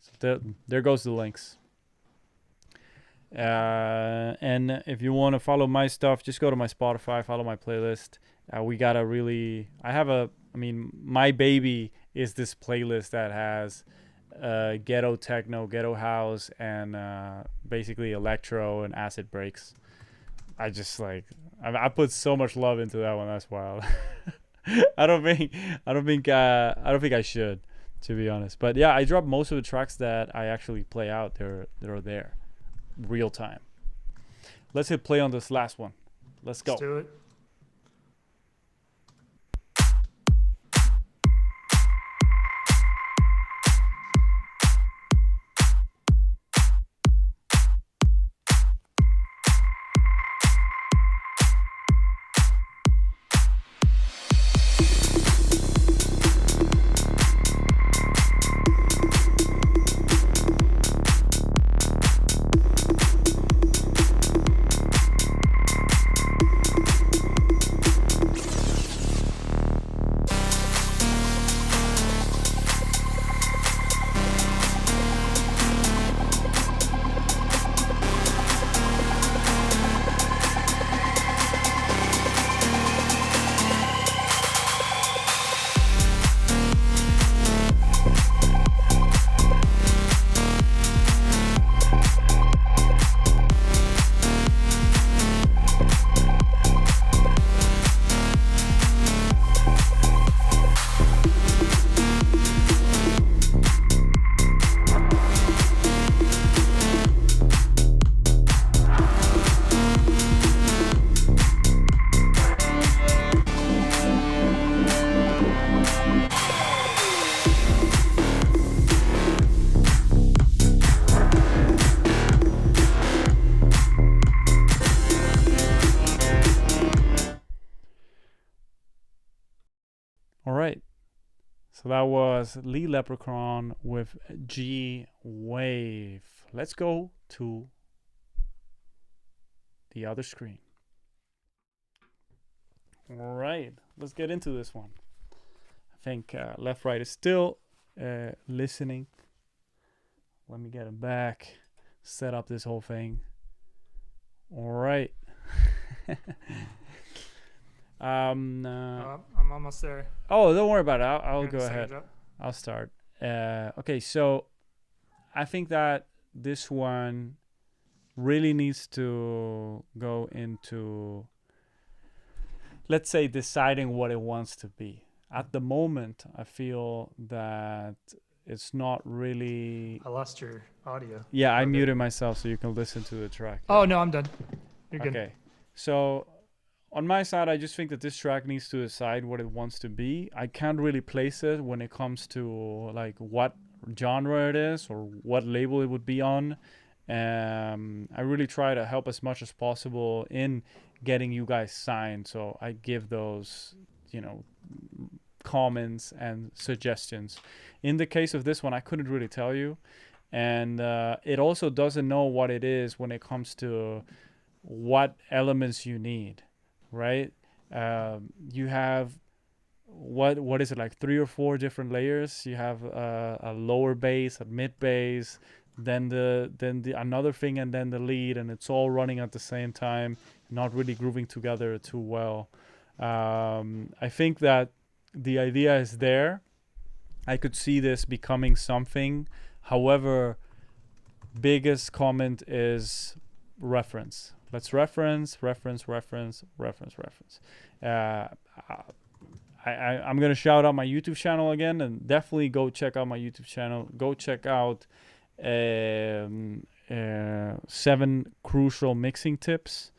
So there goes the links. And if you want to follow my stuff, just go to my Spotify, follow my playlist. My baby is this playlist that has ghetto techno, ghetto house, and basically electro and acid breaks. I put so much love into that one. That's wild. I don't think I should, to be honest. But yeah, I dropped most of the tracks that I actually play out. They're there, real time. Let's hit play on this last one. Let's go. Let's do it. So that was Lee Leprechaun with G Wave. Let's go to the other screen. All right, let's get into this one. I think left right is still listening. Let me get it back, set up this whole thing. All right. I'm almost there. Oh, don't worry about it. I'll go ahead. Drop? I'll start. Okay, so I think that this one really needs to go into, let's say, deciding what it wants to be. At the moment, I feel that it's not really... I lost your audio. Yeah, I Okay. muted myself so you can listen to the track. Oh, no, I'm done. You're good. Okay, so on my side, I just think that this track needs to decide what it wants to be. I can't really place it when it comes to like what genre it is or what label it would be on. I really try to help as much as possible in getting you guys signed. So I give those, comments and suggestions. In the case of this one, I couldn't really tell you. And it also doesn't know what it is when it comes to what elements you need. Right? You have what is it, like 3 or 4 different layers? You have a lower bass, a mid bass, then the another thing, and then the lead, and it's all running at the same time, not really grooving together too well. I think that the idea is there. I could see this becoming something. However, biggest comment is reference. Let's reference. I'm going to shout out my YouTube channel again, and definitely go check out my YouTube channel. Go check out 7 crucial mixing tips,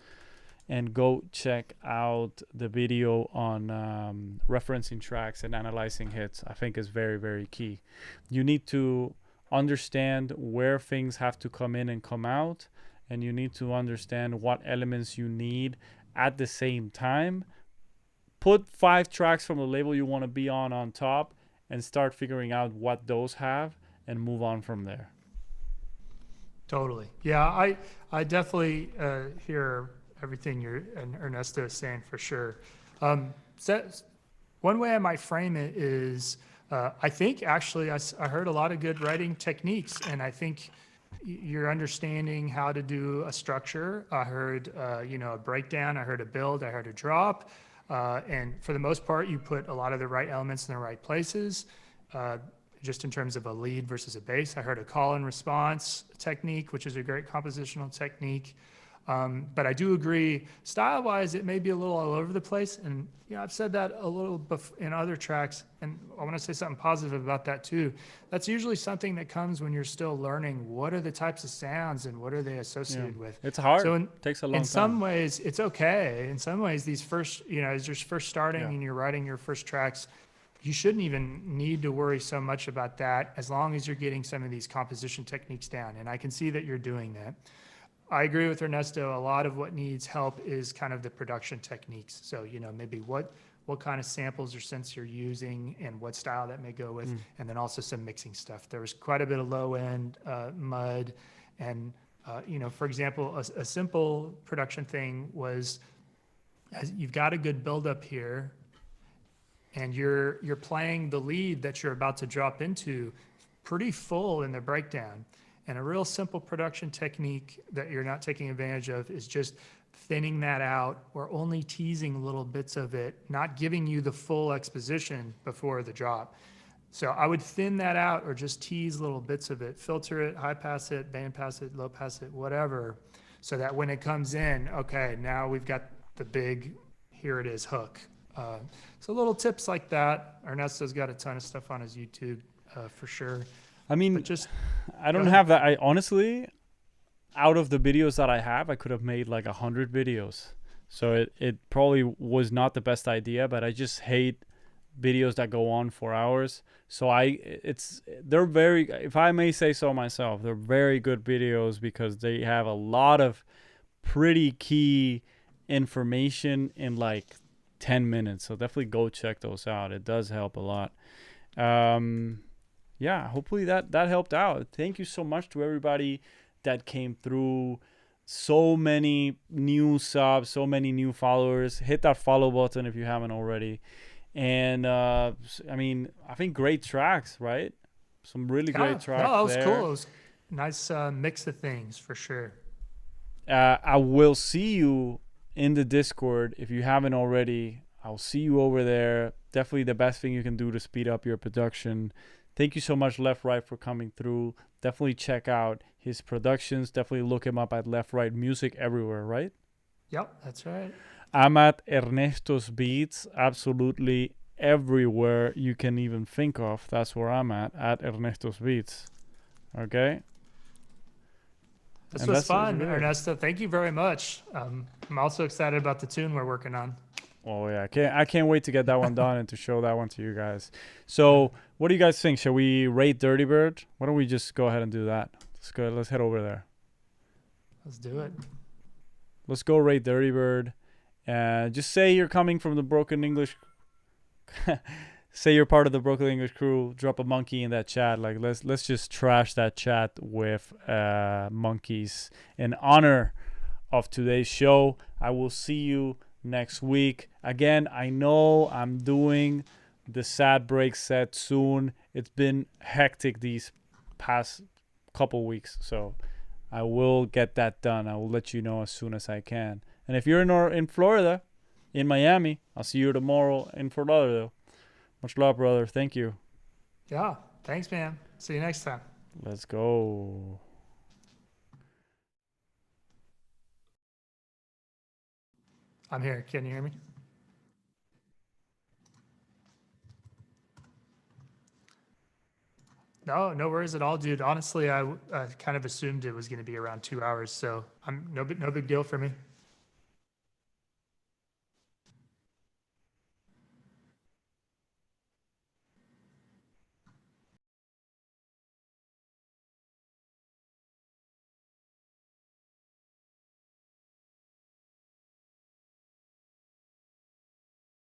and go check out the video on referencing tracks and analyzing hits. I think is very, very key. You need to understand where things have to come in and come out, and you need to understand what elements you need at the same time. Put 5 tracks from the label you want to be on top, and start figuring out what those have and move on from there. Totally. Yeah, I definitely hear everything you're and Ernesto is saying for sure. So one way I might frame it is, I think actually I heard a lot of good writing techniques, and I think you're understanding how to do a structure. I heard, a breakdown. I heard a build. I heard a drop. And for the most part, you put a lot of the right elements in the right places. Just in terms of a lead versus a bass. I heard a call and response technique, which is a great compositional technique. But I do agree, style-wise, it may be a little all over the place. And I've said that a little in other tracks, and I want to say something positive about that too. That's usually something that comes when you're still learning what are the types of sounds and what are they associated with. It's hard. So It takes a long time. In some ways, it's okay. In some ways, these first, as you're first starting and you're writing your first tracks, you shouldn't even need to worry so much about that as long as you're getting some of these composition techniques down. And I can see that you're doing that. I agree with Ernesto. A lot of what needs help is kind of the production techniques. So, maybe what kind of samples or synths you're using and what style that may go with, and then also some mixing stuff. There was quite a bit of low end mud. And, for example, a simple production thing was, you've got a good buildup here, and you're playing the lead that you're about to drop into pretty full in the breakdown. And a real simple production technique that you're not taking advantage of is just thinning that out or only teasing little bits of it, not giving you the full exposition before the drop. So I would thin that out or just tease little bits of it, filter it, high pass it, band pass it, low pass it, whatever, so that when it comes in, okay, now we've got the big, here it is hook. So little tips like that. Ernesto's got a ton of stuff on his YouTube for sure. I mean, but I don't have that. I honestly, out of the videos that I have, I could have made like 100 videos. So it probably was not the best idea, but I just hate videos that go on for hours. So they're very, if I may say so myself, they're very good videos because they have a lot of pretty key information in like 10 minutes. So definitely go check those out. It does help a lot. Hopefully that helped out. Thank you so much to everybody that came through. So many new subs, so many new followers. Hit that follow button if you haven't already. And I think great tracks, right? Some really great tracks. No, that was cool. It was a nice mix of things for sure. I will see you in the Discord if you haven't already. I'll see you over there. Definitely the best thing you can do to speed up your production. Thank you so much, Left Right, for coming through. Definitely check out his productions. Definitely look him up at Left Right Music everywhere, right? Yep, that's right. I'm at E.R.N.E.S.T.O's Beats absolutely everywhere you can even think of. That's where I'm at E.R.N.E.S.T.O's Beats. Okay? This was fun, Ernesto. Thank you very much. I'm also excited about the tune we're working on. Oh yeah, I can't wait to get that one done and to show that one to you guys. So, what do you guys think? Shall we rate Dirty Bird? Why don't we just go ahead and do that? Let's head over there. Let's do it. Let's go rate Dirty Bird. Just say you're coming from the Broken English. Say you're part of the Broken English crew. Drop a monkey in that chat. Like let's just trash that chat with monkeys in honor of today's show. I will see you next week. Again, I know I'm doing the sad break set soon. It's been hectic these past couple weeks, so I will get that done. I will let you know as soon as I can. And if you're in Florida, in Miami, I'll see you tomorrow in Fort Lauderdale. Much love, brother. Thank you. Yeah, thanks, man. See you next time. Let's go. I'm here. Can you hear me? No worries at all, dude. Honestly, I kind of assumed it was going to be around 2 hours, so no big deal for me.